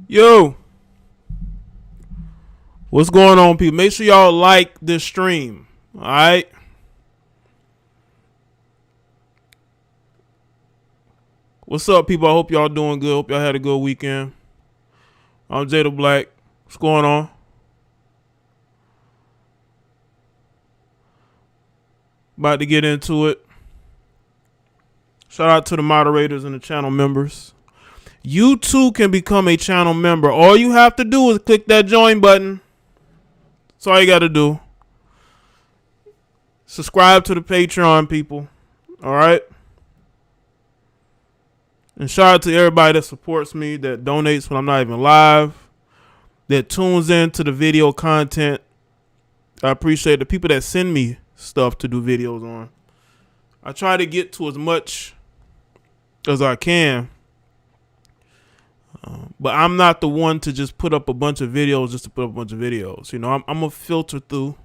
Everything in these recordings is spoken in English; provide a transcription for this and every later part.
Yo, what's going on, people? Make sure y'all like this stream. All right. What's up, people? I hope y'all doing good. Hope y'all had a good weekend. I'm Jaye Black. What's going on? About to get into it. Shout out to the moderators and the channel members. You too can become a channel member. All you have to do is click that join button. That's all you got to do. Subscribe to the Patreon, people. All right. And shout out to everybody that supports me, that donates when I'm not even live, that tunes in to the video content. I appreciate the people that send me stuff to do videos on. I try to get to as much as I can. But I'm not the one to just put up a bunch of videos just to put up a bunch of videos. You know, I'm going to filter through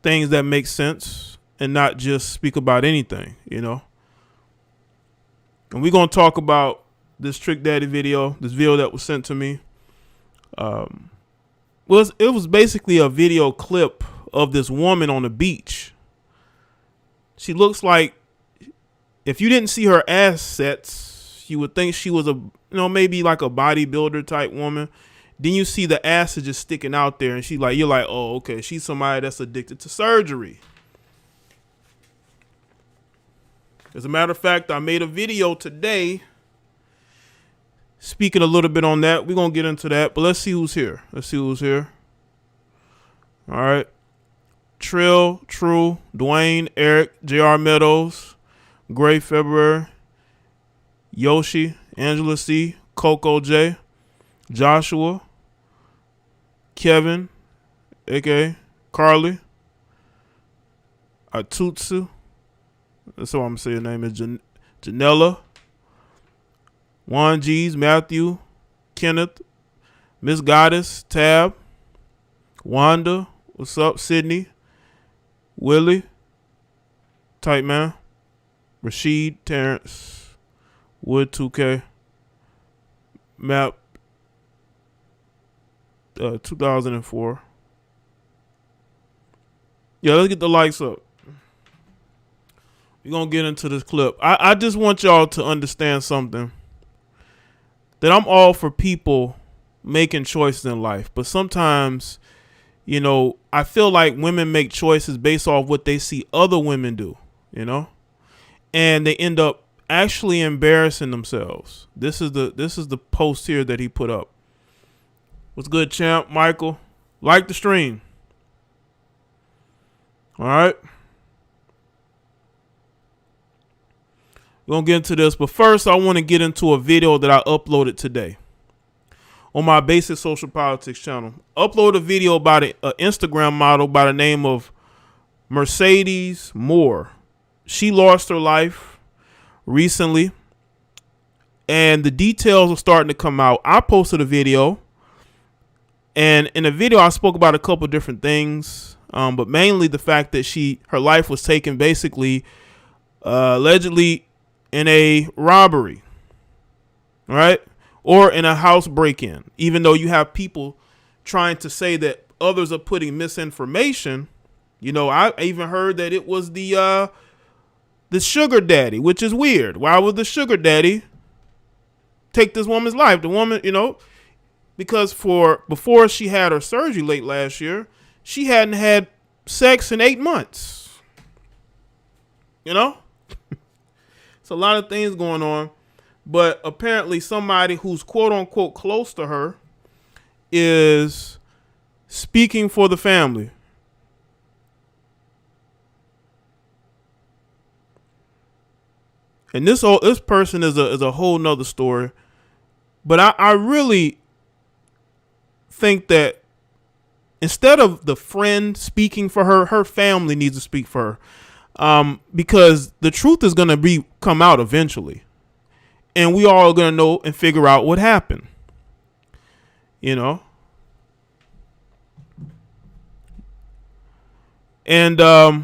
things that make sense and not just speak about anything, you know. And we're going to talk about this Trick Daddy video, this video that was sent to me. It was basically a video clip of this woman on the beach. She looks like, if you didn't see her assets, you would think she was maybe like a bodybuilder type woman. Then you see the acid just sticking out there, and you're like, oh, okay, she's somebody that's addicted to surgery. As a matter of fact, I made a video today speaking a little bit on that. We're going to get into that, but let's see who's here. All right. Trill, True, Dwayne, Eric, JR Meadows, Gray February, Yoshi, Angela C, Coco J, Joshua, Kevin, aka Carly, Atutsu. That's what I'm saying. Her name is Janella, Juan G's, Matthew, Kenneth, Miss Goddess, Tab, Wanda, what's up, Sydney, Willie, Tight Man, Rashid, Terrence, Wood 2K, Map 2004. Yeah, let's get the likes up. We're going to get into this clip. I just want y'all to understand something. That I'm all for people making choices in life. But sometimes, you know, I feel like women make choices based off what they see other women do, you know. And they end up actually embarrassing themselves. This is the post here that he put up. What's good, champ? Michael, like the stream. All right. We're going to get into this, but first I want to get into a video that I uploaded today on my Basic Social Politics channel. Upload a video about an Instagram model by the name of Mercedes Moore. She lost her life recently, and the details are starting to come out. I posted a video, and in the video I spoke about a couple different things, but mainly the fact that her life was taken basically allegedly in a robbery, right? Or in a house break-in, even though you have people trying to say that others are putting misinformation. You know, I even heard that it was the sugar daddy, which is weird. Why would the sugar daddy take this woman's life? The woman, you know, because before she had her surgery late last year, she hadn't had sex in 8 months. You know? It's a lot of things going on, but apparently somebody who's quote unquote close to her is speaking for the family. And this person is a whole nother story, but I really think that instead of the friend speaking for her, her family needs to speak for her. Because the truth is going to come out eventually, and we all are going to know and figure out what happened, you know? And, I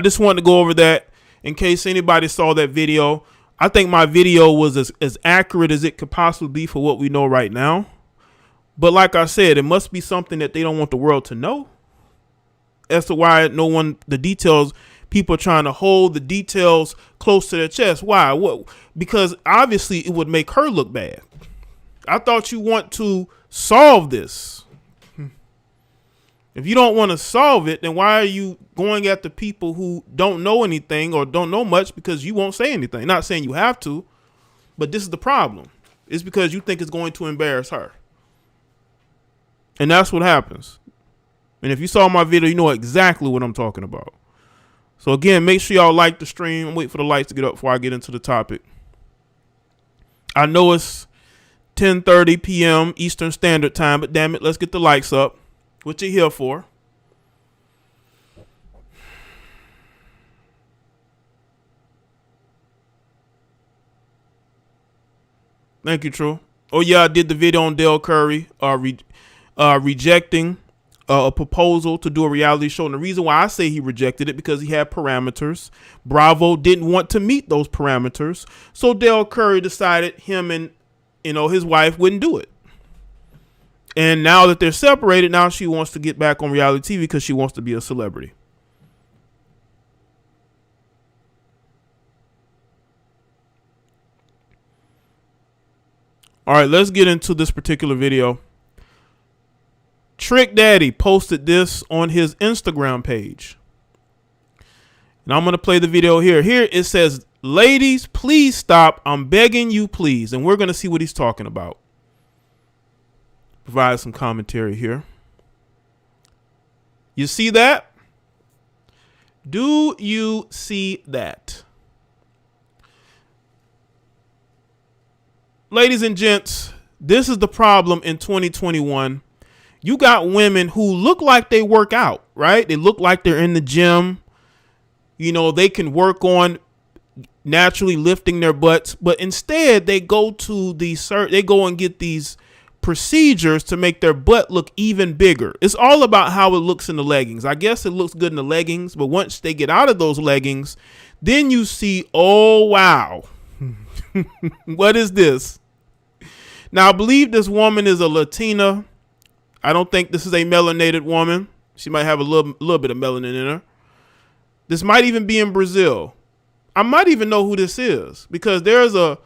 just wanted to go over that in case anybody saw that video. I think my video was as accurate as it could possibly be for what we know right now. But like I said, it must be something that they don't want the world to know as to why the details, people are trying to hold the details close to their chest. Why? What? Because obviously it would make her look bad. I thought you want to solve this. If you don't want to solve it, then why are you going at the people who don't know anything or don't know much because you won't say anything? Not saying you have to, but this is the problem. It's because you think it's going to embarrass her. And that's what happens. And if you saw my video, you know exactly what I'm talking about. So again, make sure y'all like the stream. I'm waiting for the lights to get up before I get into the topic. I know it's 10:30 p.m. Eastern Standard Time, but damn it, let's get the lights up. What you here for? Thank you, True. Oh yeah, I did the video on Dale Curry rejecting a proposal to do a reality show. And the reason why I say he rejected it because he had parameters. Bravo didn't want to meet those parameters. So Dale Curry decided him and his wife wouldn't do it. And now that they're separated, now she wants to get back on reality TV because she wants to be a celebrity. All right, let's get into this particular video. Trick Daddy posted this on his Instagram page. And I'm going to play the video here. Here it says, "Ladies, please stop. I'm begging you, please." And we're going to see what he's talking about. Provide some commentary here. You see that? Do you see that? Ladies and gents, this is the problem in 2021. You got women who look like they work out, right? They look like they're in the gym. They can work on naturally lifting their butts, but instead they go and get these procedures to make their butt look even bigger. It's all about how it looks in the leggings. I guess it looks good in the leggings, but once they get out of those leggings, then you see, oh, wow. What is this? Now, I believe this woman is a Latina. I don't think this is a melanated woman. She might have a little bit of melanin in her. This might even be in Brazil. I might even know who this is because there's a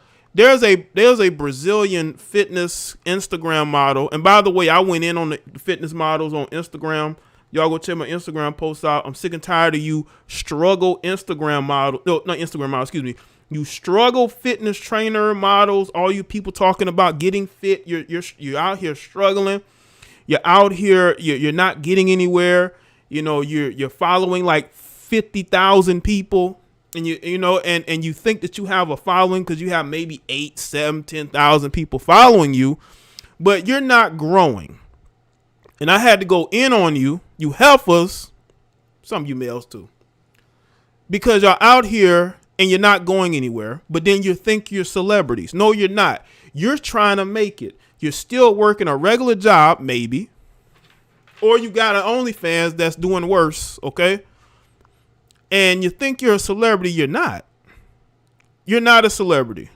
Brazilian fitness Instagram model. And by the way, I went in on the fitness models on Instagram. Y'all go check my Instagram posts out. I'm sick and tired of you struggle Instagram model. No, not Instagram model, excuse me. You struggle fitness trainer models. All you people talking about getting fit. You're out here struggling. You're out here. You're not getting anywhere. You're following like 50,000 people. And and you think that you have a following because you have maybe 8, 7, 10,000 people following you, but you're not growing. And I had to go in on you heifers, some of you males too, because you're out here and you're not going anywhere, but then you think you're celebrities. No, you're not. You're trying to make it. You're still working a regular job, maybe, or you got an OnlyFans that's doing worse, okay? And you think you're a celebrity, you're not. You're not a celebrity.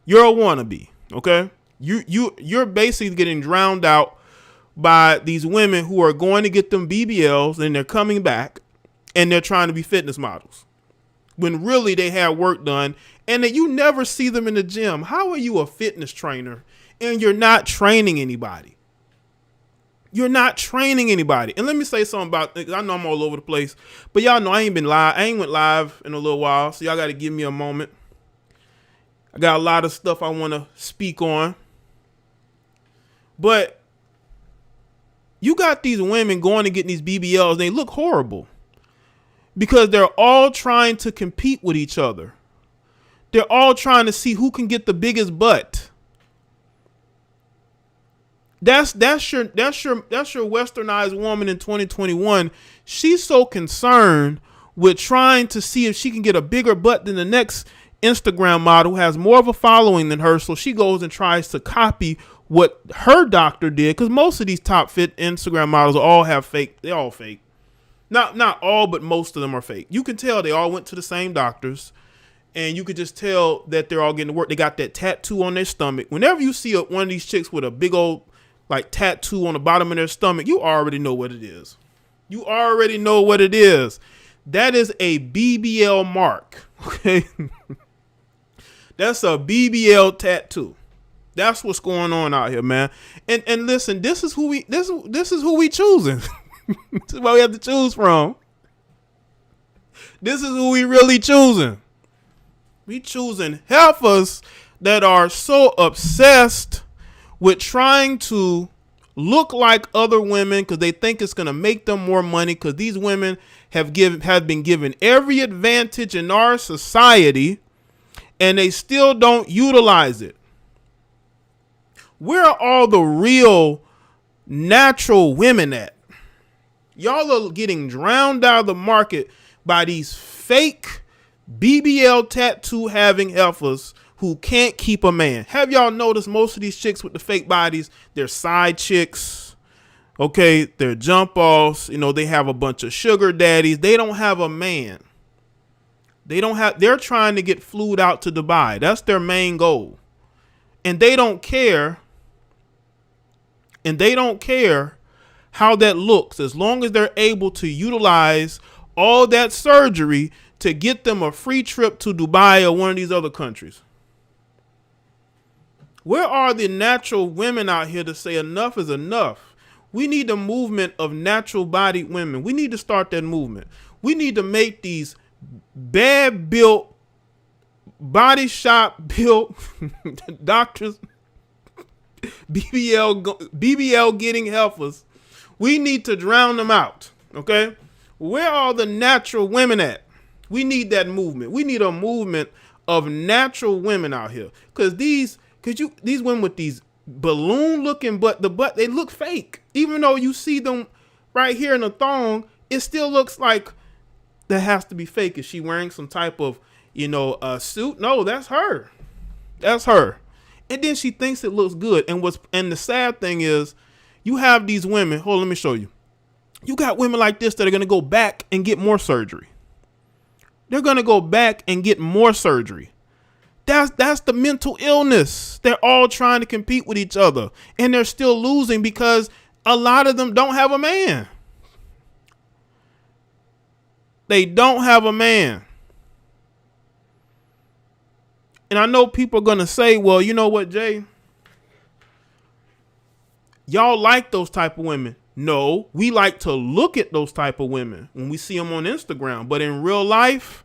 You're a wannabe, okay? You're basically getting drowned out by these women who are going to get them BBLs and they're coming back and they're trying to be fitness models when really they have work done and that you never see them in the gym. How are you a fitness trainer and you're not training anybody? You're not training anybody. And let me say something about, I know I'm all over the place, but y'all know I ain't been live. I ain't went live in a little while. So y'all got to give me a moment. I got a lot of stuff I want to speak on, but you got these women going and getting these BBLs and they look horrible because they're all trying to compete with each other. They're all trying to see who can get the biggest butt. That's your westernized woman in 2021. She's so concerned with trying to see if she can get a bigger butt than the next Instagram model who has more of a following than her. So she goes and tries to copy what her doctor did. Because most of these top fit Instagram models all have fake. They're all fake. Not all, but most of them are fake. You can tell they all went to the same doctors. and you could just tell that they're all getting to work. They got that tattoo on their stomach. Whenever you see one of these chicks with a big old like tattoo on the bottom of their stomach, you already know what it is. You already know what it is. That is a BBL mark. Okay. That's a BBL tattoo. That's what's going on out here, man. And listen, this is who we choosing. This is what we have to choose from. This is who we really choosing. We choosing heifers that are so obsessed with trying to look like other women because they think it's going to make them more money, because these women have been given every advantage in our society and they still don't utilize it. Where are all the real natural women at? Y'all are getting drowned out of the market by these fake BBL tattoo having heifers who can't keep a man. Have y'all noticed most of these chicks with the fake bodies, they're side chicks, okay? They're jump offs. You know, they have a bunch of sugar daddies. They don't have a man. They're trying to get flued out to Dubai. That's their main goal. And they don't care. And they don't care how that looks, as long as they're able to utilize all that surgery to get them a free trip to Dubai or one of these other countries. Where are the natural women out here to say enough is enough? We need a movement of natural bodied women. We need to start that movement. We need to make these bad built, body shop built doctors, BBL getting heifers. We need to drown them out. Okay. Where are the natural women at? We need that movement. We need a movement of natural women out here. These women with these balloon looking butt, they look fake. Even though you see them right here in the thong, it still looks like that has to be fake. Is she wearing some type of, suit? No, that's her. That's her. And then she thinks it looks good. And the sad thing is, you have these women. Hold on, let me show you. You got women like this that are going to go back and get more surgery. They're going to go back and get more surgery. That's the mental illness. They're all trying to compete with each other, and they're still losing because a lot of them don't have a man. They don't have a man. And I know people are going to say, well, you know what, Jay? Y'all like those type of women. No, we like to look at those type of women when we see them on Instagram. But in real life,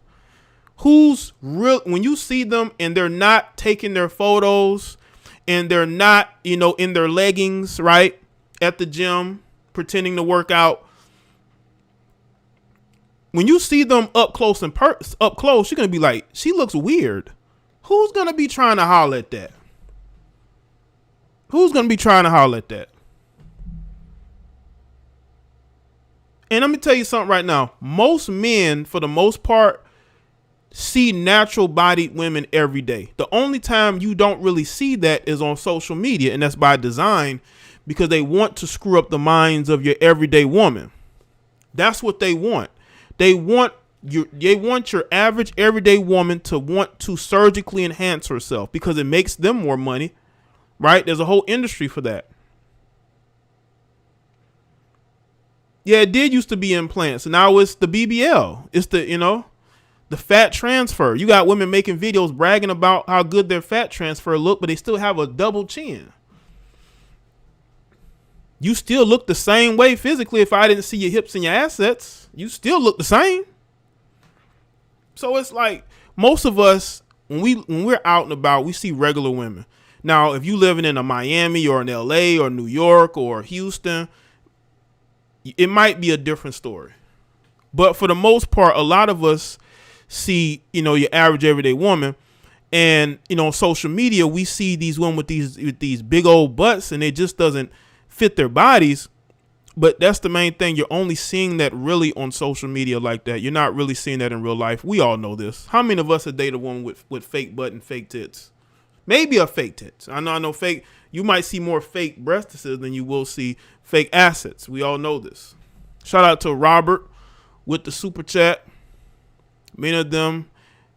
who's real? When you see them and they're not taking their photos and they're not, in their leggings, right, at the gym, pretending to work out. When you see them up close, you're going to be like, she looks weird. Who's going to be trying to holler at that? Who's going to be trying to holler at that? And let me tell you something right now. Most men, for the most part, see natural bodied women every day. The only time you don't really see that is on social media, and that's by design, because they want to screw up the minds of your everyday woman. That's what they want. They want your average everyday woman to want to surgically enhance herself because it makes them more money, right? There's a whole industry for that. Yeah, it did used to be implants, and now it's the BBL. It's the fat transfer. You got women making videos bragging about how good their fat transfer look, but they still have a double chin. You still look the same way physically. If I didn't see your hips and your assets, you still look the same. So it's like most of us, when we're out and about, we see regular women. Now, if you living in a Miami or in LA or New York or Houston, it might be a different story. But for the most part, a lot of us see, your average everyday woman, and, on social media, we see these women with these big old butts, and it just doesn't fit their bodies. But that's the main thing. You're only seeing that really on social media like that. You're not really seeing that in real life. We all know this. How many of us have dated a woman with fake butt and fake tits? Maybe a fake tits. I know fake. You might see more fake breasts than you will see fake assets. We all know this. Shout out to Robert with the super chat. Many of them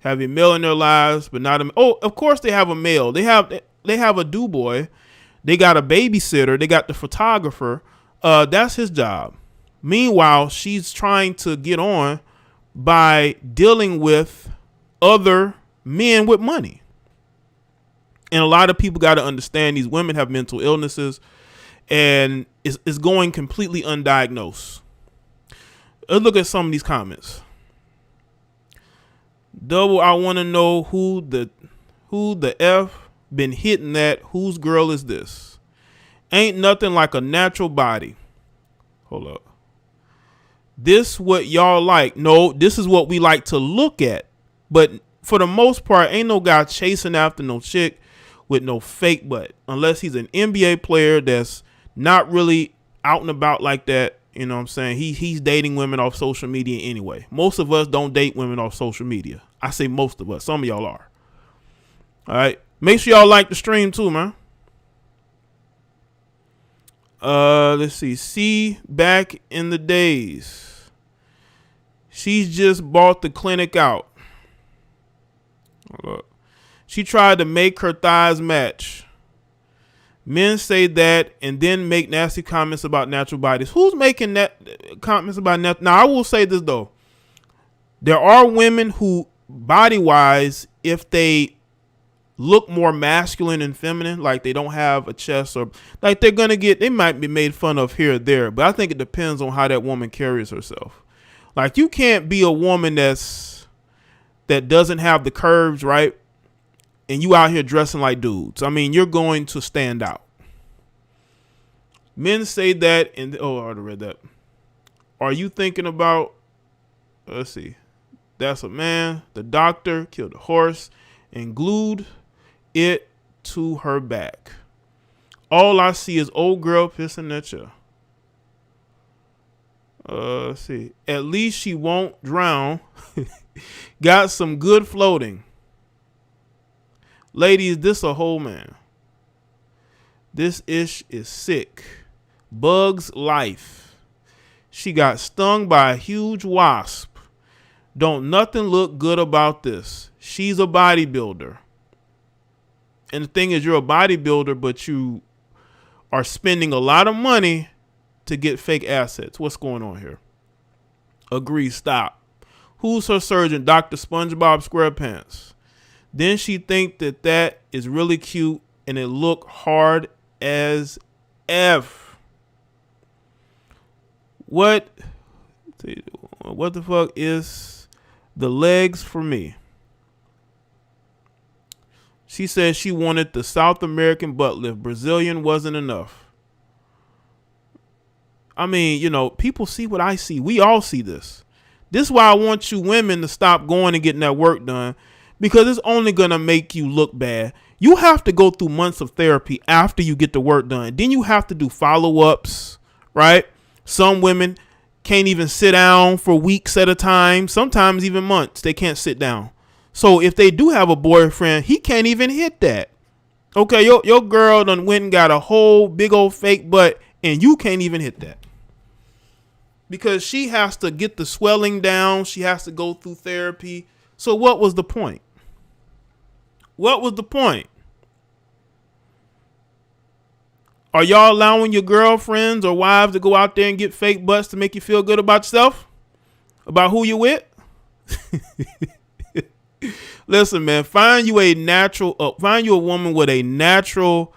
Have a male in their lives, but not a. Oh, of course they have a male. They have a do boy. They got a babysitter. They got the photographer. That's his job. Meanwhile, she's trying to get on by dealing with other men with money. And a lot of people got to understand these women have mental illnesses and it's going completely undiagnosed. Let's look at some of these comments. Double, I want to know who the F been hitting that. Whose girl is this? Ain't nothing like a natural body. Hold up. This what y'all like? No, this is what we like to look at. But for the most part, ain't no guy chasing after no chick with no fake butt, unless he's an NBA player that's not really out and about like that. You know what I'm saying? He's dating women off social media anyway. Most of us don't date women off social media. I say most of us. Some of y'all are. All right. Make sure y'all like the stream too, man. Let's see. See, back in the days, she's just bought the clinic out. Hold up. She tried to make her thighs match. Men say that and then make nasty comments about natural bodies. Who's making that comments about natural? Now, I will say this, though. There are women who, body-wise, if they look more masculine and feminine, like they don't have a chest or like they might be made fun of here or there. But I think it depends on how that woman carries herself. Like, you can't be a woman that doesn't have the curves, right? And you out here dressing like dudes. I mean, you're going to stand out. Men say that, and I already read that. Are you thinking about, let's see, that's a man. The doctor killed a horse and glued it to her back. All I see is old girl pissing at you. Let's see. At least she won't drown. Got some good floating. Ladies, this a whole man. This ish is sick. Bug's life. She got stung by a huge wasp. Don't nothing look good about this. She's a bodybuilder. And the thing is, you're a bodybuilder, but you are spending a lot of money to get fake assets. What's going on here? Agree, stop. Who's her surgeon? Dr. SpongeBob SquarePants. Then she think that is really cute and it look hard as F. What the fuck is the legs for me? She said she wanted the South American butt lift. Brazilian wasn't enough. I mean, you know, people see what I see. We all see this. This is why I want you women to stop going and getting that work done. Because it's only going to make you look bad. You have to go through months of therapy after you get the work done. Then you have to do follow-ups, right? Some women can't even sit down for weeks at a time. Sometimes even months. They can't sit down. So if they do have a boyfriend, he can't even hit that. Okay, your girl done went and got a whole big old fake butt and you can't even hit that. Because she has to get the swelling down. She has to go through therapy. So what was the point? What was the point? Are y'all allowing your girlfriends or wives to go out there and get fake butts to make you feel good about yourself? About who you with? Listen, man, find you a woman with a natural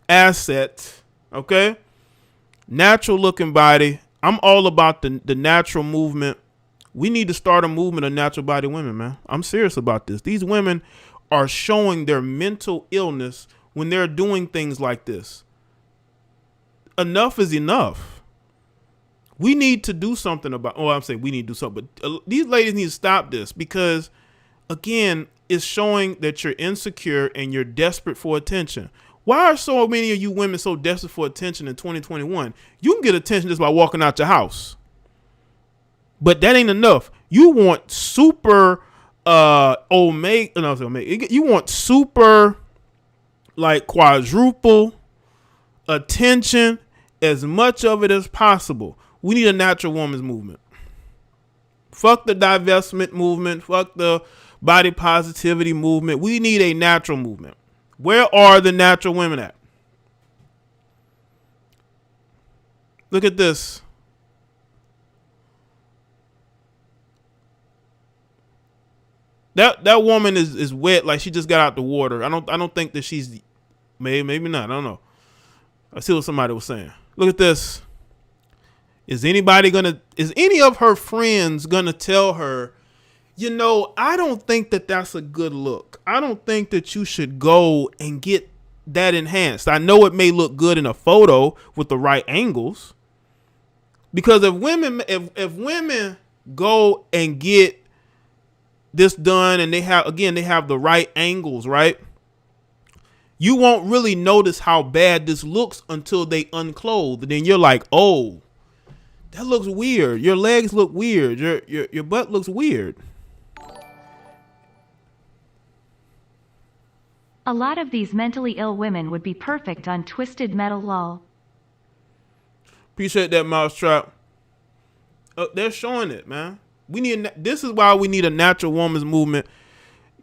asset, okay? Natural looking body. I'm all about the natural movement. We need to start a movement of natural body women, man. I'm serious about this. These women are showing their mental illness when they're doing things like this. Enough is enough. We need to do something about, I'm saying we need to do something, but these ladies need to stop this because, again, it's showing that you're insecure and you're desperate for attention. Why are so many of you women so desperate for attention in 2021? You can get attention just by walking out your house. But that ain't enough. You want super omega. You want super like quadruple attention, as much of it as possible. We need a natural woman's movement. Fuck the divestment movement. Fuck the body positivity movement. We need a natural movement. Where are the natural women at? Look at this. That woman is wet, like she just got out the water. I don't think that she's maybe not. I don't know. I see what somebody was saying. Look at this. Is any of her friends gonna tell her, I don't think that that's a good look. I don't think that you should go and get that enhanced. I know it may look good in a photo with the right angles. Because if women go and get this done and they have the right angles, right? You won't really notice how bad this looks until they unclothe. And then you're like, oh, that looks weird. Your legs look weird. Your butt looks weird. A lot of these mentally ill women would be perfect on Twisted Metal lol. Appreciate that, Mousetrap. They're showing it, man. This is why we need a natural woman's movement.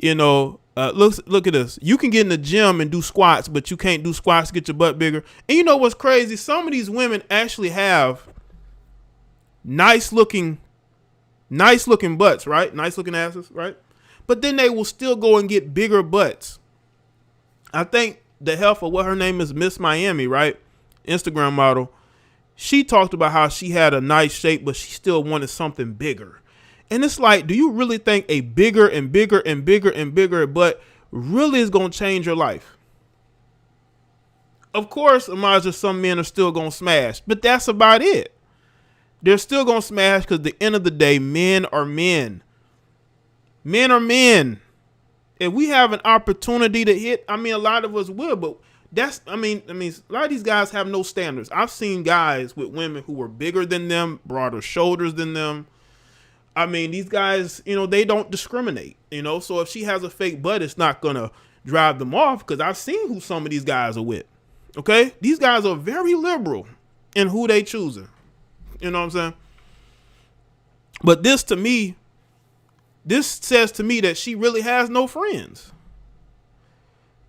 Look at this. You can get in the gym and do squats, but you can't do squats to get your butt bigger. And you know what's crazy? Some of these women actually have nice looking butts, right? Nice looking asses, right? But then they will still go and get bigger butts. I think the heifer, what her name is, Miss Miami, right? Instagram model. She talked about how she had a nice shape, but she still wanted something bigger. And it's like, do you really think a bigger and bigger and bigger and bigger butt really is going to change your life? Of course, imagine some men are still going to smash, but that's about it. They're still going to smash because at the end of the day, men are men. Men are men. If we have an opportunity to hit, a lot of us will, but a lot of these guys have no standards. I've seen guys with women who were bigger than them, broader shoulders than them. These guys, they don't discriminate, so if she has a fake butt, it's not going to drive them off because I've seen who some of these guys are with. Okay. These guys are very liberal in who they choosing. You know what I'm saying? But this says to me that she really has no friends.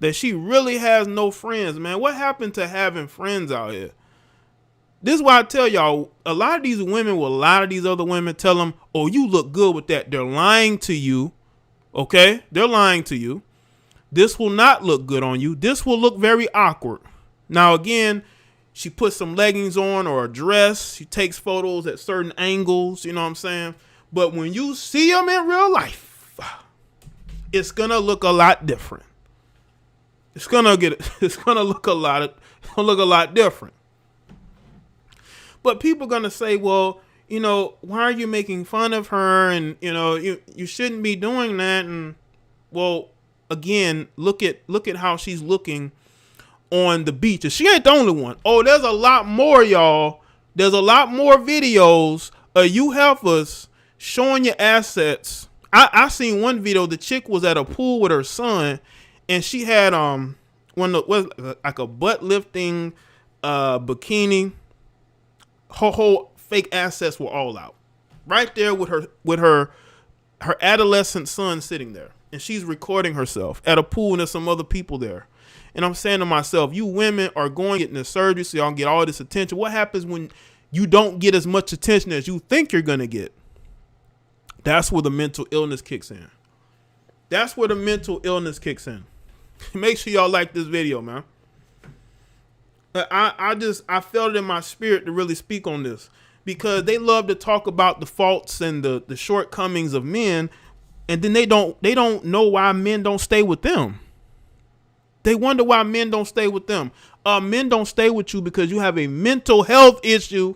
That she really has no friends, man. What happened to having friends out here? This is why I tell y'all, a lot of these women will lie to these other women, tell them, oh, you look good with that. They're lying to you. Okay? They're lying to you. This will not look good on you. This will look very awkward. Now, again, she puts some leggings on or a dress. She takes photos at certain angles. You know what I'm saying? But when you see them in real life, it's going to look a lot different. It's going to look a lot different. But people are going to say, well, why are you making fun of her? And, you shouldn't be doing that. And, well, again, look at how she's looking on the beach. And she ain't the only one. Oh, there's a lot more, y'all. There's a lot more videos of you heifers showing your assets. I seen one video. The chick was at a pool with her son, and she had like a butt lifting bikini. Her whole fake assets were all out right there with her adolescent son sitting there, and she's recording herself at a pool, and there's some other people there. And I'm saying to myself, you women are going getting the surgery so y'all get all this attention. What happens when you don't get as much attention as you think you're gonna get? That's where the mental illness kicks in. That's where the mental illness kicks in. Make sure y'all like this video, man. I felt it in my spirit to really speak on this because they love to talk about the faults and the shortcomings of men, and then they don't know why men don't stay with them. They wonder why men don't stay with them. Men don't stay with you because you have a mental health issue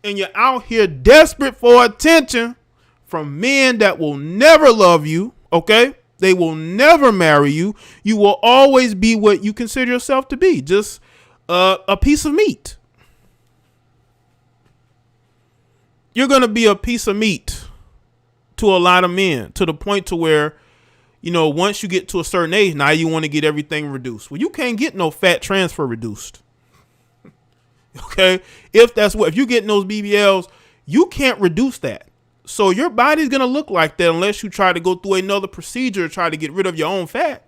and you're out here desperate for attention from men that will never love you, okay? They will never marry you. You will always be what you consider yourself to be, just a piece of meat. You're going to be a piece of meat to a lot of men, to the point to where, once you get to a certain age, now you want to get everything reduced. Well, you can't get no fat transfer reduced. Okay? If you're getting those BBLs, you can't reduce that. So your body's going to look like that unless you try to go through another procedure to try to get rid of your own fat.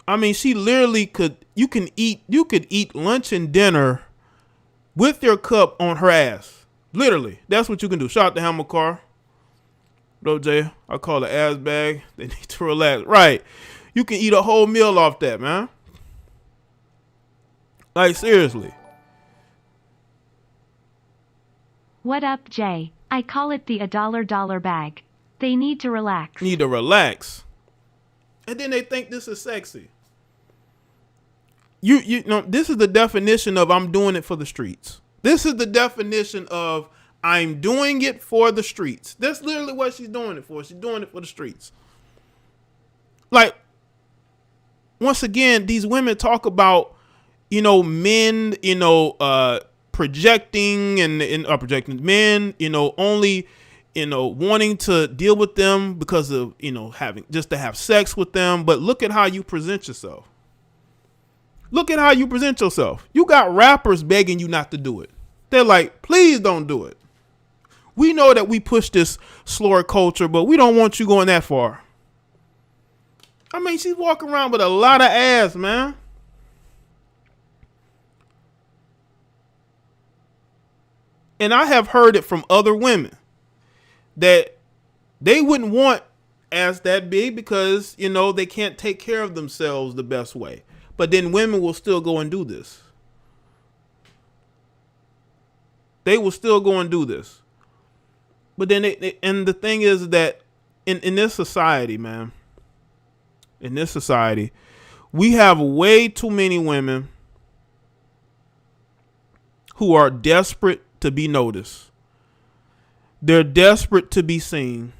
I mean, she literally you could eat lunch and dinner with your cup on her ass. Literally. That's what you can do. Shout out to Hammer Car. What up, Jaye? I call it ass bag. They need to relax. Right. You can eat a whole meal off that, man. Like, seriously. What up, Jay? I call it the $1 bag. They need to relax. Need to relax. And then they think this is sexy. You know, this is the definition of I'm doing it for the streets. This is the definition of I'm doing it for the streets. That's literally what she's doing it for. She's doing it for the streets. Like, once again, these women talk about, you know, men, you know, projecting and projecting men, you know, only, you know, wanting to deal with them because of, you know, having just to have sex with them. But look at how you present yourself. Look at how you present yourself. You got rappers begging you not to do it. They're like, please don't do it. We know that we push this slur culture, but we don't want you going that far. I mean, she's walking around with a lot of ass, man. And I have heard it from other women that they wouldn't want ass that big because, you know, they can't take care of themselves the best way. But then women will still go and do this. They will still go and do this. But then, and the thing is that in this society, man, in this society, we have way too many women who are desperate to be noticed. They're desperate to be seen.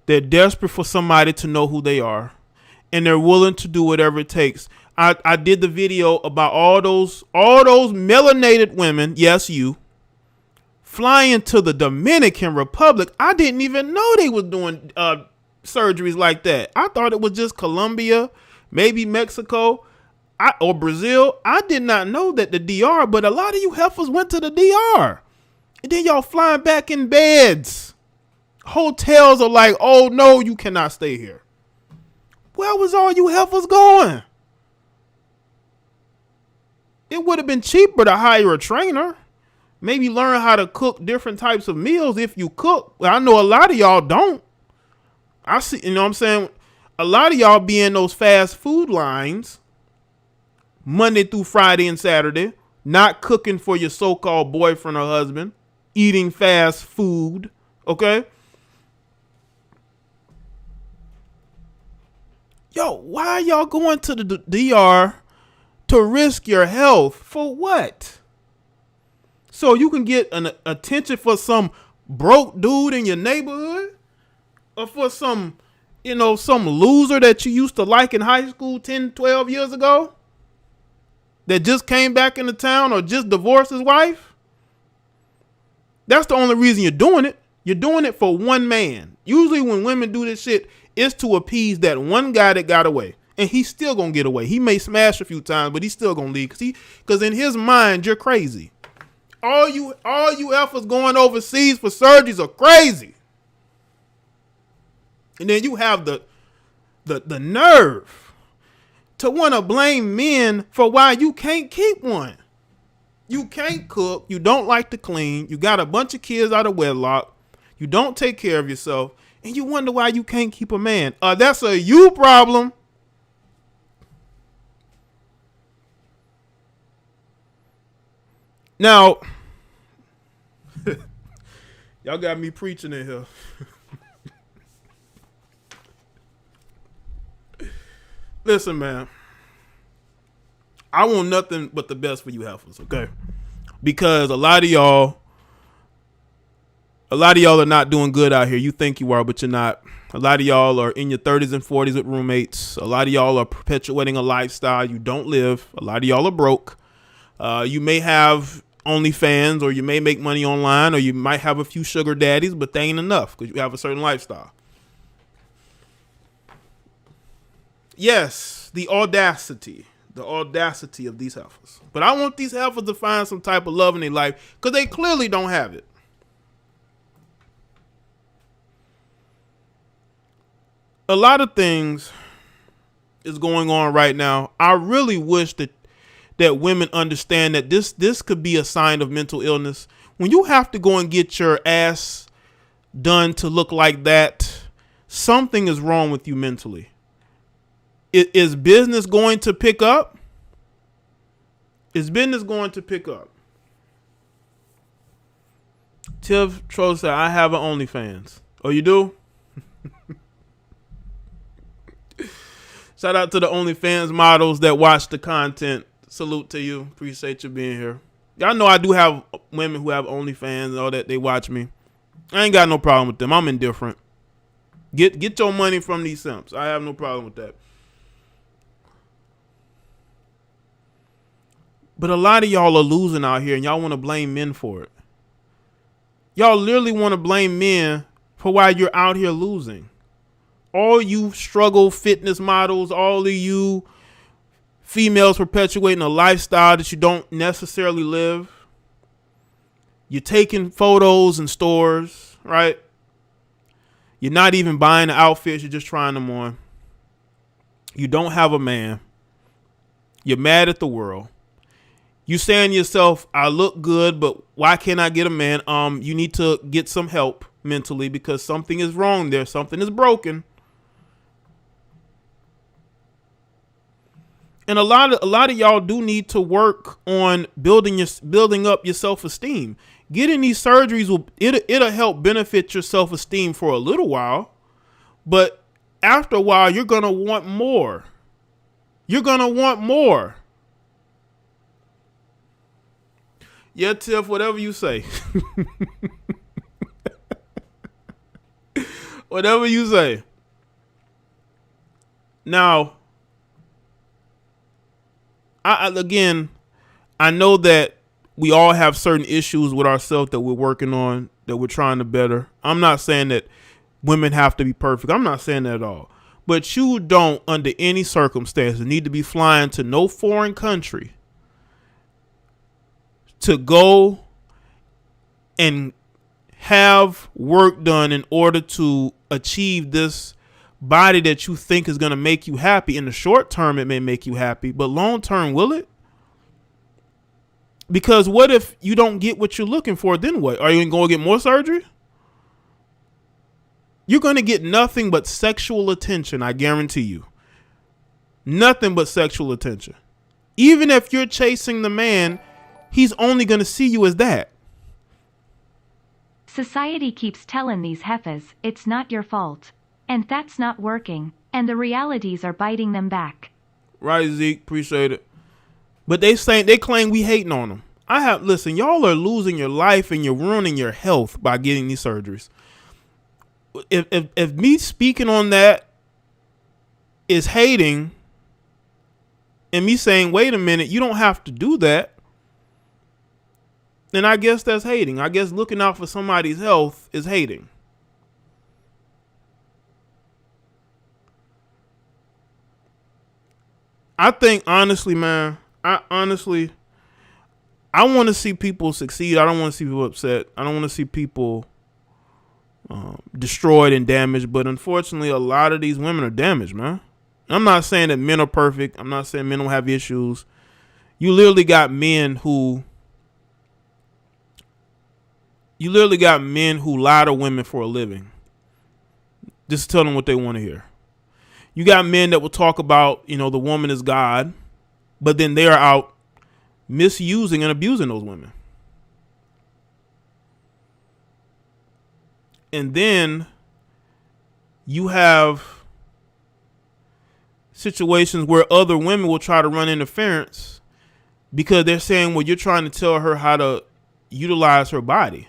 They're desperate for somebody to know who they are. And they're willing to do whatever it takes. I did the video about all those melanated women, yes, you, flying to the Dominican Republic. I didn't even know they was doing surgeries like that. I thought it was just Colombia, maybe Mexico, or Brazil. I did not know that the DR, but a lot of you heifers went to the DR. And then y'all flying back in beds. Hotels are like, oh no, you cannot stay here. Where was all you heifers going? It would have been cheaper to hire a trainer. Maybe learn how to cook different types of meals if you cook. Well, I know a lot of y'all don't. I see, you know what I'm saying? A lot of y'all be in those fast food lines Monday through Friday and Saturday, not cooking for your so-called boyfriend or husband, eating fast food, okay? Yo, why are y'all going to the DR to risk your health? For what? So you can get an attention for some broke dude in your neighborhood? Or for some, you know, some loser that you used to like in high school 10, 12 years ago? That just came back into town or just divorced his wife? That's the only reason you're doing it. You're doing it for one man. Usually when women do this shit, it's to appease that one guy that got away. And he's still going to get away. He may smash a few times, but he's still going to leave. Because in his mind, you're crazy. All you effers going overseas for surgeries are crazy. And then you have the nerve to want to blame men for why you can't keep one. You can't cook. You don't like to clean. You got a bunch of kids out of wedlock. You don't take care of yourself. And you wonder why you can't keep a man. That's a you problem. Now, y'all got me preaching in here. Listen, man. I want nothing but the best for you heifers, okay? Because a lot of y'all are not doing good out here. You think you are, but you're not. A lot of y'all are in your 30s and 40s with roommates. A lot of y'all are perpetuating a lifestyle you don't live. A lot of y'all are broke. You may have OnlyFans, or you may make money online, or you might have a few sugar daddies, but they ain't enough because you have a certain lifestyle. Yes, the audacity The audacity of these heifers. But I want these heifers to find some type of love in their life because they clearly don't have it. A lot of things is going on right now. I really wish that women understand that this could be a sign of mental illness. When you have to go and get your ass done to look like that, something is wrong with you mentally. Is business going to pick up? Is business going to pick up? Tiff Troll said, I have an OnlyFans. Oh, you do? Shout out to the OnlyFans models that watch the content. Salute to you. Appreciate you being here. Y'all know I do have women who have OnlyFans and all that. They watch me. I ain't got no problem with them. I'm indifferent. Get your money from these simps. I have no problem with that. But a lot of y'all are losing out here and y'all want to blame men for it. Y'all literally want to blame men for why you're out here losing. All you struggle fitness models, all of you females perpetuating a lifestyle that you don't necessarily live. You're taking photos in stores, right? You're not even buying the outfits. You're just trying them on. You don't have a man. You're mad at the world. You saying to yourself, I look good, but why can't I get a man? You need to get some help mentally because something is wrong there. Something is broken. And a lot of y'all do need to work on building up your self-esteem. Getting these surgeries it'll help benefit your self-esteem for a little while, but after a while you're gonna want more. You're gonna want more. Yeah, Tiff, whatever you say. Whatever you say. Now, I know that we all have certain issues with ourselves that we're working on, that we're trying to better. I'm not saying that women have to be perfect. I'm not saying that at all. But you don't, under any circumstances, need to be flying to no foreign country to go and have work done in order to achieve this body that you think is going to make you happy. In the short term, it may make you happy, but long term, will it? Because what if you don't get what you're looking for? Then what? Are you going to get more surgery? You're going to get nothing but sexual attention, I guarantee you. Nothing but sexual attention. Even if you're chasing the man, he's only going to see you as that. Society keeps telling these heifers, it's not your fault. And that's not working. And the realities are biting them back. Right, Zeke. Appreciate it. But they claim we hating on them. Listen, y'all are losing your life and you're ruining your health by getting these surgeries. If me speaking on that is hating and me saying, wait a minute, you don't have to do that, then I guess that's hating. I guess looking out for somebody's health is hating. I think honestly, man, I want to see people succeed. I don't want to see people upset. I don't want to see people destroyed and damaged. But unfortunately, a lot of these women are damaged, man. I'm not saying that men are perfect. I'm not saying men don't have issues. You literally got men who lie to women for a living. Just tell them what they want to hear. You got men that will talk about, the woman is God, but then they are out misusing and abusing those women. And then you have situations where other women will try to run interference because they're saying, well, you're trying to tell her how to utilize her body.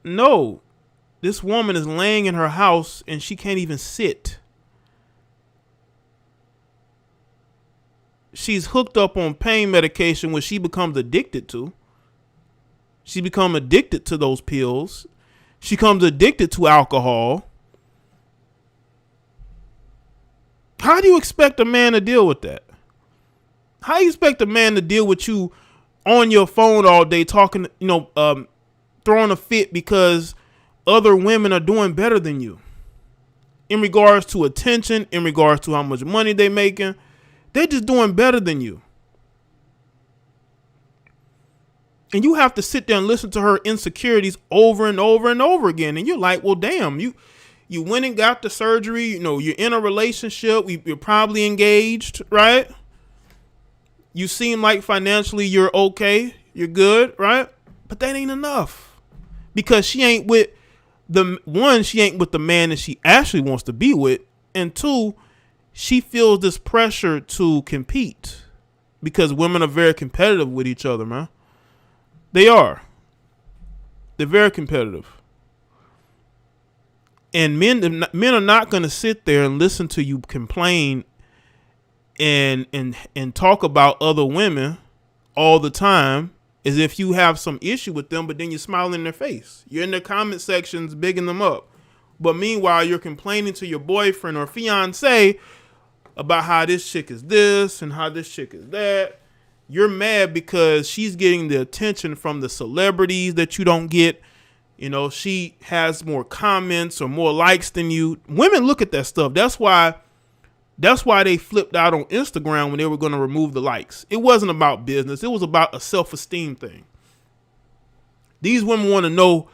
No. This woman is laying in her house and she can't even sit. She's hooked up on pain medication, which she becomes addicted to. She becomes addicted to those pills. She becomes addicted to alcohol. How do you expect a man to deal with that? How do you expect a man to deal with you on your phone all day talking, throwing a fit because other women are doing better than you? In regards to attention, in regards to how much money they making, they're just doing better than you. And you have to sit there and listen to her insecurities over and over and over again. And you're like, well, damn, you went and got the surgery. You're in a relationship. You're probably engaged, right? You seem like financially you're okay. You're good, right? But that ain't enough. Because she ain't with she ain't with the man that she actually wants to be with. And two, she feels this pressure to compete. Because women are very competitive with each other, man. They are. They're very competitive. And men are not going to sit there and listen to you complain and talk about other women all the time as if you have some issue with them, but then you're smiling in their face. You're in their comment sections bigging them up. But meanwhile, you're complaining to your boyfriend or fiance about how this chick is this and how this chick is that. You're mad because she's getting the attention from the celebrities that you don't get. She has more comments or more likes than you. Women look at that stuff. That's why they flipped out on Instagram when they were going to remove the likes. It wasn't about business. It was about a self-esteem thing. These women want to know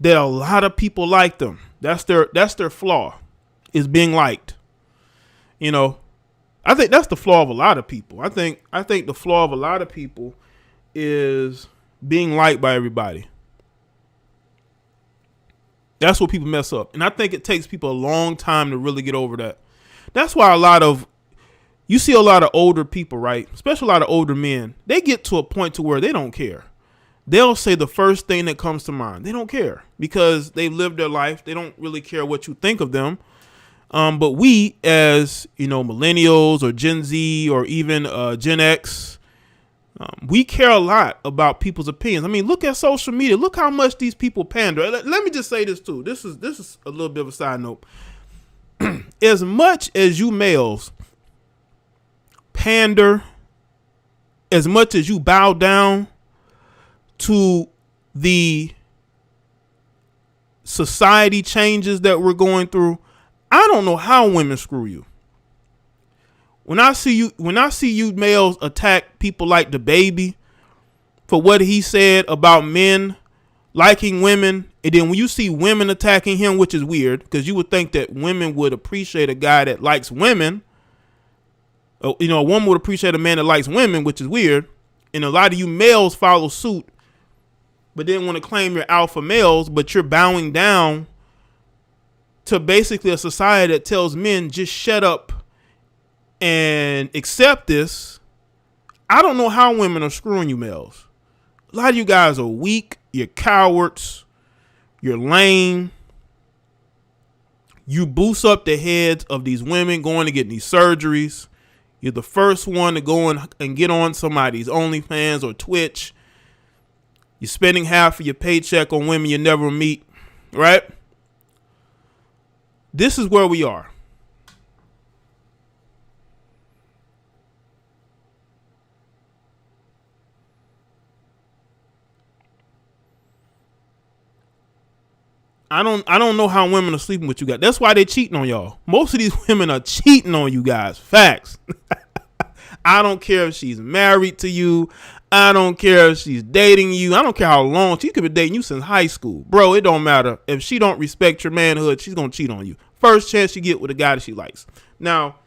that a lot of people like them. That's their flaw, is being liked. I think that's the flaw of a lot of people. I think the flaw of a lot of people is being liked by everybody. That's what people mess up. And I think it takes people a long time to really get over that. That's why you see a lot of older people, right? Especially a lot of older men. They get to a point to where they don't care. They'll say the first thing that comes to mind. They don't care because they've lived their life. They don't really care what you think of them. But we, as millennials or Gen Z or even Gen X, we care a lot about people's opinions. I mean, look at social media. Look how much these people pander. Let me just say this too. This is a little bit of a side note. As much as you males pander, as much as you bow down to the society changes that we're going through, I don't know how women screw you. When I see you males attack people like the baby for what he said about men liking women, and then when you see women attacking him, which is weird because you would think that women would appreciate a guy that likes women. A woman would appreciate a man that likes women, which is weird. And a lot of you males follow suit, but then want to claim you're alpha males, but you're bowing down to basically a society that tells men just shut up and accept this. I don't know how women are screwing you males. A lot of you guys are weak. You're cowards. You're lame. You boost up the heads of these women going to get these surgeries. You're the first one to go and get on somebody's OnlyFans or Twitch. You're spending half of your paycheck on women you never meet, right? This is where we are. I don't know how women are sleeping with you guys. That's why they're cheating on y'all. Most of these women are cheating on you guys. Facts. I don't care if she's married to you. I don't care if she's dating you. I don't care how long. She could be dating you since high school. Bro, it don't matter. If she don't respect your manhood, she's going to cheat on you. First chance she get with a guy that she likes. Now,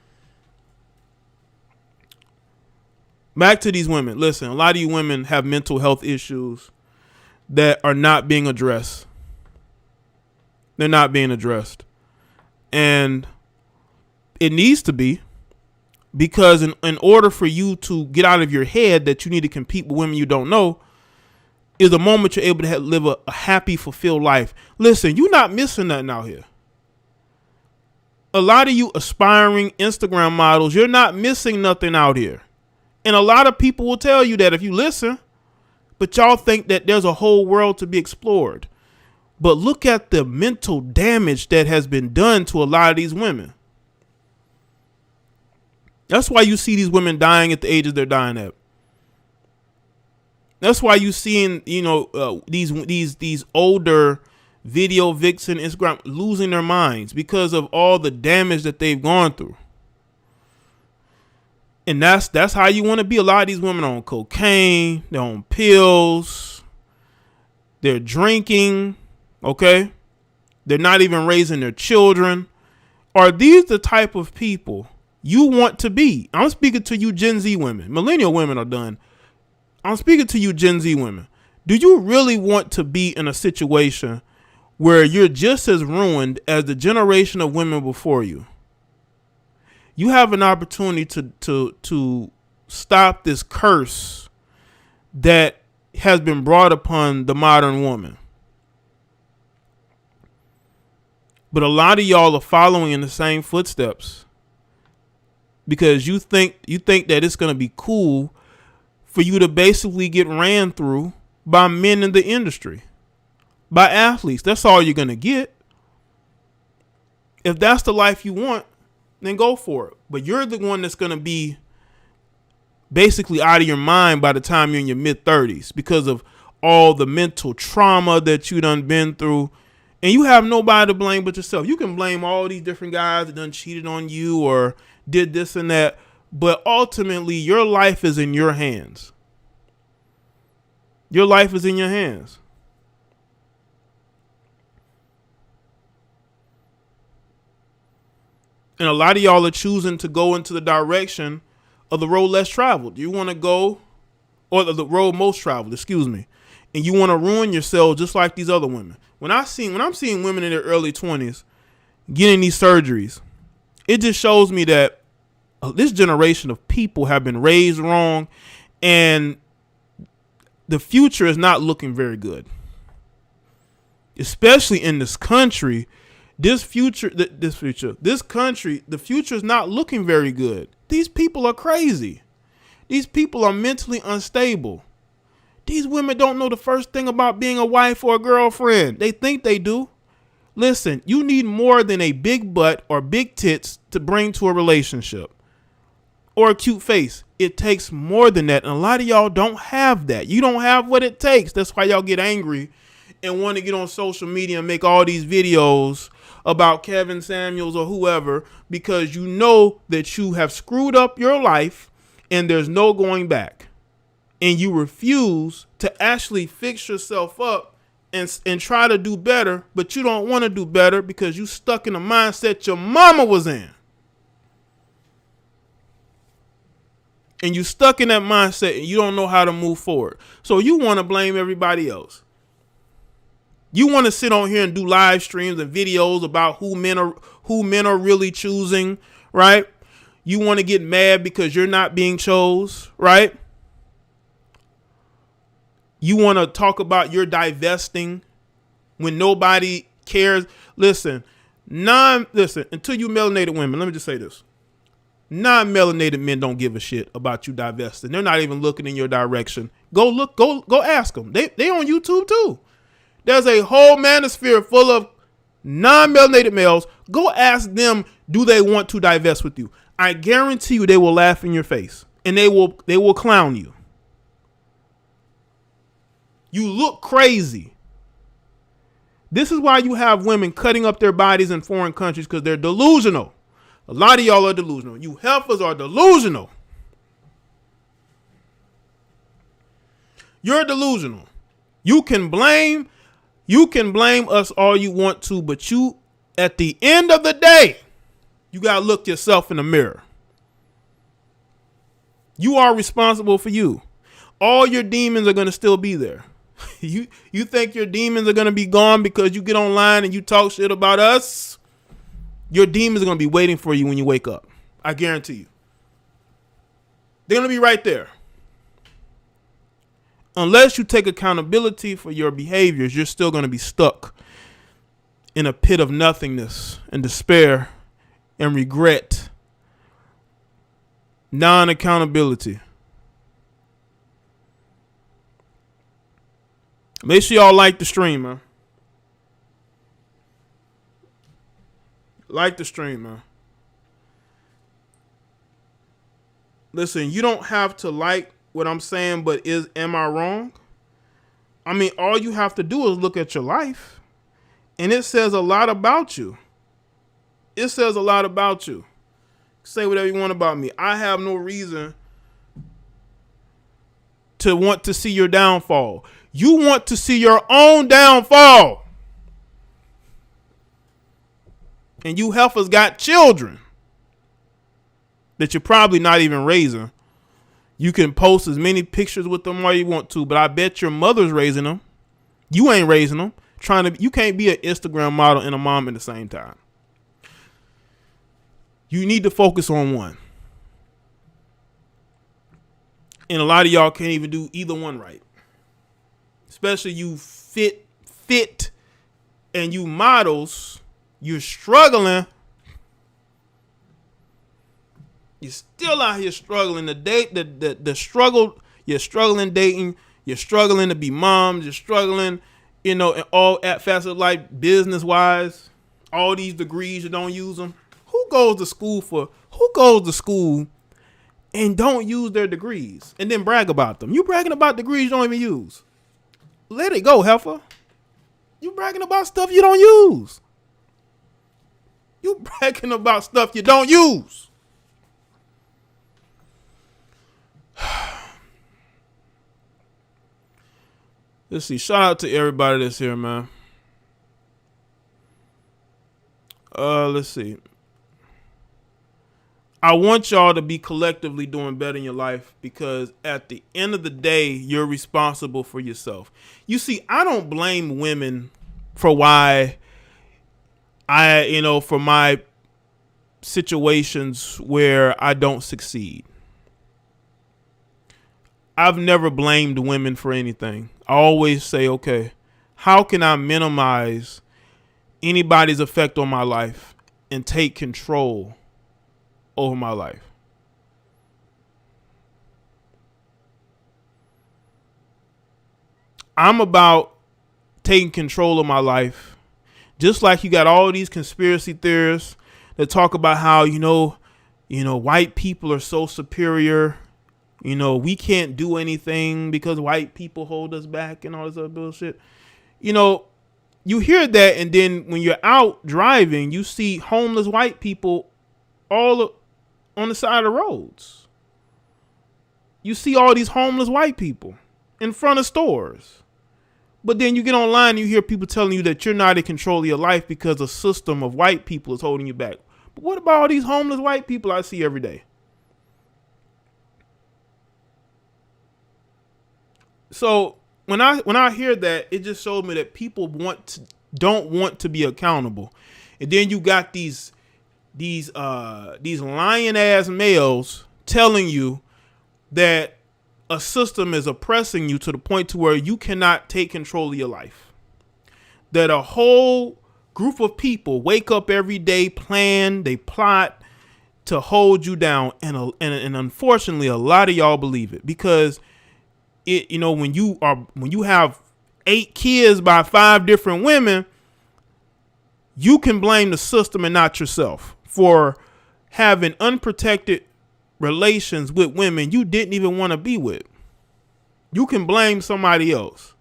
back to these women. Listen, a lot of you women have mental health issues that are not being addressed. They're not being addressed. And it needs to be, because in order for you to get out of your head that you need to compete with women you don't know, is the moment you're able to live a happy, fulfilled life. Listen, you're not missing nothing out here. A lot of you aspiring Instagram models, you're not missing nothing out here. And a lot of people will tell you that if you listen, but y'all think that there's a whole world to be explored. But look at the mental damage that has been done to a lot of these women. That's why you see these women dying at the ages they're dying at. That's why you seeing, these older video vixen Instagram losing their minds because of all the damage that they've gone through. And that's how you want to be. A lot of these women are on cocaine, they're on pills, they're drinking, okay? They're not even raising their children. Are these the type of people you want to be? I'm speaking to you Gen Z women. Millennial women are done. I'm speaking to you Gen Z women. Do you really want to be in a situation where you're just as ruined as the generation of women before you? You have an opportunity to stop this curse that has been brought upon the modern woman. But a lot of y'all are following in the same footsteps because you think that it's going to be cool for you to basically get ran through by men in the industry, by athletes. That's all you're going to get. If that's the life you want, then go for it. But you're the one that's going to be basically out of your mind by the time you're in your mid-30s because of all the mental trauma that you done been through. And you have nobody to blame but yourself. You can blame all these different guys that done cheated on you or did this and that. But ultimately, your life is in your hands. Your life is in your hands. And a lot of y'all are choosing to go into the direction of the road less traveled. You want to go, or the road most traveled, excuse me. And you want to ruin yourself just like these other women. When I'm seeing women in their early 20s getting these surgeries, it just shows me that this generation of people have been raised wrong, and the future is not looking very good. Especially in this country, the future is not looking very good. These people are crazy. These people are mentally unstable. These women don't know the first thing about being a wife or a girlfriend. They think they do. Listen, you need more than a big butt or big tits to bring to a relationship or a cute face. It takes more than that. And a lot of y'all don't have that. You don't have what it takes. That's why y'all get angry and want to get on social media and make all these videos about Kevin Samuels or whoever, because you know that you have screwed up your life and there's no going back. And you refuse to actually fix yourself up and try to do better, but you don't want to do better because you stuck in the mindset your mama was in. And you stuck in that mindset and you don't know how to move forward. So you want to blame everybody else. You want to sit on here and do live streams and videos about who men are really choosing, right? You want to get mad because you're not being chose, right? You want to talk about your divesting when nobody cares. Listen, until you melanated women, let me just say this. Non-melanated men don't give a shit about you divesting. They're not even looking in your direction. Go ask them. They on YouTube too. There's a whole manosphere full of non-melanated males. Go ask them, do they want to divest with you? I guarantee you they will laugh in your face and they will clown you. You look crazy. This is why you have women cutting up their bodies in foreign countries, because they're delusional. A lot of y'all are delusional. You heifers are delusional. You're delusional. You can blame us all you want to, but you, at the end of the day, you got to look yourself in the mirror. You are responsible for you. All your demons are going to still be there. You think your demons are going to be gone because you get online and you talk shit about us? Your demons are going to be waiting for you when you wake up. I guarantee you. They're going to be right there. Unless you take accountability for your behaviors, you're still going to be stuck in a pit of nothingness and despair and regret. Non-accountability. Make sure y'all like the stream, man. Like the stream, man. Listen, you don't have to like what I'm saying, but am I wrong? I mean, all you have to do is look at your life, and it says a lot about you. It says a lot about you. Say whatever you want about me. I have no reason to want to see your downfall. You want to see your own downfall. And you heifers got children that you're probably not even raising. You can post as many pictures with them while you want to, but I bet your mother's raising them. You ain't raising them. You can't be an Instagram model and a mom at the same time. You need to focus on one. And a lot of y'all can't even do either one right. Especially you fit, and you models, you're struggling. You're still out here struggling to date, the struggle. You're struggling dating. You're struggling to be moms. You're struggling, in all facets of life, business wise. All these degrees, you don't use them. Who goes to school and don't use their degrees and then brag about them? You bragging about degrees you don't even use. Let it go, heifer. You bragging about stuff you don't use. You bragging about stuff you don't use. Let's see. Shout out to everybody that's here, man. Let's see. I want y'all to be collectively doing better in your life, because at the end of the day, you're responsible for yourself. You see, I don't blame women for why for my situations where I don't succeed. I've never blamed women for anything. I always say, okay, how can I minimize anybody's effect on my life and take control over my life? I'm about taking control of my life. Just like you got all these conspiracy theorists that talk about how, white people are so superior. We can't do anything because white people hold us back and all this other bullshit. You hear that, and then when you're out driving, you see homeless white people all on the side of the roads. You see all these homeless white people in front of stores. But then you get online and you hear people telling you that you're not in control of your life because a system of white people is holding you back. But what about all these homeless white people I see every day? So when I hear that, it just showed me that people don't want to be accountable. And then you got these lying ass males telling you that a system is oppressing you to the point to where you cannot take control of your life. That a whole group of people wake up every day, they plot to hold you down, and unfortunately a lot of y'all believe it, because when you have 8 kids by 5 different women, you can blame the system and not yourself for having unprotected relations with women you didn't even want to be with. You can blame somebody else.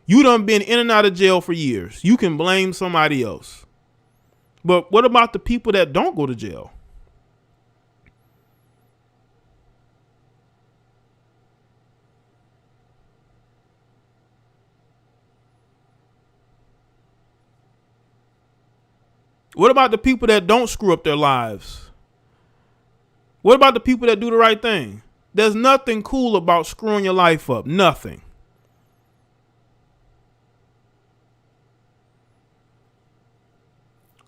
You done been in and out of jail for years. You can blame somebody else. But what about the people that don't go to jail? What about the people that don't screw up their lives? What about the people that do the right thing? There's nothing cool about screwing your life up. Nothing.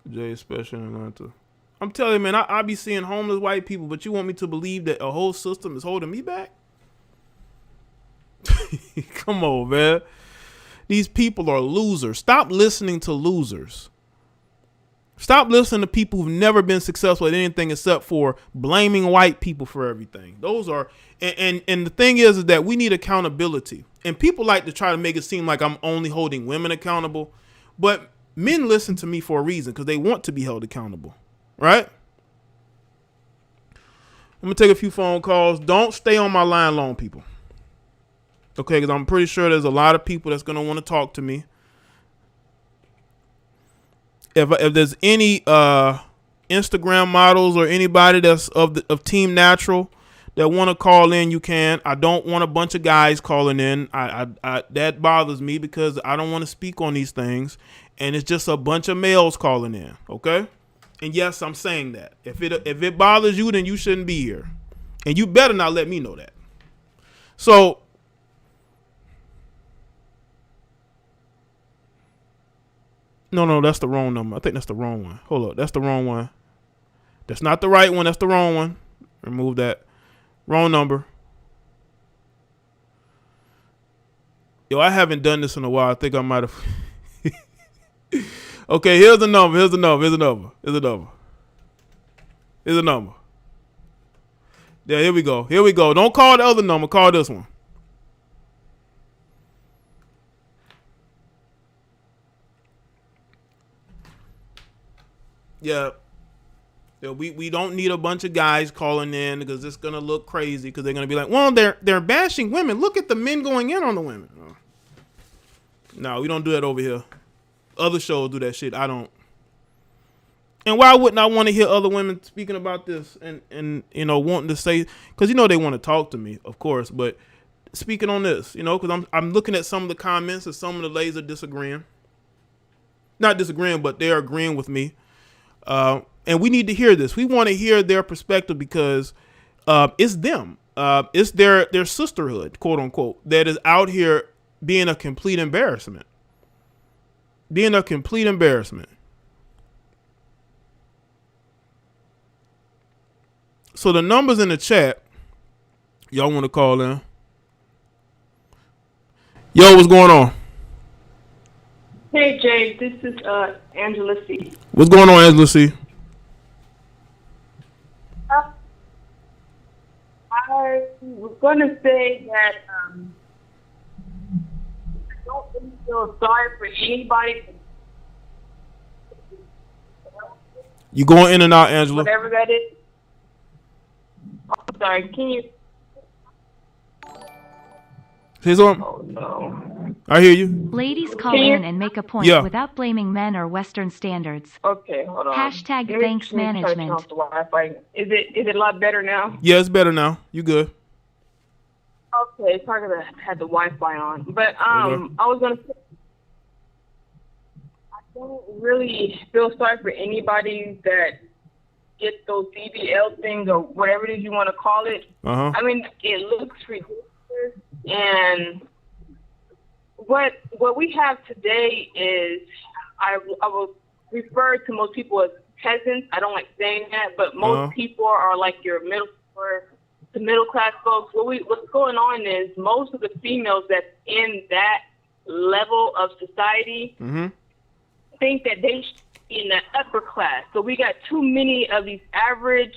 Jaye, especially in Atlanta. I'm telling you, man, I be seeing homeless white people, but you want me to believe that a whole system is holding me back? Come on, man. These people are losers. Stop listening to losers. Stop listening to people who've never been successful at anything except for blaming white people for everything. Those are, and the thing is that we need accountability. And people like to try to make it seem like I'm only holding women accountable. But men listen to me for a reason, because they want to be held accountable. Right? I'm gonna take a few phone calls. Don't stay on my line long, people. Okay, because I'm pretty sure there's a lot of people that's gonna want to talk to me. If there's any Instagram models or anybody that's of Team Natural that want to call in, you can. I don't want a bunch of guys calling in. I that bothers me because I don't want to speak on these things, and it's just a bunch of males calling in. Okay, and yes, I'm saying that. If it bothers you, then you shouldn't be here, and you better not let me know that. So. No, that's the wrong number. I think that's the wrong one. Hold up, that's the wrong one. That's not the right one. That's the wrong one. Remove that. Wrong number. Yo, I haven't done this in a while. I think I might have. Okay, here's the number. Here's the number. Here's the number. Here's the number. Here's the number. Yeah, here we go. Here we go. Don't call the other number. Call this one. Yeah. We don't need a bunch of guys calling in because it's gonna look crazy because they're gonna be like, well, they're bashing women. Look at the men going in on the women. Oh. No, we don't do that over here. Other shows do that shit. I don't. And why wouldn't I want to hear other women speaking about this and wanting to say, because they want to talk to me, of course, but speaking on this, because I'm looking at some of the comments and some of the ladies are disagreeing. Not disagreeing, but they're agreeing with me. And we need to hear this. We want to hear their perspective because it's them. It's their sisterhood, quote unquote, that is out here being a complete embarrassment. Being a complete embarrassment. So the numbers in the chat, y'all want to call in? Yo, what's going on? Hey, Jay, this is Angela C. What's going on, Angela C? I was going to say that I don't really feel sorry for anybody. You going in and out, Angela? Whatever that is. I'm sorry, can you? Say something? Oh, no. I hear you. Ladies call in and make a point without blaming men or Western standards. Okay, hold on. Hashtag thanks management. Is it a lot better now? Yeah, it's better now. You good. Okay, it's probably because I had the Wi-Fi on. But I was going to say, I don't really feel sorry for anybody that gets those BBL things or whatever it is you want to call it. Uh-huh. I mean, it looks ridiculous. And what we have today is, I will refer to most people as peasants. I don't like saying that, but most people are like your middle class folks. What's going on is most of the females that's in that level of society think that they should be in the upper class. So we got too many of these average,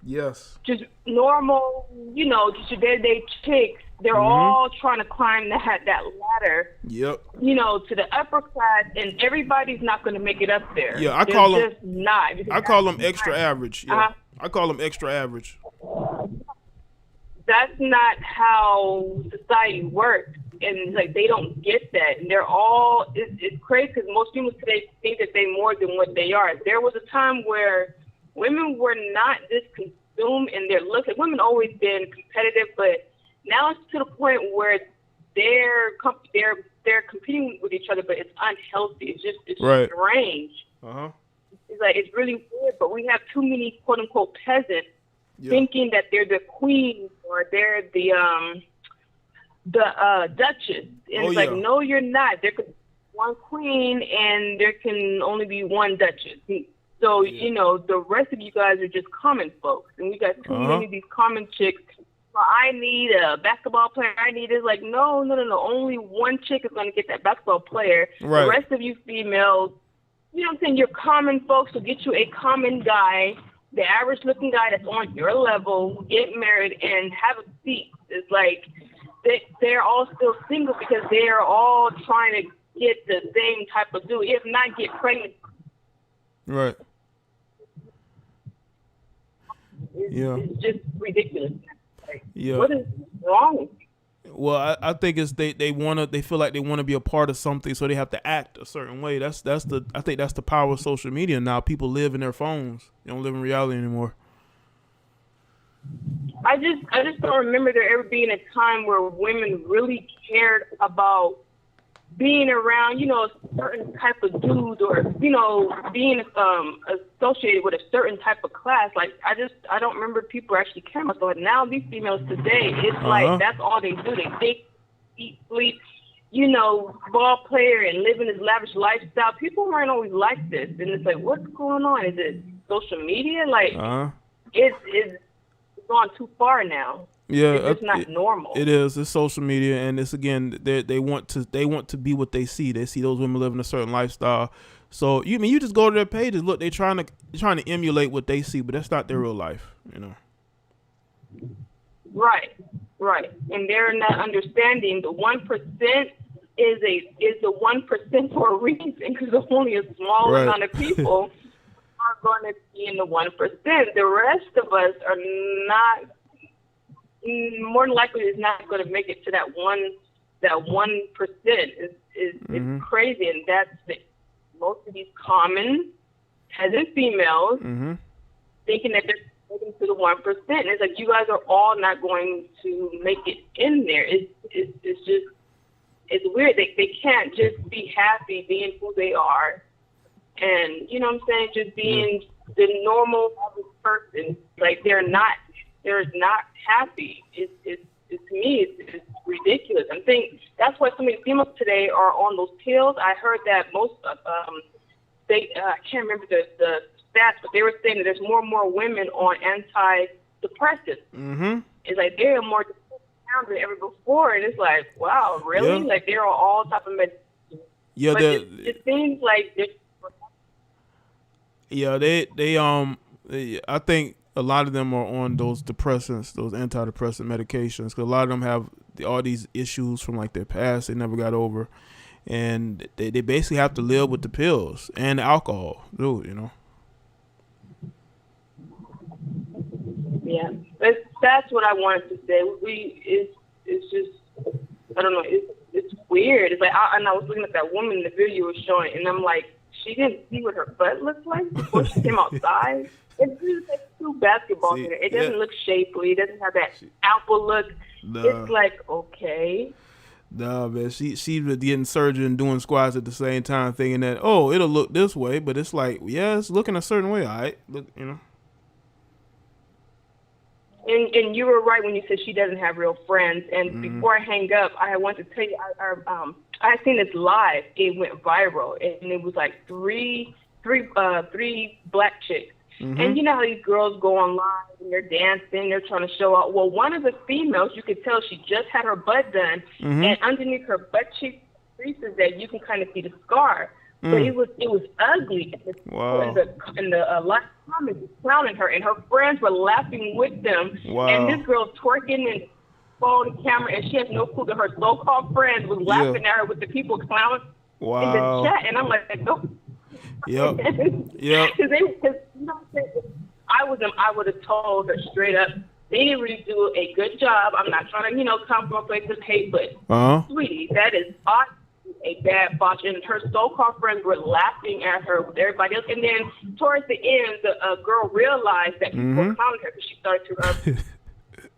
just normal, just your day-to-day chicks. They're all trying to climb that ladder, to the upper class, and everybody's not going to make it up there. Yeah, I call them not. I call them extra average. Yeah, I call them extra average. That's not how society works, and it's like they don't get that. And they're all it's crazy because most people today think that they're more than what they are. There was a time where women were not this consumed in their looks. Like, women always been competitive, but now it's to the point where they're competing with each other, but it's unhealthy. It's strange. It's like it's really weird. But we have too many quote unquote peasants thinking that they're the queen or they're the duchess. And it's like, no, you're not. There could be one queen and there can only be one duchess. So the rest of you guys are just common folks, and we got too many of these common chicks. Well, I need a basketball player. I need this. Like, no. Only one chick is going to get that basketball player. Right. The rest of you females, I'm saying, you're common folks, so get you a common guy, the average-looking guy that's on your level, get married, and have a seat. It's like they're all still single because they're all trying to get the same type of dude, if not get pregnant. Right. Yeah. It's just ridiculous. Like, Yeah. what is wrong with you? Well, I think it's they feel like they want to be a part of something, so they have to act a certain way. I think that's the power of social media now. People live in their phones. They don't live in reality anymore. I just don't remember there ever being a time where women really cared about being around, a certain type of dude, or, being associated with a certain type of class. Like, I don't remember people actually caring about. So now these females today, it's like that's all they do. They think, eat, sleep, ball player and living this lavish lifestyle. People weren't always like this. And it's like, what's going on? Is it social media? Like, it's gone too far now. Yeah, it's not normal. It is. It's social media, and it's again they want to be what they see. They see those women living a certain lifestyle. So you just go to their pages. Look, they're trying to emulate what they see, but that's not their real life. Right. And they're not understanding the 1% is the 1% for a reason, because only a small amount of people are going to be in the 1%. The rest of us are not. More than likely is not going to make it to that 1%. It's crazy, and that's most of these common peasant females thinking that they're making to the 1%. It's like, you guys are all not going to make it in there. It's weird. They can't just be happy being who they are, and just being the normal average person. Like, they're not happy. To me, it's ridiculous. I think that's why so many females today are on those pills. I heard that most I can't remember the stats, but they were saying that there's more and more women on antidepressants. It's like they're more depressed now than ever before, and it's like, wow, really? Yeah. Like, they're on all type of medication. Yeah, but it seems like I think a lot of them are on those depressants, those antidepressant medications, because a lot of them have all these issues from like their past they never got over, and they basically have to live with the pills and the alcohol, too. Yeah, that's what I wanted to say. It's just, I don't know. It's weird. It's like, and I was looking at that woman the video was showing, and I'm like, she didn't see what her butt looked like before she came outside. It's just like two basketballs in it. It doesn't look shapely. It doesn't have that apple look. Nah. It's like, okay. Nah, man. She was getting surgery and doing squats at the same time, thinking that, oh, it'll look this way, but it's like, yeah, it's looking a certain way. All right, look, And you were right when you said she doesn't have real friends. And before I hang up, I want to tell you, I had seen this live. It went viral, and it was like three black chicks. And you know how these girls go online and they're dancing, they're trying to show out. Well, one of the females, you could tell she just had her butt done, and underneath her butt cheek creases that you can kind of see the scar. But it was ugly. Wow. And the live comments was clowning her, and her friends were laughing with them. Wow. And this girl's twerking and following the camera, and she has no clue that her so-called friends was laughing at her with the people clowning in the chat. And I'm like, no. Yep. Because I would have told her straight up, they didn't really do a good job. I'm not trying to, come from a place of hate, but sweetie, that is a bad botch. And her so-called friends were laughing at her with everybody else. And then towards the end, the girl realized that people were clowning her, because she started to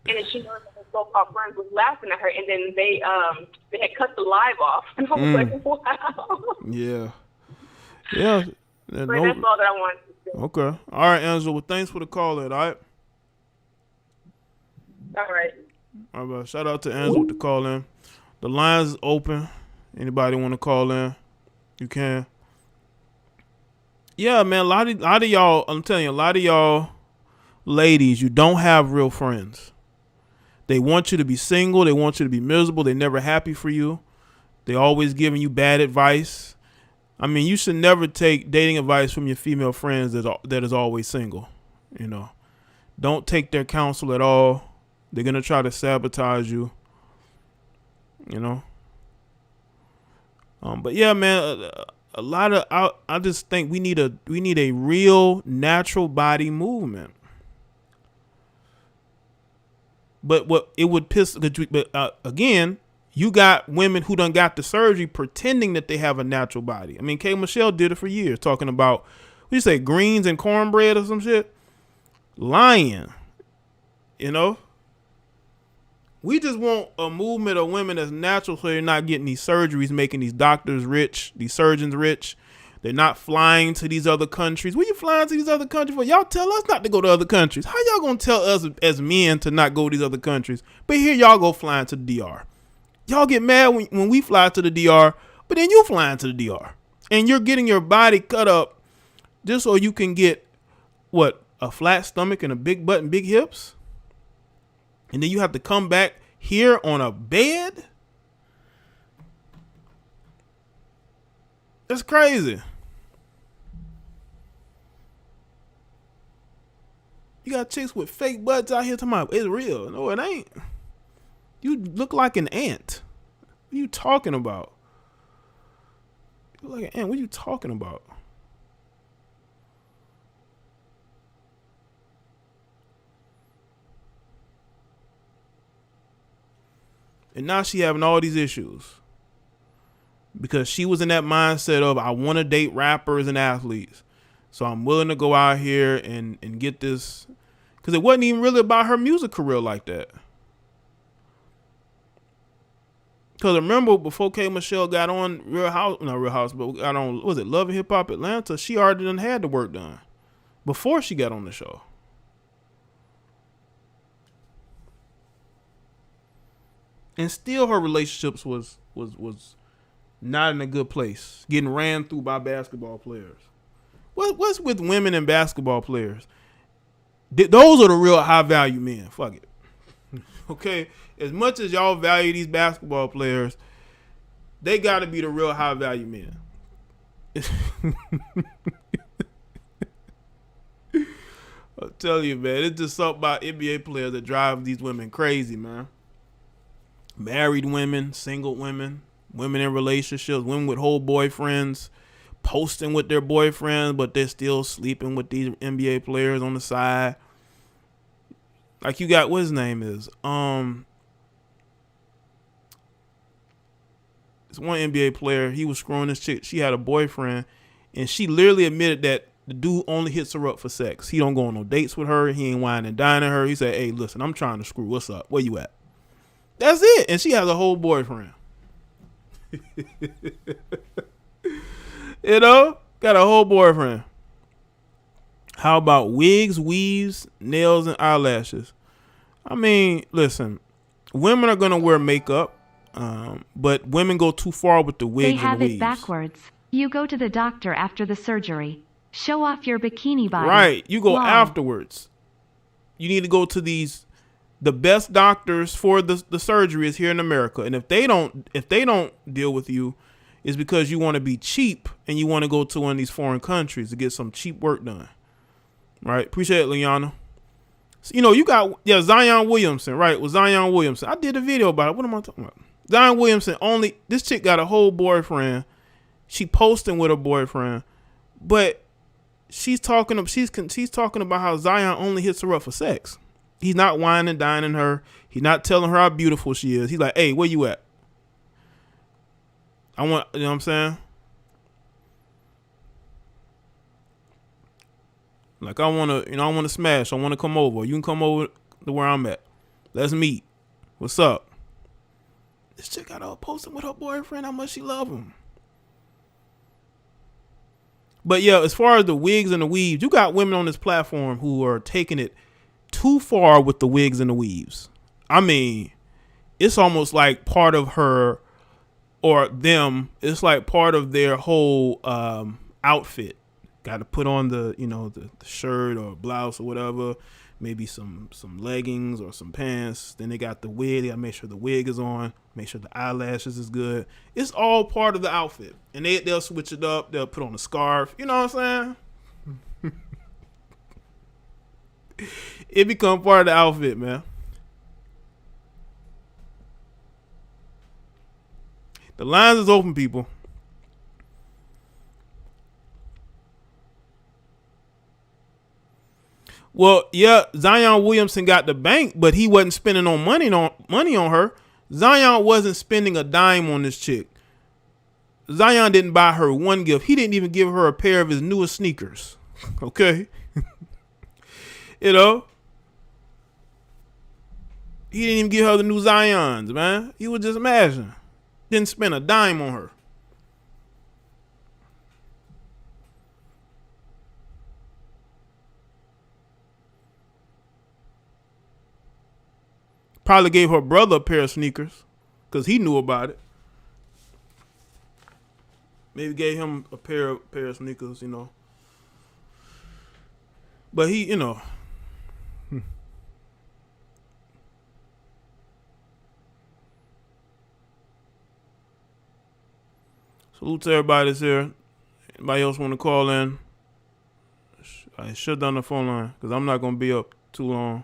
and then she noticed that her so-called friends was laughing at her, and then they had cut the live off. And I was like, wow. Yeah. Yeah. But that's all that I wanted to say. Okay. All right, Angela. Well, thanks for the call, all right? All right. All right. Shout out to Angela with the call in. The line's open. Anybody want to call in? You can. Yeah, man. A lot of y'all, I'm telling you, a lot of y'all ladies, you don't have real friends. They want you to be single. They want you to be miserable. They're never happy for you. They're always giving you bad advice. I mean, you should never take dating advice from your female friends that is always single. Don't take their counsel at all. They're gonna try to sabotage you. But yeah, man, a lot of I just think we need a real natural body movement. But what it would piss, but again, you got women who done got the surgery pretending that they have a natural body. I mean, K. Michelle did it for years, talking about, what you say, greens and cornbread or some shit? Lying. You know? We just want a movement of women that's natural so they're not getting these surgeries, making these doctors rich, these surgeons rich. They're not flying to these other countries. Where you flying to these other countries for? Y'all tell us not to go to other countries. How y'all gonna tell us as men to not go to these other countries? But here y'all go flying to the DR. Y'all get mad when we fly to the DR, but then you flying to the DR. And you're getting your body cut up just so you can get, what, a flat stomach and a big butt and big hips? And then you have to come back here on a bed? That's crazy. You got chicks with fake butts out here talking about it's real. No, it ain't. You look like an ant. What are you talking about? You look like an ant. What are you talking about? And now she having all these issues because she was in that mindset of, I want to date rappers and athletes. So I'm willing to go out here and get this. Because it wasn't even really about her music career like that. Because remember, before K. Michelle got on not Real House, but got on, was it Love and Hip Hop Atlanta? She already done had the work done before she got on the show. And still her relationships was not in a good place. Getting ran through by basketball players. What's with women and basketball players? Those are the real high value men. Fuck it. Okay? As much as y'all value these basketball players, they got to be the real high value men. I'll tell you, man. It's just something about NBA players that drive these women crazy, man. Married women, single women, women in relationships, women with whole boyfriends, posting with their boyfriends, but they're still sleeping with these NBA players on the side. Like you got, what his name is? It's one NBA player. He was screwing this chick. She had a boyfriend, and she literally admitted that the dude only hits her up for sex. He don't go on no dates with her. He ain't whining and dining her. He said, "Hey, listen, I'm trying to screw. What's up? Where you at?" That's it. And she has a whole boyfriend. You know? Got a whole boyfriend. How about wigs, weaves, nails, and eyelashes? I mean, listen, women are going to wear makeup, but women go too far with the wigs and the weaves. They have it backwards. You go to the doctor after the surgery. Show off your bikini body. Right. You go afterwards. You need to go to the best doctors for the surgery is here in America. And if they don't deal with you, it's because you want to be cheap and you want to go to one of these foreign countries to get some cheap work done. Right? Appreciate it, Liana. So, you know, you got, Zion Williamson, right? With Zion Williamson. I did a video about it. What am I talking about? Zion Williamson this chick got a whole boyfriend. She posting with her boyfriend, but she's talking about how Zion only hits her up for sex. He's not whining and dining her. He's not telling her how beautiful she is. He's like, "Hey, where you at? You know what I'm saying? Like, I want to smash. I want to come over. You can come over to where I'm at. Let's meet. What's up?" This chick got her posting with her boyfriend how much she love him. But yeah, as far as the wigs and the weaves, you got women on this platform who are taking it too far with the wigs and the weaves. I mean, it's almost like part of her or them. It's like part of their whole outfit. Got to put on the shirt or blouse or whatever, maybe some leggings or some pants. Then they got the wig. They got to make sure the wig is on, make sure the eyelashes is good. It's all part of the outfit. And they'll switch it up. They'll put on a scarf. You know what I'm saying? It become part of the outfit, man. The lines is open, people. Well, yeah, Zion Williamson got the bank, but he wasn't spending no money on her. Zion wasn't spending a dime on this chick. Zion didn't buy her one gift. He didn't even give her a pair of his newest sneakers. Okay. You know? He didn't even give her the new Zions, man. You would just imagine. Didn't spend a dime on her. Probably gave her brother a pair of sneakers because he knew about it. Maybe gave him a pair of sneakers, you know. But he, you know. Salute to everybody that's here. Anybody else want to call in? I shut down the phone line because I'm not going to be up too long.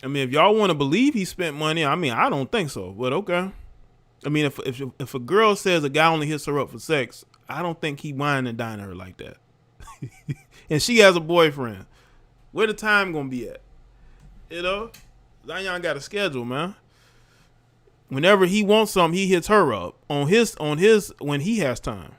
I mean, if y'all want to believe he spent money, I mean, I don't think so, but okay. I mean, if a girl says a guy only hits her up for sex, I don't think he wine and dine her like that. And she has a boyfriend. Where the time gonna be at? You know, Zion got a schedule, man. Whenever he wants something, he hits her up on his when he has time.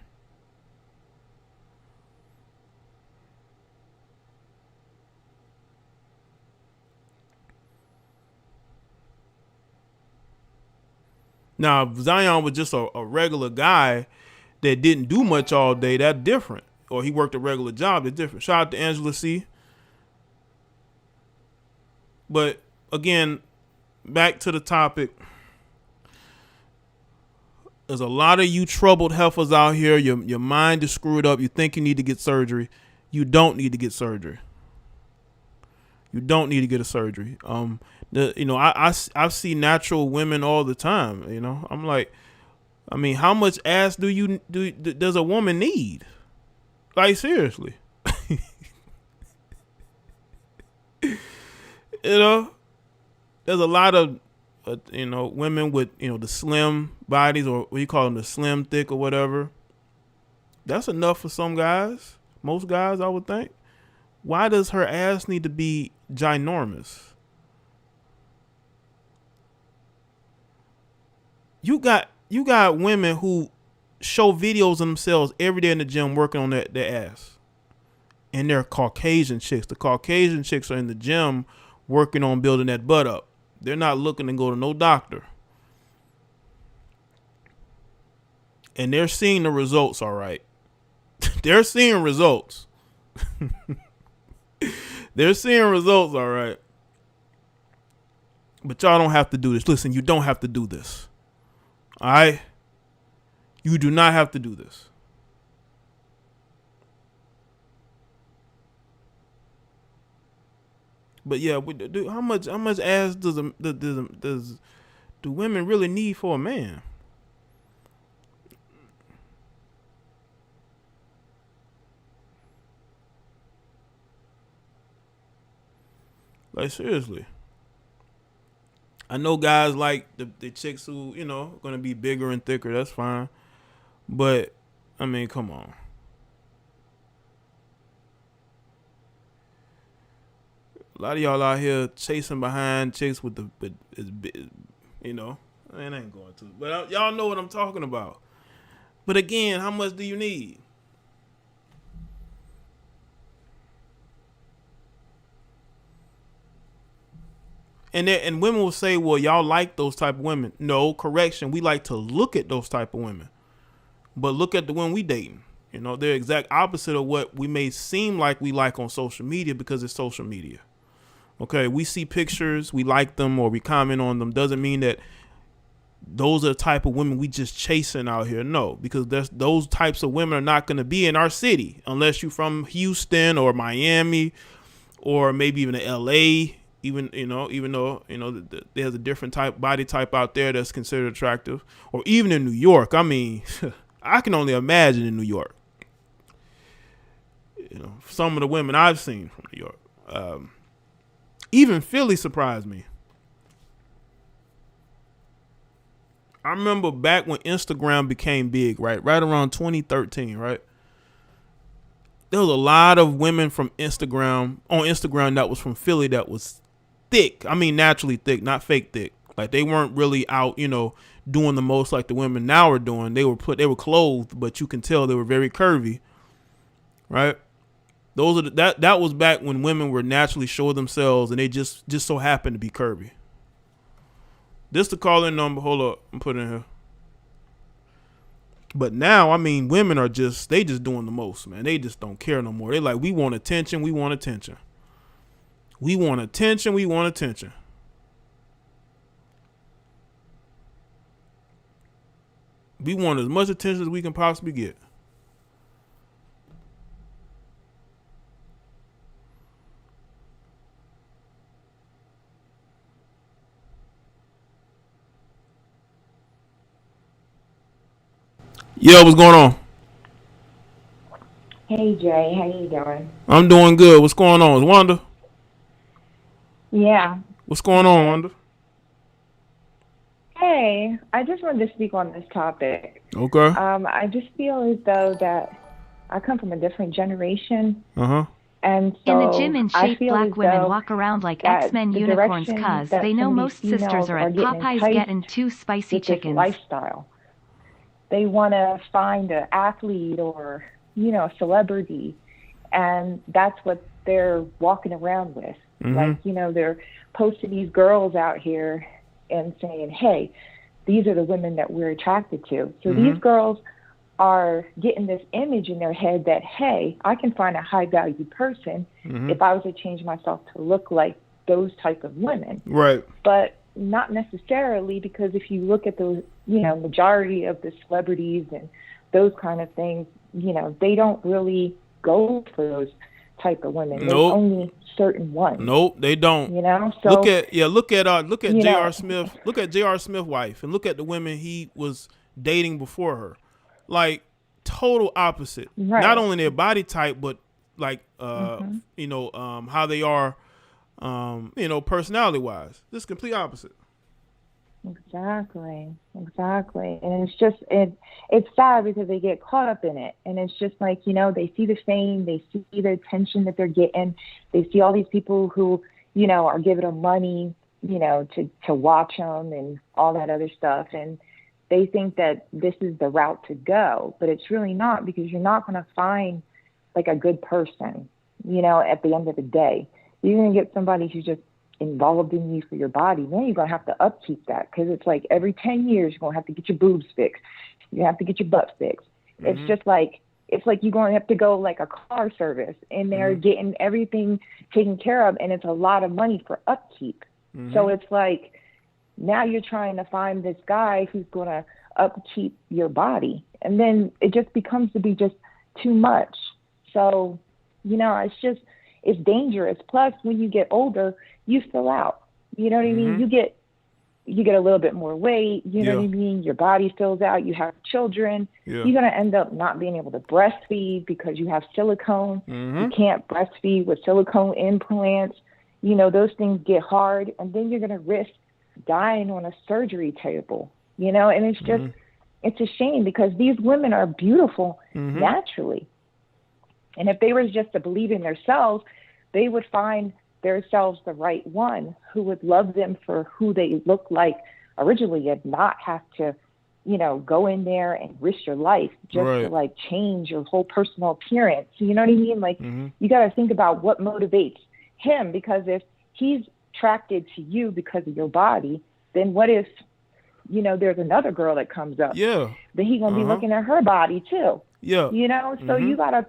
Now, if Zion was just a regular guy that didn't do much all day, that's different. Or he worked a regular job, that's different. Shout out to Angela C. But again, back to the topic. There's a lot of you troubled heifers out here. Your mind is screwed up. You think you need to get surgery. You don't need to get surgery. You don't need to get a surgery. I see natural women all the time. You know, I'm like, I mean, how much ass does a woman need? Like, seriously. You know, there's a lot of women with the slim bodies, or what you call them, the slim thick or whatever. That's enough for some guys. Most guys, I would think. Why does her ass need to be ginormous? You got women who show videos of themselves every day in the gym working on their ass. And they're Caucasian chicks. The Caucasian chicks are in the gym working on building that butt up. They're not looking to go to no doctor. And they're seeing the results, all right. They're seeing results. They're seeing results, all right. But y'all don't have to do this. Listen, you don't have to do this. All right? You do not have to do this. But yeah, how much ass do women really need for a man? Like, seriously. I know guys like the chicks who, going to be bigger and thicker. That's fine. But, I mean, come on. A lot of y'all out here chasing behind chicks with it ain't going to. But y'all know what I'm talking about. But again, how much do you need? And women will say, well, y'all like those type of women. No, correction. We like to look at those type of women. But look at the one we dating. They're exact opposite of what we may seem like we like on social media, because it's social media. Okay, we see pictures, we like them, or we comment on them. Doesn't mean that those are the type of women we just chasing out here. No, because those types of women are not going to be in our city unless you're from Houston or Miami or maybe even LA. Even though there's a different body type out there that's considered attractive, or even in New York. I mean, I can only imagine in New York. Some of the women I've seen from New York. Even Philly surprised me. I remember back when Instagram became big, right around 2013, right? There was a lot of women from Instagram that was from Philly that was thick. I mean, naturally thick, not fake thick. Like they weren't really out, doing the most like the women now are doing. They were clothed, but you can tell they were very curvy, right? Those are that was back when women were naturally showing themselves, and they just so happened to be curvy. This the call-in number. Hold up, I'm putting it in here. But now, I mean, women are just doing the most, man. They just don't care no more. They like, we want attention, we want attention. We want attention, we want attention. We want as much attention as we can possibly get. Yo, what's going on? Hey Jay, how you doing? I'm doing good. What's going on? Is Wanda? Yeah. What's going on, Wanda? Hey, I just wanted to speak on this topic. Okay. I just feel as though that I come from a different generation. Uh-huh. And In so the gym in I shape, feel black as women though walk around like that X-Men the unicorns direction cuz that they know some of most these sisters females are are at getting Popeyes enticed getting 2 spicy with this chickens. lifestyle. They want to find an athlete or, a celebrity, and that's what they're walking around with. Mm-hmm. Like, they're posting these girls out here and saying, hey, these are the women that we're attracted to. So Mm-hmm. these girls are getting this image in their head that, hey, I can find a high value person Mm-hmm. if I was to change myself to look like those type of women. Right. But not necessarily, because if you look at the, majority of the celebrities and those kind of things, they don't really go for those type of women. Nope. There's only certain ones. Nope, they don't. So look at J.R. know, Smith. Look at J.R. Smith's wife, and look at the women he was dating before her. Like total opposite. Right. Not only their body type, but like Mm-hmm. how they are, personality wise. This is complete opposite. Exactly. And it's just, it's sad because they get caught up in it. And it's just like, they see the fame, they see the attention that they're getting. They see all these people who, are giving them money, to watch them and all that other stuff. And they think that this is the route to go, but it's really not, because you're not going to find like a good person, at the end of the day. You're going to get somebody who's just involved in you for your body. Then you're going to have to upkeep that, because it's like every 10 years you're going to have to get your boobs fixed. You have to get your butt fixed. Mm-hmm. It's like you're going to have to go like a car service, and they're getting everything taken care of, and it's a lot of money for upkeep. Mm-hmm. So it's like now you're trying to find this guy who's going to upkeep your body, and then it just becomes to be just too much. So, it's dangerous. Plus, when you get older, you fill out. You know what I mean? You get a little bit more weight. You know what I mean? Your body fills out. You have children. Yeah. You're going to end up not being able to breastfeed because you have silicone. You can't breastfeed with silicone implants. Those things get hard, and then you're going to risk dying on a surgery table. And it's just, it's a shame, because these women are beautiful naturally. And if they were just to believe in themselves, they would find themselves the right one who would love them for who they look like originally, and not have to, go in there and risk your life just to like change your whole personal appearance. You know what I mean? Like you got to think about what motivates him, because if he's attracted to you because of your body, then what if, there's another girl that comes up? Yeah. Then he's going to be looking at her body too. Yeah. So you gotta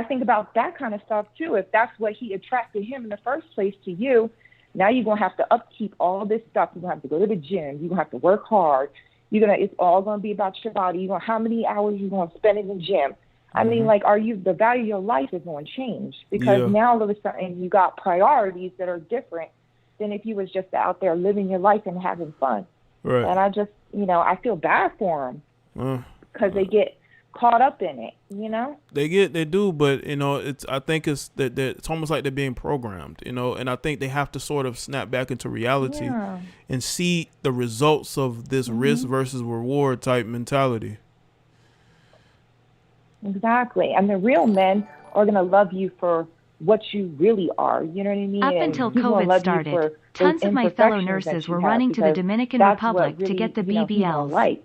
think about that kind of stuff too. If that's what he attracted him in the first place to you, now you're gonna have to upkeep all this stuff. You're gonna have to go to the gym. You're gonna have to work hard. It's all gonna be about your body. How many hours you gonna spend in the gym? I mean, like, the value of your life is gonna change, because now all of a sudden you got priorities that are different than if you was just out there living your life and having fun. Right. And I just, I feel bad for them, because they get caught up in it, you know? They do, but I think it's that it's almost like they're being programmed, and I think they have to sort of snap back into reality and see the results of this risk versus reward type mentality. Exactly. And the real men are going to love you for what you really are. You know what I mean? Up until COVID started, tons of my fellow nurses were running to the Dominican Republic to get the BBLs. Like,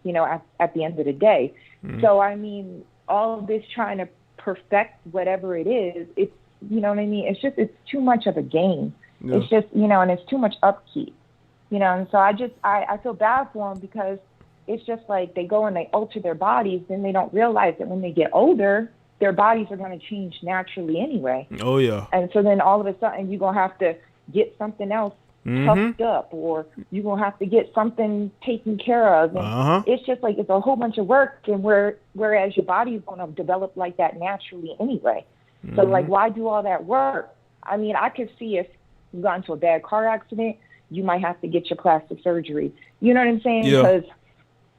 at the end of the day. So, I mean, all of this trying to perfect whatever it is, it's, you know what I mean? It's too much of a game. Yeah. It's just, and it's too much upkeep, and so I feel bad for them because it's just like they go and they alter their bodies, then they don't realize that when they get older, their bodies are going to change naturally anyway. Oh, yeah. And so then all of a sudden you're going to have to get something else tucked up, or you're going to have to get something taken care of. And it's just like it's a whole bunch of work, and whereas your body is going to develop like that naturally anyway. So, like, why do all that work? I mean, I could see if you got into a bad car accident, you might have to get your plastic surgery. You know what I'm saying? Yeah. Because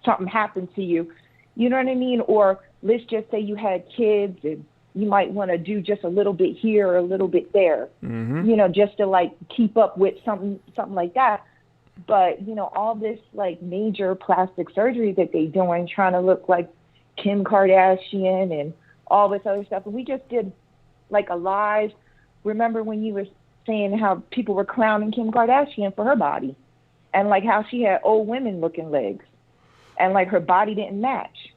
something happened to you. You know what I mean? Or let's just say you had kids and you might want to do just a little bit here or a little bit there, just to like keep up with something like that. But, all this like major plastic surgery that they doing, trying to look like Kim Kardashian and all this other stuff. And we just did like a live, remember when you were saying how people were clowning Kim Kardashian for her body and like how she had old women looking legs and like her body didn't match.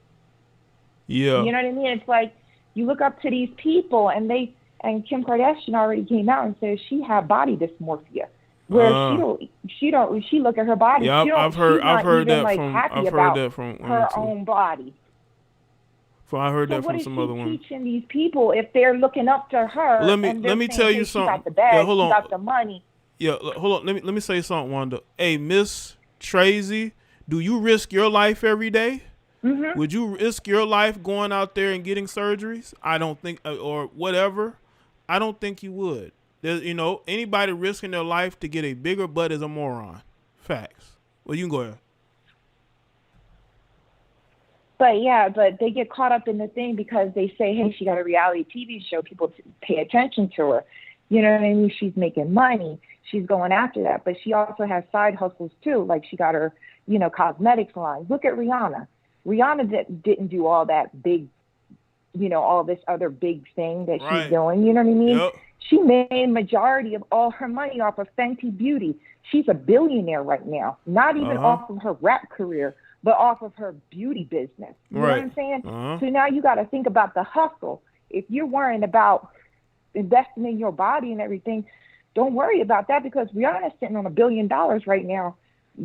Yeah. You know what I mean? It's like you look up to these people and Kim Kardashian already came out and said she had body dysmorphia. Where she look at her body. Yeah, I've heard that from her own body. I heard that from some other women. What is she teaching these people if they're looking up to her? Let me tell you something. She got the bag, hold on. She got the money. Yeah, hold on. Let me say something, Wanda. Hey, Miss Tracy, do you risk your life every day? Mm-hmm. Would you risk your life going out there and getting surgeries? I don't think, or whatever. I don't think you would. There's, anybody risking their life to get a bigger butt is a moron. Facts. Well, you can go ahead. But they get caught up in the thing because they say, hey, she got a reality TV show. People pay attention to her. You know what I mean? She's making money. She's going after that. But she also has side hustles, too. Like she got her, cosmetics line. Look at Rihanna. Rihanna didn't do all that big, all this other big thing that she's doing. You know what I mean? Yep. She made majority of all her money off of Fenty Beauty. She's a billionaire right now. Not even off of her rap career, but off of her beauty business. You know what I'm saying? So now you got to think about the hustle. If you're worrying about investing in your body and everything, don't worry about that because Rihanna's sitting on $1 billion right now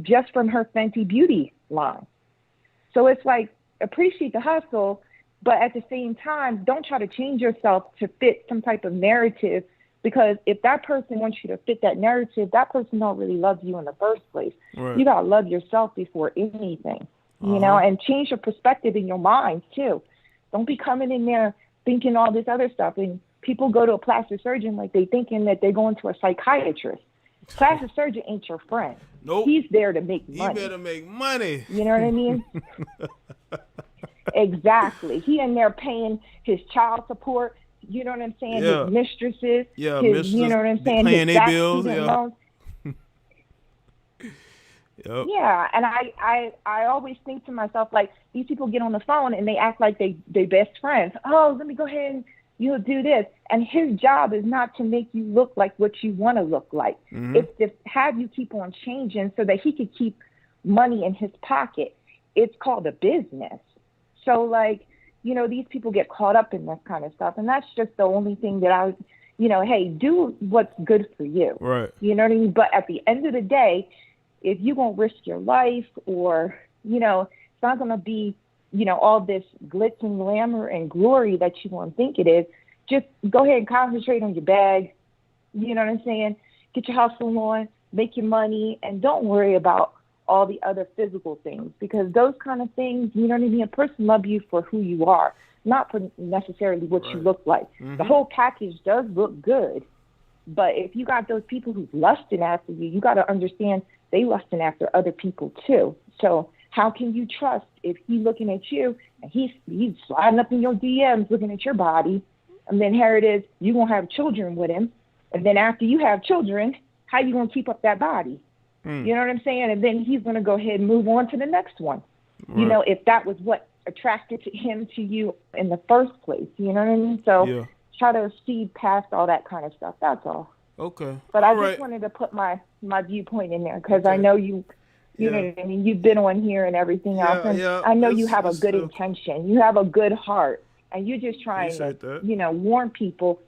just from her Fenty Beauty line. So it's like, appreciate the hustle, but at the same time, don't try to change yourself to fit some type of narrative because if that person wants you to fit that narrative, that person don't really love you in the first place. Right. You got to love yourself before anything, and change your perspective in your mind too. Don't be coming in there thinking all this other stuff. And people go to a plastic surgeon like they thinking that they're going to a psychiatrist. Plastic surgeon ain't your friend. Nope. He's there to make money. He better make money. You know what I mean? Exactly. He in there paying his child support. You know what I'm saying? Yeah. His mistresses. Yeah, mistresses. You know what I'm saying? Paying his their bills. Loans. Yep. Yeah, and I always think to myself, like, these people get on the phone and they act like they best friends. Oh, let me go ahead and do this. And his job is not to make you look like what you want to look like. Mm-hmm. It's to have you keep on changing so that he could keep money in his pocket. It's called a business. So, like, these people get caught up in this kind of stuff. And that's just the only thing that I, hey, do what's good for you. Right. You know what I mean? But at the end of the day, if you're going to risk your life or, it's not going to be, all this glitz and glamour and glory that you want to think it is, just go ahead and concentrate on your bag. You know what I'm saying? Get your hustle on, make your money, and don't worry about all the other physical things because those kind of things, you know what I mean? A person loves you for who you are, not for necessarily what you look like. Mm-hmm. The whole package does look good, but if you got those people who's lusting after you, you got to understand they lusting after other people too. So how can you trust if he's looking at you and he's sliding up in your DMs looking at your body, and then here it is, you gonna have children with him, and then after you have children, how you gonna keep up that body? You know what I'm saying? And then he's gonna go ahead and move on to the next one. Right. You know, if that was what attracted him to you in the first place, you know what I mean? So try to see past all that kind of stuff. That's all. Okay. But I just wanted to put my viewpoint in there because I know you know what I mean? You've been on here and everything else. And I know you have a good intention. You have a good heart. And you're just trying to, you know, warn people.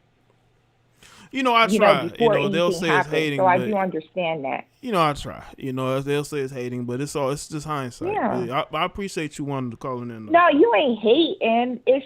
You know, I try. You know, they'll say happens, it's hating. So I do understand that. You know, I try. You know, they'll say it's hating, but it's just hindsight. Yeah. Really. I appreciate you wanting to call in. No, you ain't hating. It's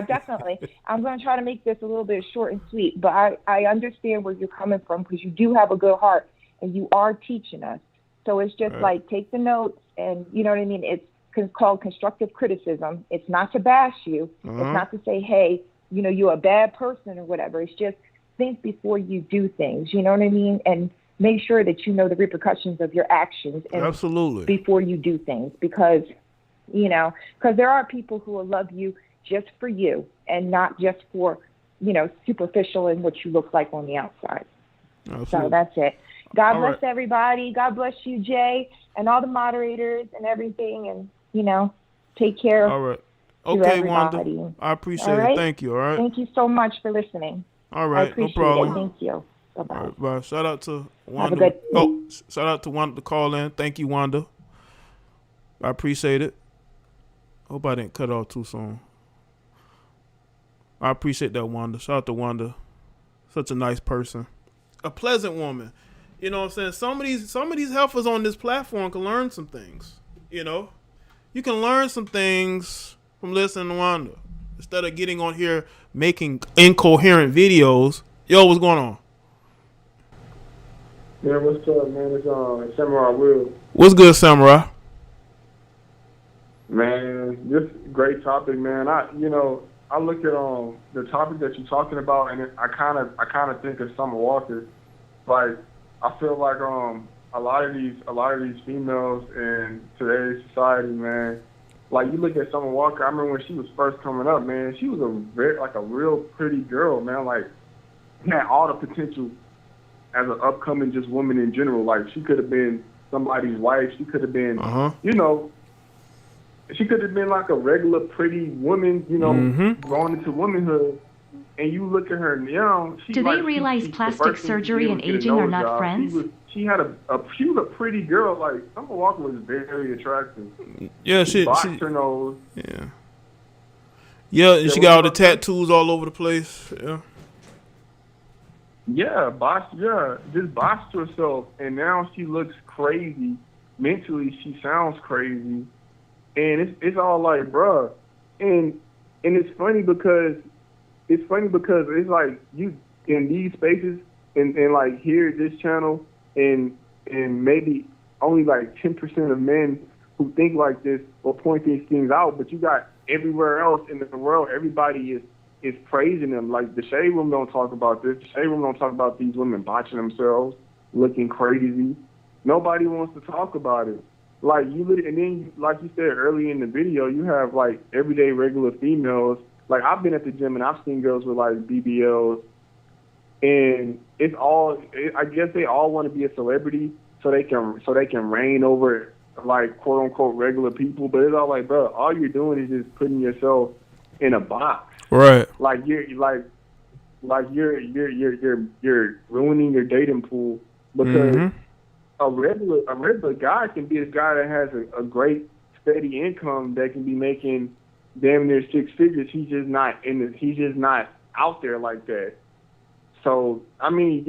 definitely. I'm going to try to make this a little bit short and sweet, but I understand where you're coming from because you do have a good heart and you are teaching us. So it's just like take the notes and you know what I mean. It's called constructive criticism. It's not to bash you. It's not to say, hey, you know, you're a bad person or whatever. It's just think before you do things, you know what I mean? And make sure that you know the repercussions of your actions and absolutely before you do things because, you know, because there are people who will love you just for you and not just for, you know, superficial and what you look like on the outside. Absolutely. So that's it. God bless everybody. God bless you, Jay, and all the moderators and everything. And, you know, take care. All right. Okay, Wanda. I appreciate it. Thank you. All right. Thank you so much for listening. All right, no problem. Thank you. Bye-bye. All right, bye. Shout out to Wanda. Shout out to Wanda to call in. Thank you, Wanda. I appreciate it. Hope I didn't cut off too soon. I appreciate that, Wanda. Shout out to Wanda. Such a nice person. A pleasant woman. You know what I'm saying? Some of these heifers on this platform can learn some things. You know? You can learn some things from listening to Wanda. Instead of getting on here making incoherent videos. Yo, what's going on? Yeah, what's up, man? It's Samurai Will. What's good, Samurai? Man, this great topic, man. I look at the topic that you're talking about, and I kind of think of Summer Walker. Like, I feel like a lot of these females in today's society, man. Like, you look at Summer Walker, I remember when she was first coming up, man, she was a real pretty girl, man. Like, had all the potential as an upcoming just woman in general. Like, she could have been somebody's wife. She could have been, you know, she could have been like a regular pretty woman, you know, going into womanhood. And you look at her now. Do they realize plastic surgery and aging are not friends? She was a pretty girl. Like, Summer Walker was very attractive. Yeah, she boxed her nose. Yeah. Yeah, and she got all the tattoos all over the place. Yeah. Yeah, just boxed herself, and now she looks crazy. Mentally, she sounds crazy, and it's all like, bruh. And it's funny because it's like you in these spaces and like here at this channel and maybe only like 10% of men who think like this or point these things out, but you got everywhere else in the world, everybody is praising them. Like, the Shade Room don't talk about this. The Shade Room don't talk about these women botching themselves, looking crazy. Nobody wants to talk about it. Like, and then like you said earlier in the video, you have like everyday regular females. Like, I've been at the gym and I've seen girls with like BBLs, and I guess they all want to be a celebrity so they can reign over like quote unquote regular people. But it's all like, bro, all you're doing is just putting yourself in a box. Right. Like you're ruining your dating pool because a regular guy can be a guy that has a great steady income that can be making damn near six figures. He's just not out there like that. So I mean,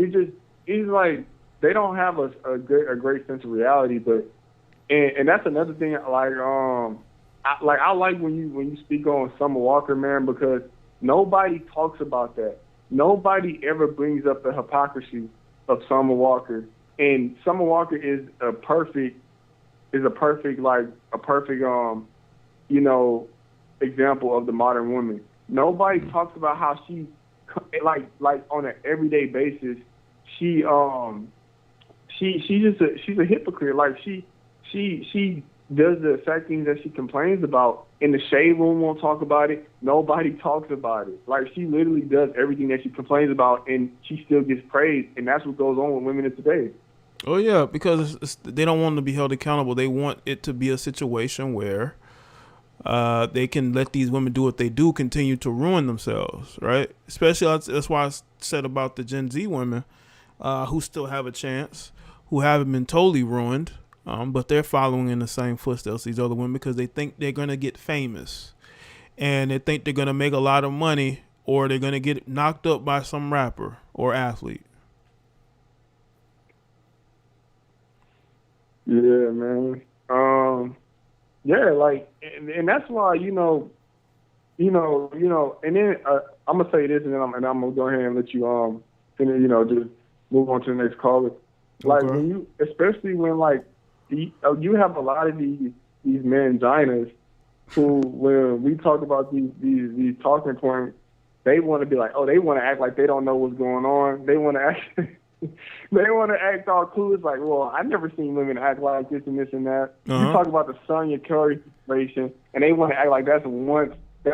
it's like they don't have a great sense of reality. But and that's another thing. Like I like when you speak on Summer Walker, man, because nobody talks about that. Nobody ever brings up the hypocrisy of Summer Walker. And Summer Walker is a perfect example of the modern woman. Nobody talks about how she, like on an everyday basis, she's a hypocrite. Like she does the exact things that she complains about. In the shade room won't talk about it. Nobody talks about it. Like, she literally does everything that she complains about, and she still gets praised. And that's what goes on with women of today. Oh yeah, because they don't want to be held accountable. They want it to be a situation where they can let these women do what they do, continue to ruin themselves, right? Especially that's why I said about the Gen Z women who still have a chance, who haven't been totally ruined, but they're following in the same footsteps these other women because they think they're gonna get famous, and they think they're gonna make a lot of money, or they're gonna get knocked up by some rapper or athlete. Yeah, man. Yeah, like, and that's why, and then I'm gonna say this, and then I'm gonna go ahead and let you finish, just move on to the next caller. Like, Okay. when you, especially when like you have a lot of these manginas who, when we talk about these talking points, they want to be like, oh, they want to act like they don't know what's going on. They want to act. They want to act all cool. It's like, well, I've never seen women act like this and this and that. You talk about the Sonya Curry situation, and they want to act like that's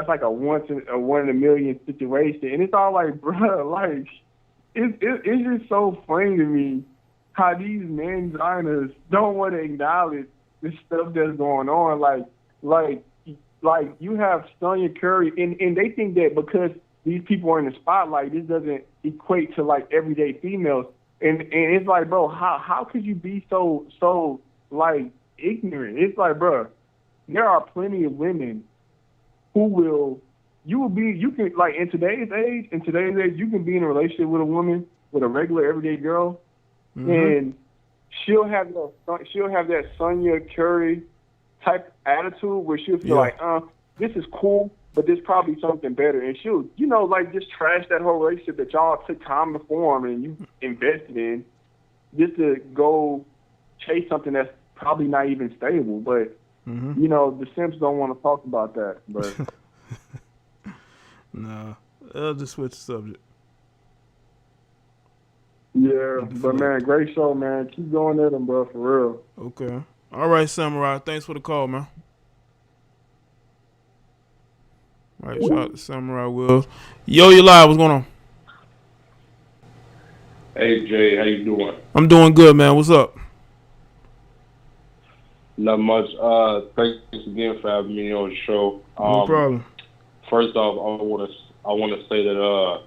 like a one in a million situation. And it's all like, bruh, like, it's just so funny to me how these manginas don't want to acknowledge the stuff that's going on. Like you have Sonya Curry, and they think that because these people are in the spotlight, this doesn't equate to like everyday females. And it's like, bro, how could you be so like ignorant? It's like, bro, there are plenty of women who you can like in today's age, you can be in a relationship with a woman, with a regular everyday girl, and she'll have that Sonya Curry type attitude where she'll feel like, this is cool, but there's probably something better. And she'll, like, just trash that whole relationship that y'all took time to form and you invested in just to go chase something that's probably not even stable. But, the simps don't want to talk about that. But Nah, I'll just switch the subject. Yeah, but, man, great show, man. Keep going at them, bro, for real. Okay. All right, Samurai. Thanks for the call, man. All right, shout out to Samurai Will. Yo, you live. What's going on? Hey, Jay. How you doing? I'm doing good, man. What's up? Not much. Thanks again for having me on the show. No problem. First off, I want to say that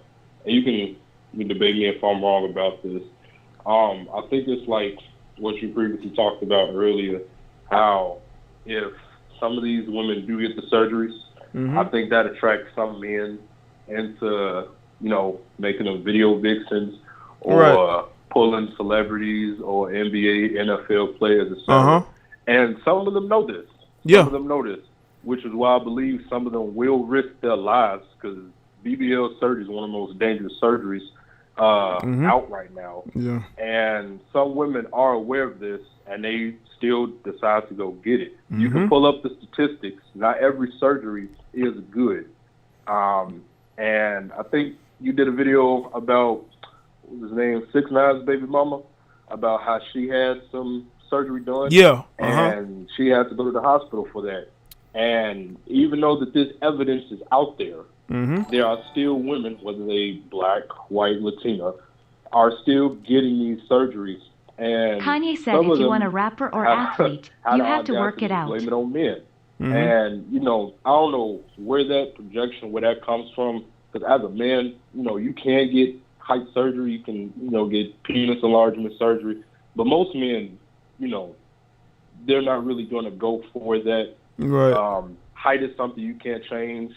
you can debate me if I'm wrong about this. I think it's like what you previously talked about earlier, how if some of these women do get the surgeries, I think that attracts some men into, making them video vixens or pulling celebrities or NBA, NFL players, etc. And some of them know this. Some of them know this, which is why I believe some of them will risk their lives, because BBL surgery is one of the most dangerous surgeries out right now. Yeah. And some women are aware of this, and they still decide to go get it. You can pull up the statistics. Not every surgery is good. And I think you did a video about, what was his name, 6ix9ine's baby mama, about how she had some surgery done. Yeah. And she had to go to the hospital for that. And even though that this evidence is out there, there are still women, whether they black, white, Latina, are still getting these surgeries. And Kanye said if you want a rapper or athlete, you have to work it out. Blame it on men. And, I don't know where that comes from, because as a man, you can get height surgery, you can, get penis enlargement surgery, but most men, they're not really going to go for that. Right. Height is something you can't change.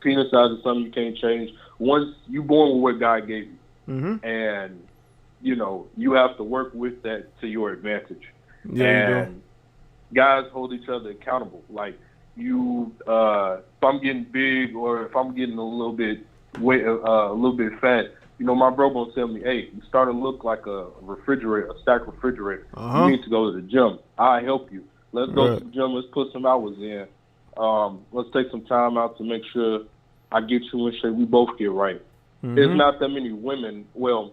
Penis size is something you can't change. Once you born with what God gave you, and you have to work with that to your advantage. Yeah, and guys hold each other accountable. Like if I'm getting big or if I'm getting a little bit fat, my bro gonna tell me, hey, you starting to look like a stacked refrigerator. You need to go to the gym. I'll help you. Let's go to the gym. Let's put some hours in. Let's take some time out to make sure I get you in shape. We both get right. There's not that many women. Well,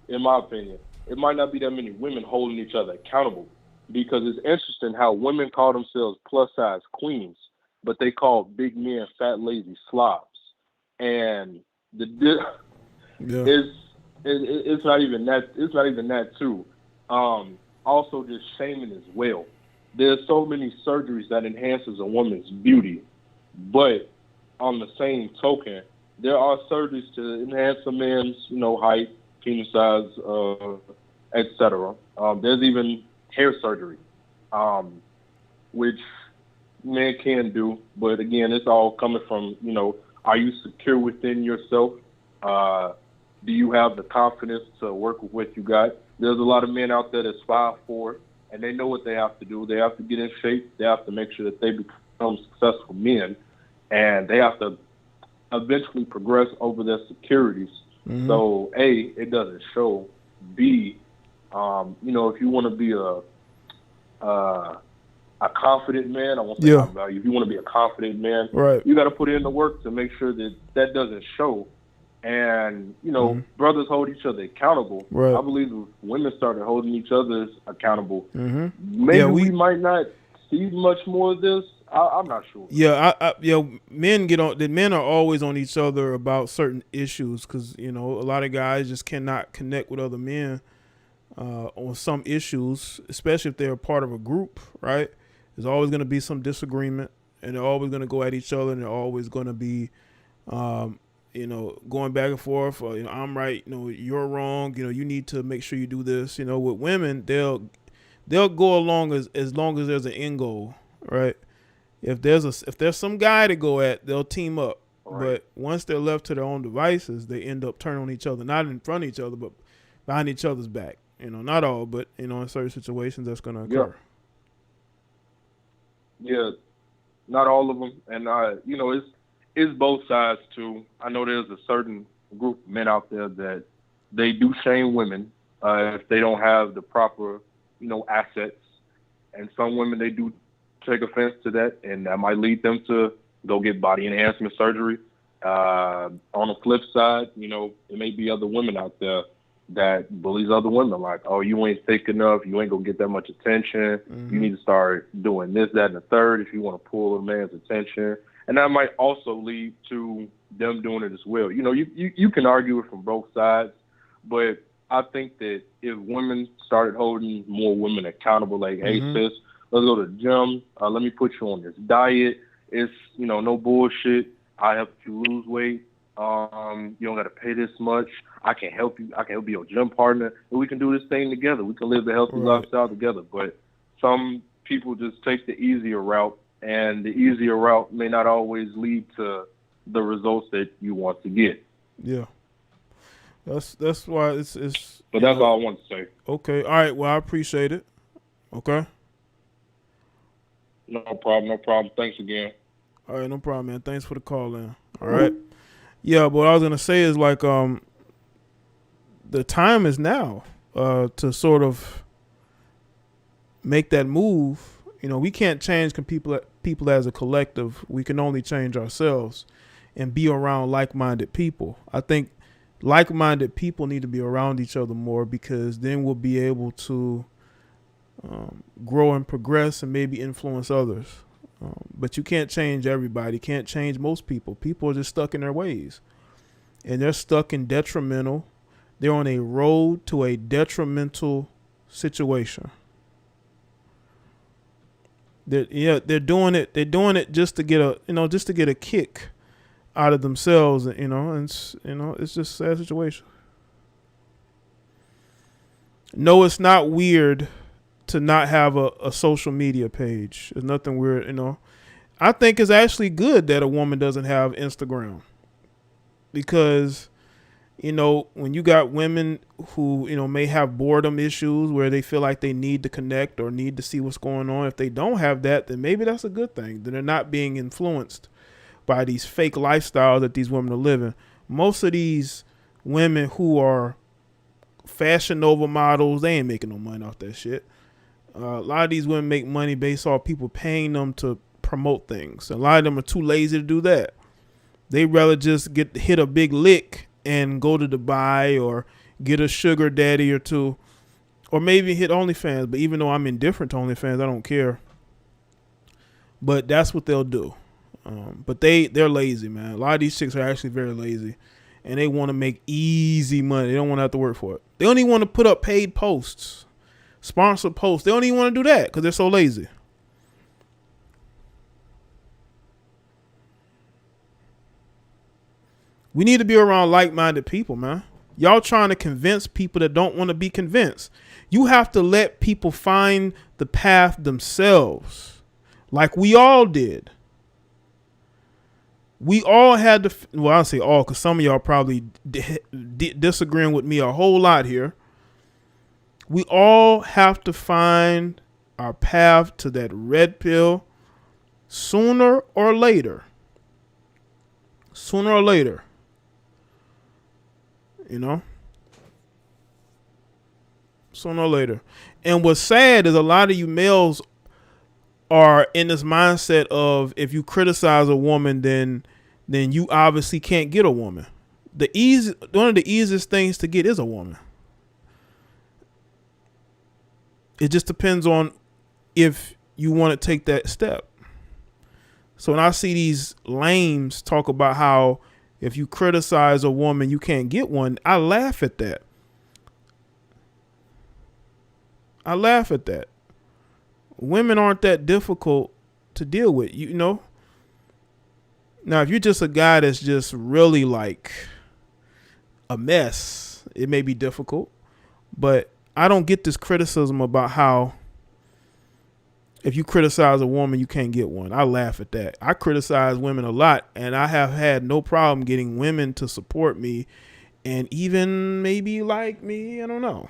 in my opinion, it might not be that many women holding each other accountable. because it's interesting how women call themselves plus size queens, but they call big men fat lazy slobs, and Yeah. it's not even that. It's not even that too. Also, just shaming as well. There's so many surgeries that enhances a woman's beauty, but on the same token, there are surgeries to enhance a man's, height, penis size, etc. There's even hair surgery, which men can do, but again, it's all coming from, are you secure within yourself? Do you have the confidence to work with what you got? There's a lot of men out there that's 5'4", and they know what they have to do. They have to get in shape. They have to make sure that they become successful men, and they have to eventually progress over their securities. Mm-hmm. So, A, it doesn't show. B, if you want to be a confident man, I won't say high value. If you want to be a confident man, right, you got to put in the work to make sure that doesn't show. And, brothers hold each other accountable. Right. I believe if women started holding each other accountable, mm-hmm. maybe we might not see much more of this. I'm not sure. Yeah, men are always on each other about certain issues because, a lot of guys just cannot connect with other men on some issues, especially if they're a part of a group, right? There's always going to be some disagreement, and they're always going to go at each other, and they're always going to be going back and forth. I'm right, you're wrong. You need to make sure you do this. With women, they'll go along as long as there's an end goal, right? If there's some guy to go at, they'll team up. Right. But once they're left to their own devices, they end up turning on each other, not in front of each other, but behind each other's back. Not all, but in certain situations that's going to occur. Yeah, not all of them, and it's both sides too. I know there's a certain group of men out there that they do shame women if they don't have the proper, assets, and some women they do take offense to that, and that might lead them to go get body enhancement surgery. On the flip side, it may be other women out there that bullies other women, like, oh, you ain't thick enough, you ain't gonna get that much attention, mm-hmm. You need to start doing this, that, and the third if you want to pull a man's attention. And that might also lead to them doing it as well. You can argue it from both sides, but I think that if women started holding more women accountable, like, hey, mm-hmm. sis, let's go to the gym, let me put you on this diet, it's, no bullshit, I help you lose weight, you don't got to pay this much, I can help you, I can help be your gym partner, and we can do this thing together, we can live the healthy lifestyle together. But some people just take the easier route, and the easier route may not always lead to the results that you want to get. Yeah. That's why it's But that's all I want to say. Okay. All right. Well, I appreciate it. Okay. No problem. Thanks again. All right, no problem, man. Thanks for the call, man. All right. Yeah, but what I was gonna say is like the time is now to sort of make that move. We can't change people as a collective. We can only change ourselves and be around like-minded people. I think like-minded people need to be around each other more, because then we'll be able to grow and progress and maybe influence others. But you can't change everybody. Can't change most people. People are just stuck in their ways, and they're stuck in detrimental. They're on a road to a detrimental situation. They're doing it. They're doing it just to get a kick out of themselves. And it's just a sad situation. No, it's not weird to not have a social media page. There's nothing weird, I think it's actually good that a woman doesn't have Instagram, because, when you got women who, may have boredom issues where they feel like they need to connect or need to see what's going on. If they don't have that, then maybe that's a good thing. Then they're not being influenced by these fake lifestyles that these women are living. Most of these women who are Fashion Nova models, they ain't making no money off that shit. A lot of these women make money based off people paying them to promote things. A lot of them are too lazy to do that. They'd rather just hit a big lick and go to Dubai or get a sugar daddy or two or maybe hit OnlyFans. But even though I'm indifferent to OnlyFans, I don't care. But that's what they'll do. But they're lazy, man. A lot of these chicks are actually very lazy, and they want to make easy money. They don't want to have to work for it. They don't even want to put up paid posts, sponsored posts. They don't even want to do that because they're so lazy. We need to be around like-minded people, man. Y'all trying to convince people that don't want to be convinced. You have to let people find the path themselves, like we all did. We all had to, well, I'll say all because some of y'all probably disagreeing with me a whole lot here. We all have to find our path to that red pill sooner or later. Sooner or later. You know? Sooner or later. And what's sad is a lot of you males are in this mindset of if you criticize a woman, then you obviously can't get a woman. One of the easiest things to get is a woman. It just depends on if you want to take that step. So when I see these lames talk about how if you criticize a woman, you can't get one, I laugh at that. I laugh at that. Women aren't that difficult to deal with, you know? Now, if you're just a guy that's just really like a mess, it may be difficult. But I don't get this criticism about how if you criticize a woman, you can't get one. I laugh at that. I criticize women a lot, and I have had no problem getting women to support me and even maybe like me. I don't know.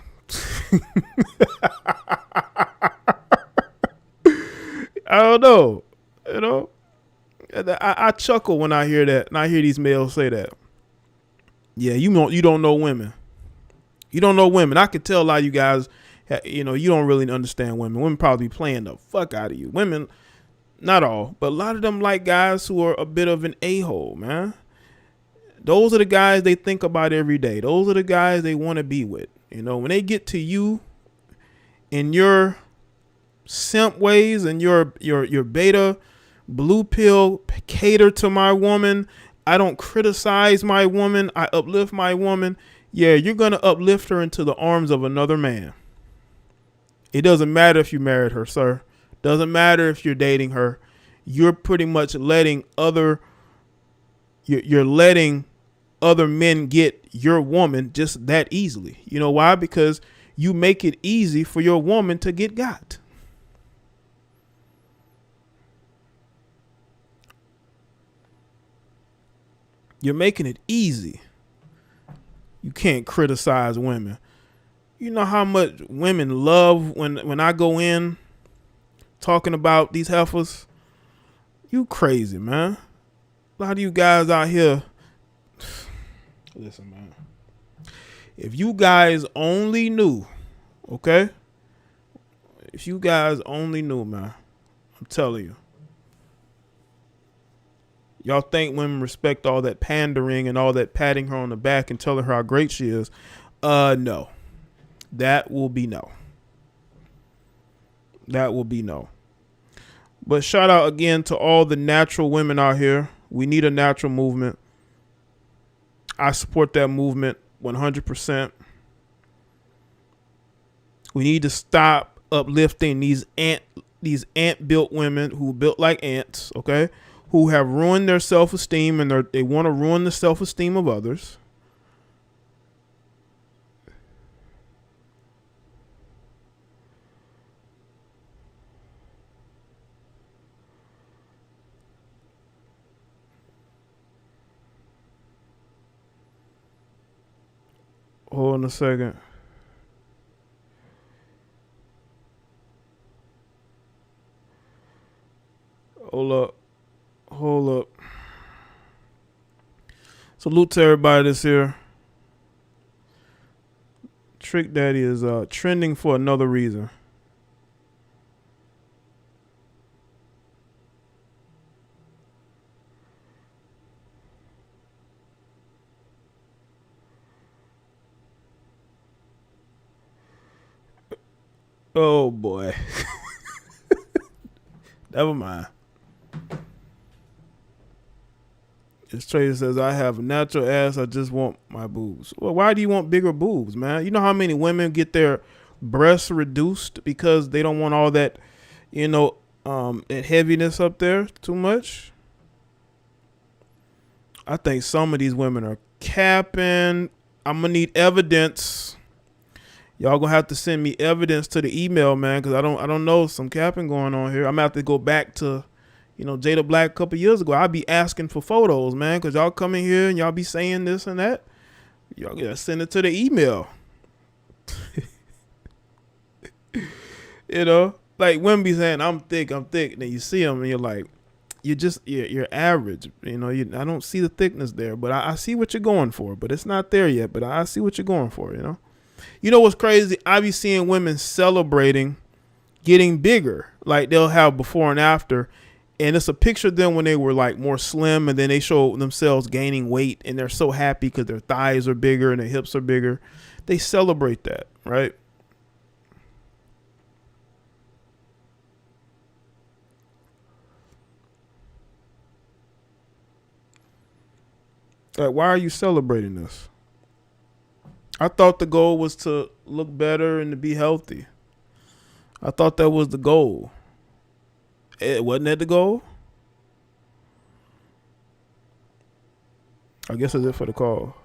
I don't know. You know, I chuckle when I hear that, and I hear these males say that. Yeah, you don't know women. You don't know women. I could tell a lot of you guys, you know, you don't really understand women. Women probably playing the fuck out of you. Women, not all, but a lot of them like guys who are a bit of an a-hole, man. Those are the guys they think about every day. Those are the guys they want to be with. You know, when they get to you in your simp ways and your beta blue pill cater to my woman, I don't criticize my woman, I uplift my woman. Yeah, you're going to uplift her into the arms of another man. It doesn't matter if you married her, sir. Doesn't matter if you're dating her. You're pretty much letting you're letting other men get your woman just that easily. You know why? Because you make it easy for your woman to get got. You're making it easy. You can't criticize women. You know how much women love when I go in talking about these heifers? You crazy, man. A lot of you guys out here. Listen, man. If you guys only knew, okay? If you guys only knew, man. I'm telling you. Y'all think women respect all that pandering and all that patting her on the back and telling her how great she is? No. That will be no. That will be no. But shout out again to all the natural women out here. We need a natural movement. I support that movement 100%. We need to stop uplifting these ant-built women who built like ants, okay? Who have ruined their self-esteem and they want to ruin the self-esteem of others. Hold on a second. Hold up. Salute to everybody that's here. Trick Daddy is trending for another reason. Oh boy. Never mind. This trader says, I have a natural ass. I just want my boobs. Well, why do you want bigger boobs, man? You know how many women get their breasts reduced because they don't want all that, that heaviness up there too much? I think some of these women are capping. I'm going to need evidence. Y'all going to have to send me evidence to the email, man, because I don't know some capping going on here. I'm going to have to go back to Jada Black a couple years ago. I'd be asking for photos, man, because y'all come in here and y'all be saying this and that. Y'all gotta send it to the email. Like women be saying, I'm thick. And then you see them and you're like, you're average. I don't see the thickness there, but I see what you're going for. But it's not there yet, but I see what you're going for, You know what's crazy? I be seeing women celebrating getting bigger. Like they'll have before and after. And it's a picture of them when they were like more slim, and then they show themselves gaining weight, and they're so happy because their thighs are bigger and their hips are bigger. They celebrate that, right? Like, why are you celebrating this? I thought the goal was to look better and to be healthy. I thought that was the goal. Wasn't that the goal? I guess that's it for the call.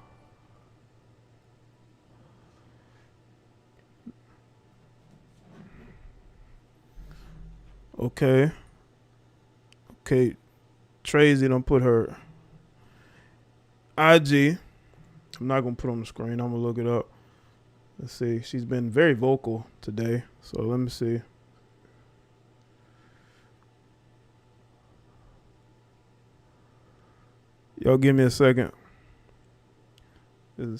Okay. Tracy don't put her IG. I'm not going to put it on the screen. I'm going to look it up. Let's see. She's been very vocal today. So let me see. Y'all give me a second. The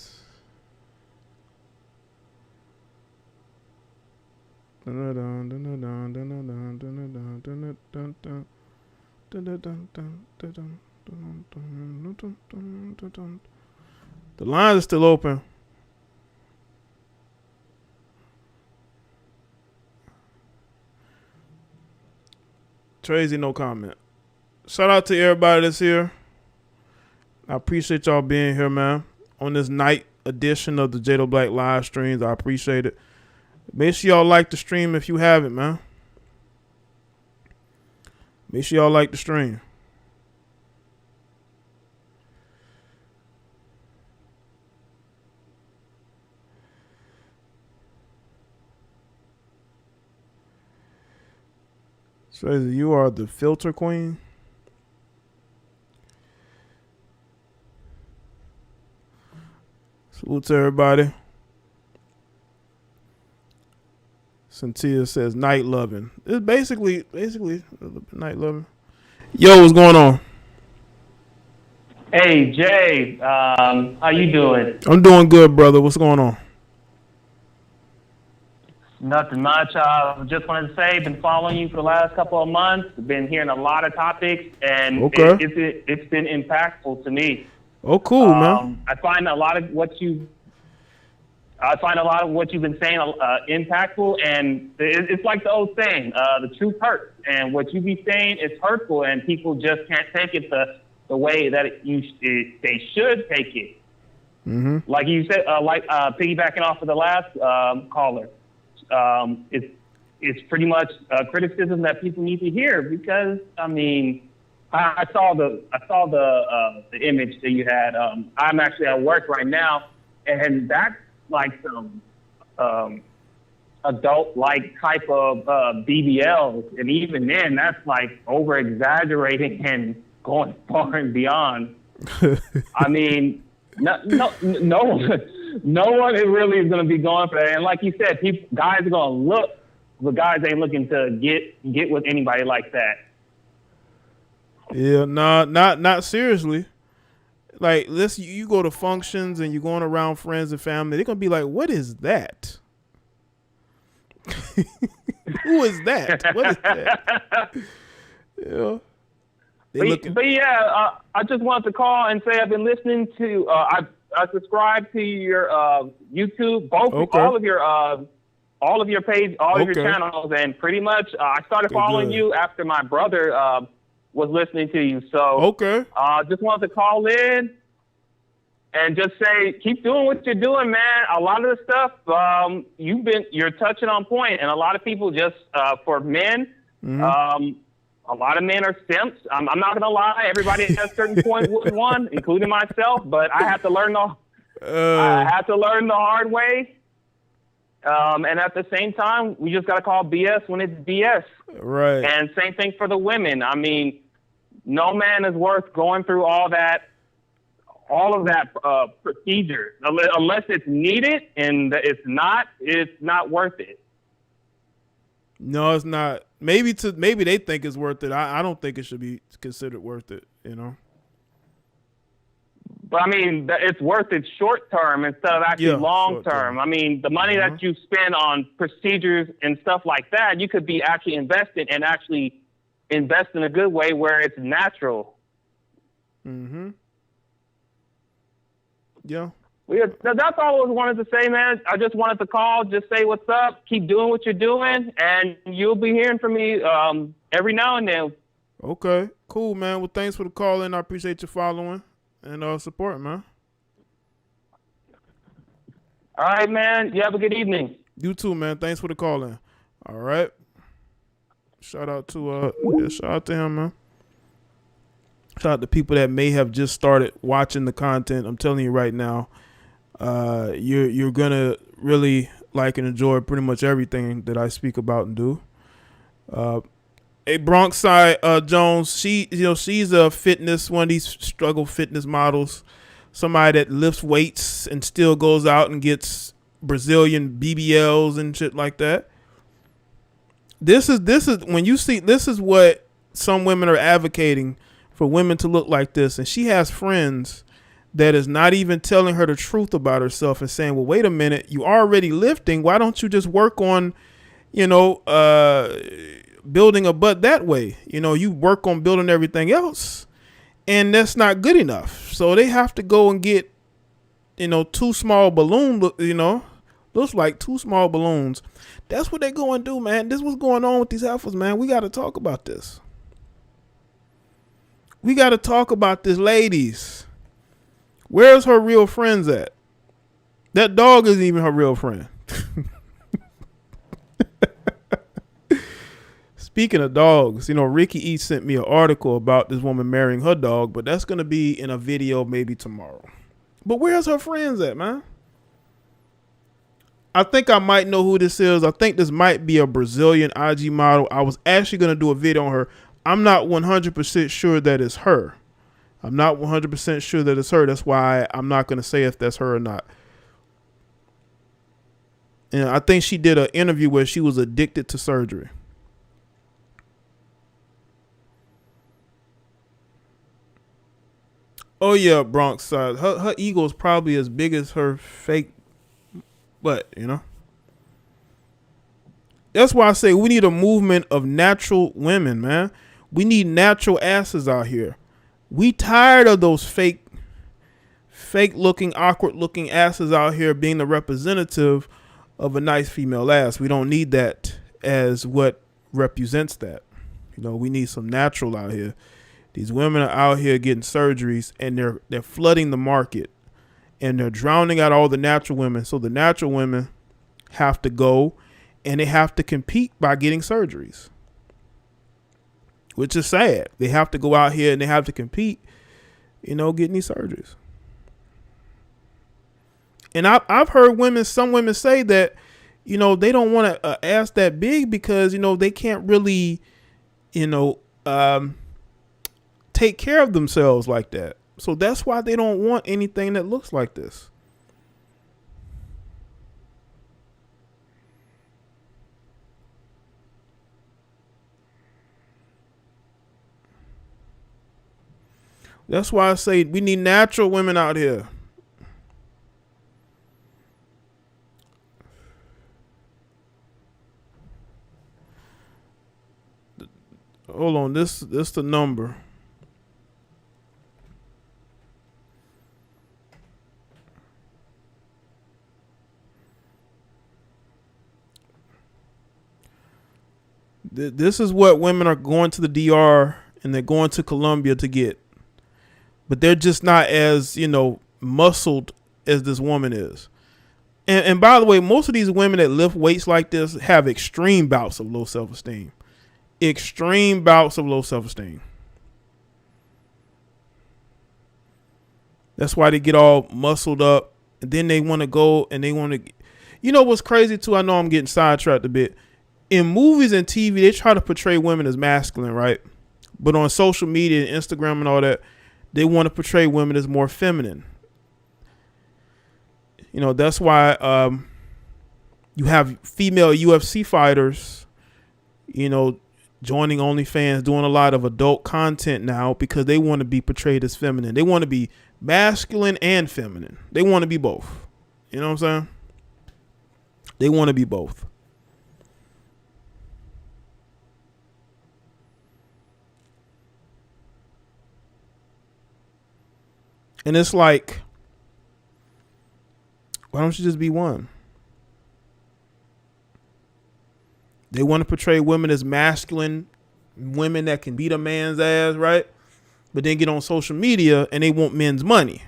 lines are still open. Tracy, no comment. Shout out to everybody that's here. I appreciate y'all being here, man. On this night edition of the Jada Black live streams, I appreciate it. Make sure y'all like the stream if you haven't, man. Make sure y'all like the stream. Tracy, you are the filter queen. Salute to everybody. Cynthia says night loving. It's basically night loving. Yo, what's going on? Hey, Jay. How you doing? I'm doing good, brother. What's going on? Nothing much. Just wanted to say, been following you for the last couple of months. Been hearing a lot of topics, and okay. It's been impactful to me. Oh, cool, man. I find a lot of what you've been saying impactful, and it's like the old saying, the truth hurts. And what you be saying is hurtful, and people just can't take it the way that they should take it. Mm-hmm. Like you said, piggybacking off of the last caller, it's pretty much criticism that people need to hear, because I mean, I saw the image that you had. I'm actually at work right now, and that's like some adult-like type of BBL, and even then, that's like over-exaggerating and going far and beyond. I mean, no one really is going to be going for that. And like you said, guys are going to look, but guys ain't looking to get with anybody like that. Yeah, not seriously. Like, you go to functions and you're going around friends and family, they're gonna be like, "What is that? Who is that? What is that?" Yeah. But yeah, I just wanted to call and say I've been listening to. I subscribe to your YouTube, all all of your page, all of your Okay. channels, and pretty much I started They following good. you after my brother was listening to you. So Okay. just wanted to call in and just say, keep doing what you're doing, man. A lot of the stuff you're touching on point, and a lot of people just for men. A lot of men are simps. I'm not gonna lie. Everybody at a certain point was one, including myself. But I had to learn the hard way. And at the same time, we just gotta call BS when it's BS. Right. And same thing for the women. I mean, no man is worth going through all of that procedure unless it's needed, and it's not worth it. No, it's not. Maybe they think it's worth it. I don't think it should be considered worth it, you know. But I mean, it's worth it short term instead of actually long term. I mean, the money that you spend on procedures and stuff like that, you could be actually invested and actually invest in a good way where it's natural. Mm-hmm. Yeah. Yeah, that's all I wanted to say, man. I just wanted to call, just say what's up, keep doing what you're doing, and you'll be hearing from me every now and then. Okay, cool, man. Well, thanks for the call in. I appreciate your following and support, man. All right, man. You have a good evening. You too, man. Thanks for the call in. All right. Shout out to him, man. Shout out to people that may have just started watching the content. I'm telling you right now, you're gonna really like and enjoy pretty much everything that I speak about and do. A Bronx side Jones, she's a fitness, one of these struggle fitness models, somebody that lifts weights and still goes out and gets Brazilian BBLs and shit like that. This is when you see, this is what some women are advocating for women to look like this, and she has friends that is not even telling her the truth about herself and saying, well, wait a minute, you already lifting, why don't you just work on, building a butt that way? You work on building everything else, and that's not good enough. So they have to go and get, two small balloons, looks like two small balloons. That's what they go and do, man. This is what's going on with these heifers, man. We got to talk about this. We got to talk about this, ladies. Where's her real friends at? That dog isn't even her real friend. Speaking of dogs, Ricky E sent me an article about this woman marrying her dog, but that's going to be in a video maybe tomorrow. But where's her friends at, man? I think I might know who this is. I think this might be a Brazilian IG model. I was actually going to do a video on her. I'm not 100% sure that it's her. I'm not 100% sure that it's her. That's why I'm not going to say if that's her or not. And I think she did an interview where she was addicted to surgery. Oh yeah, Bronx side. Her ego is probably as big as her fake butt, That's why I say we need a movement of natural women, man. We need natural asses out here. We tired of those fake looking, awkward looking asses out here being the representative of a nice female ass. We don't need that as what represents that. We need some natural out here. These women are out here getting surgeries, and they're flooding the market, and they're drowning out all the natural women. So the natural women have to go, and they have to compete by getting surgeries, which is sad. They have to go out here and they have to compete, getting these surgeries. And I've heard some women say that, they don't want an ass that big because, they can't really, take care of themselves like that. So that's why they don't want anything that looks like this. That's why I say we need natural women out here. Hold on, this the number. This is what women are going to the DR and they're going to Colombia to get. But they're just not as, muscled as this woman is. And by the way, most of these women that lift weights like this have extreme bouts of low self-esteem. Extreme bouts of low self-esteem. That's why they get all muscled up. And then they want to go and they want to. You know what's crazy too? I know I'm getting sidetracked a bit. In movies and TV, they try to portray women as masculine, right? But on social media and Instagram and all that, they want to portray women as more feminine. That's why you have female UFC fighters, joining OnlyFans, doing a lot of adult content now because they want to be portrayed as feminine. They want to be masculine and feminine. They want to be both. You know what I'm saying? They want to be both. And it's like, why don't you just be one? They want to portray women as masculine, women that can beat a man's ass, right? But then get on social media and they want men's money.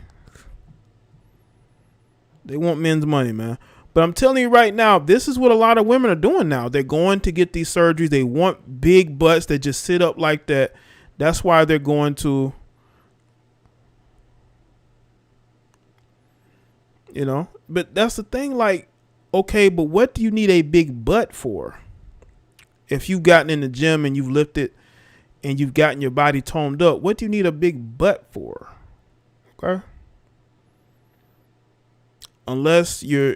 They want men's money, man. But I'm telling you right now, this is what a lot of women are doing now. They're going to get these surgeries. They want big butts that just sit up like that. That's why they're going to, But that's the thing, like, okay, but what do you need a big butt for? If you've gotten in the gym and you've lifted and you've gotten your body toned up, what do you need a big butt for? Okay. Unless you're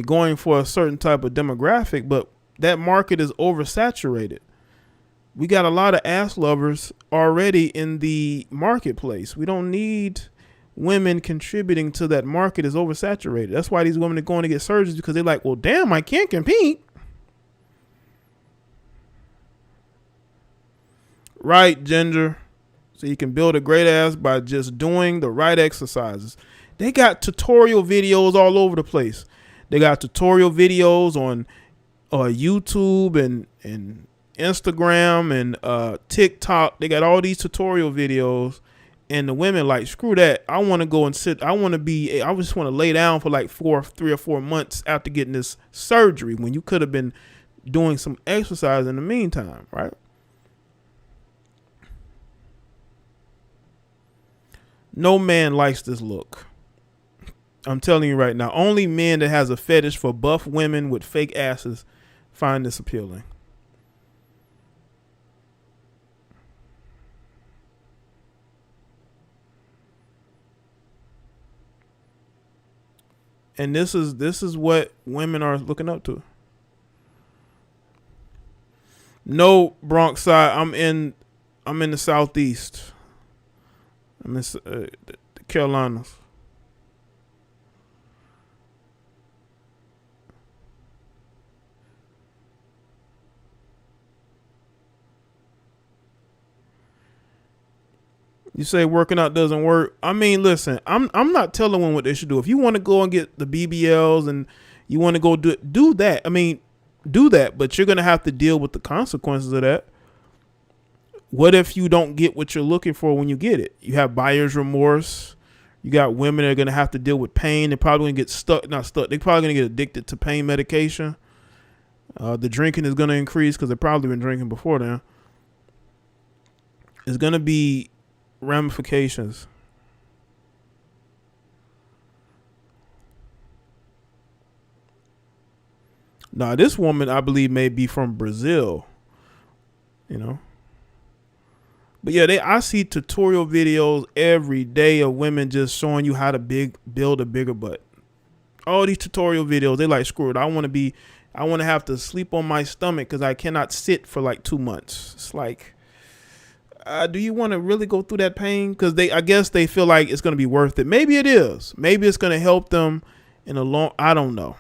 going for a certain type of demographic, but that market is oversaturated. We got a lot of ass lovers already in the marketplace. We don't need women contributing to that market. Is oversaturated. That's why these women are going to get surgeries, because they're like, well, damn, I can't compete. Right, Ginger. So you can build a great ass by just doing the right exercises. They got tutorial videos all over the place. They got tutorial videos on YouTube and Instagram and TikTok. They got all these tutorial videos. And the women like, screw that. I want to go and sit. I just want to lay down for like 3 or 4 months after getting this surgery, when you could have been doing some exercise in the meantime, right? No man likes this look. I'm telling you right now, only men that has a fetish for buff women with fake asses find this appealing. And this is what women are looking up to. No, Bronx side. I'm in the Southeast. I'm in the Carolinas. You say working out doesn't work. I mean, listen, I'm not telling women what they should do. If you want to go and get the BBLs and you want to go do that. I mean, do that, but you're going to have to deal with the consequences of that. What if you don't get what you're looking for when you get it? You have buyer's remorse. You got women that are going to have to deal with pain. They're probably going to get not stuck. They're probably going to get addicted to pain medication. The drinking is going to increase because they've probably been drinking before then. It's going to be ramifications. Now, this woman, I believe, may be from Brazil. But yeah, I see tutorial videos every day of women just showing you how to build a bigger butt. All these tutorial videos, they like, screw it. I want to have to sleep on my stomach because I cannot sit for like 2 months. It's like, do you want to really go through that pain? Because I guess they feel like it's going to be worth it. Maybe it is. Maybe it's going to help them in a long, I don't know.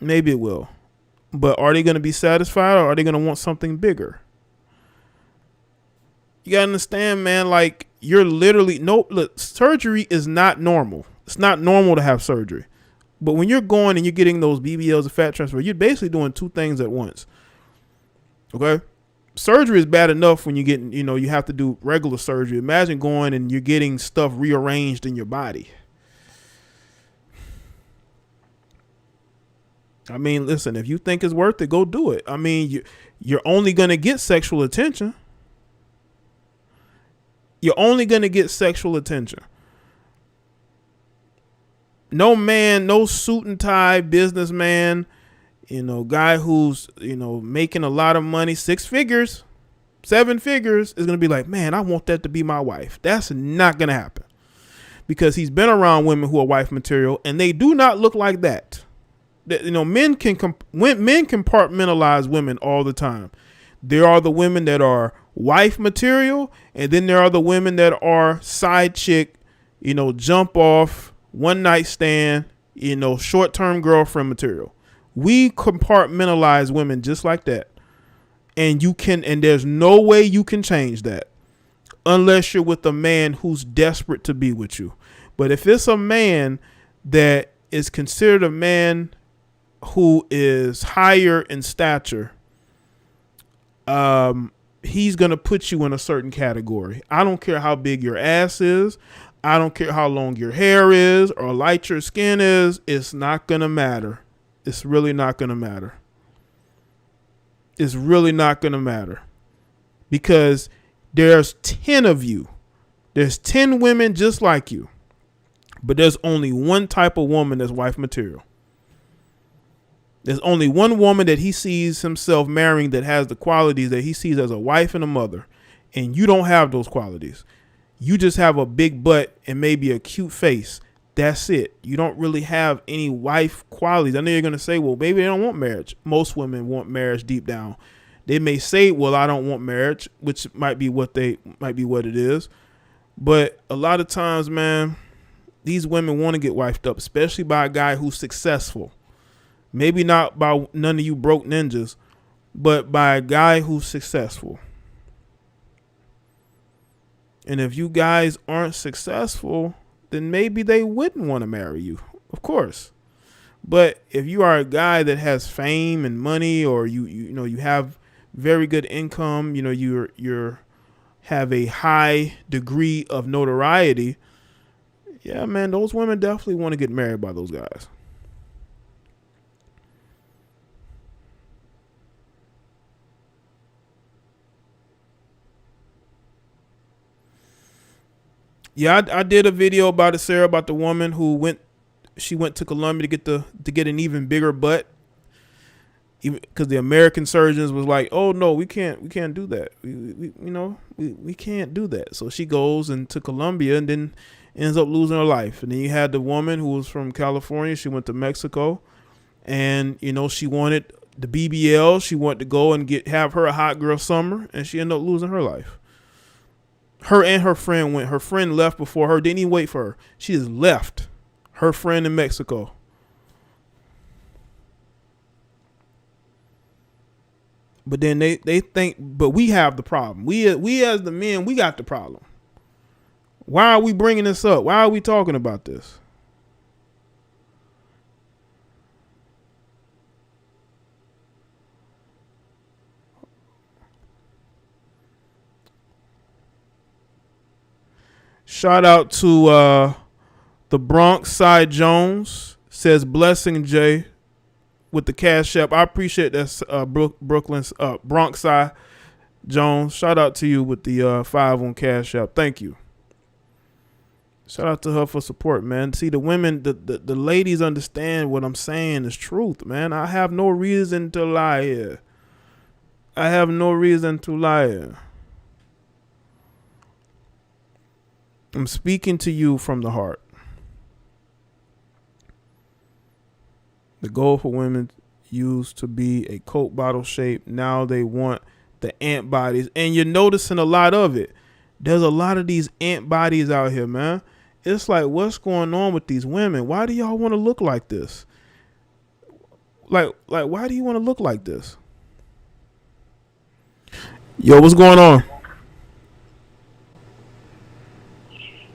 Maybe it will. But are they going to be satisfied, or are they going to want something bigger? You got to understand, man, like, you're literally, look, surgery is not normal. It's not normal to have surgery. But when you're going and you're getting those BBLs and fat transfer, you're basically doing two things at once. Okay? Surgery is bad enough when you get, you have to do regular surgery. Imagine going and you're getting stuff rearranged in your body. I mean, listen, if you think it's worth it, go do it. I mean, you're only going to get sexual attention. You're only going to get sexual attention. No man, no suit and tie businessman, guy who's, making a lot of money, 6 figures, 7 figures, is going to be like, man, I want that to be my wife. That's not going to happen, because he's been around women who are wife material, and they do not look like that. Men can compartmentalize women all the time. There are the women that are wife material, and then there are the women that are side chick, jump off, one night stand, short-term girlfriend material. We compartmentalize women just like that. And there's no way you can change that unless you're with a man who's desperate to be with you. But if it's a man that is considered a man who is higher in stature, he's going to put you in a certain category. I don't care how big your ass is. I don't care how long your hair is or light your skin is. It's not going to matter. It's really not going to matter. It's really not going to matter, because there's 10 of you. There's 10 women just like you, but there's only one type of woman that's wife material. There's only one woman that he sees himself marrying that has the qualities that he sees as a wife and a mother. And you don't have those qualities. You just have a big butt and maybe a cute face. That's it. You don't really have any wife qualities. I know you're going to say, well, maybe they don't want marriage. Most women want marriage deep down. They may say, well, I don't want marriage, which might be what it is. But a lot of times, man, these women want to get wifed up, especially by a guy who's successful. Maybe not by none of you broke ninjas, but by a guy who's successful. And if you guys aren't successful, then maybe they wouldn't want to marry you, of course. But if you are a guy that has fame and money, or you have very good income, you're have a high degree of notoriety, yeah, man, those women definitely want to get married by those guys. Yeah, I did a video about it, Sarah, about the woman who went to Colombia to get an even bigger butt, because the American surgeons was like, oh no, we can't do that. We can't do that. So she goes and to Colombia and then ends up losing her life. And then you had the woman who was from California. She went to Mexico, and she wanted the BBL. She wanted to go and have her a hot girl summer, and she ended up losing her life. Her and her friend went. Her friend left before her. Didn't even wait for her. She just left her friend in Mexico. But then they think, but we have the problem. We as the men, we got the problem. Why are we bringing this up? Why are we talking about this? Shout out to the Bronx Side Jones. Says blessing Jay with the Cash App. I appreciate that, Brooklyn's Bronx Side Jones. Shout out to you with the 5 on Cash App. Thank you. Shout out to her for support, man. See, the women, the ladies understand what I'm saying is truth, man. I have no reason to lie here. I have no reason to lie here. I'm speaking to you from the heart. The goal for women used to be a Coke bottle shape. Now they want the ant bodies. And you're noticing a lot of it. There's a lot of these ant bodies out here, man. It's like, what's going on with these women? Why do y'all want to look like this? Like, why do you want to look like this? Yo, what's going on?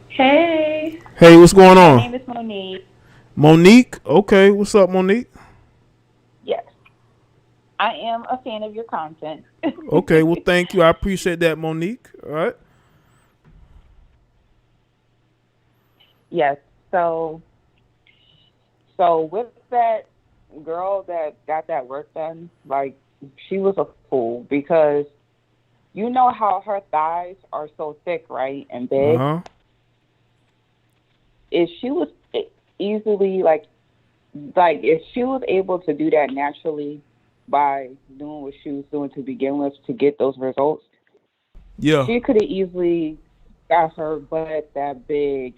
Hey. Hey, what's going on? My name is Monique. Monique. Okay, what's up, Monique? Yes, I am a fan of your content. Okay, well, thank you. I appreciate that, Monique. All right. Yes. So with that girl that got that work done, like she was a fool because you know how her thighs are so thick, right, and Uh big. huh. If she was easily like if she was able to do that naturally by doing what she was doing to begin with to get those results, Yeah. she could have easily got her butt that big,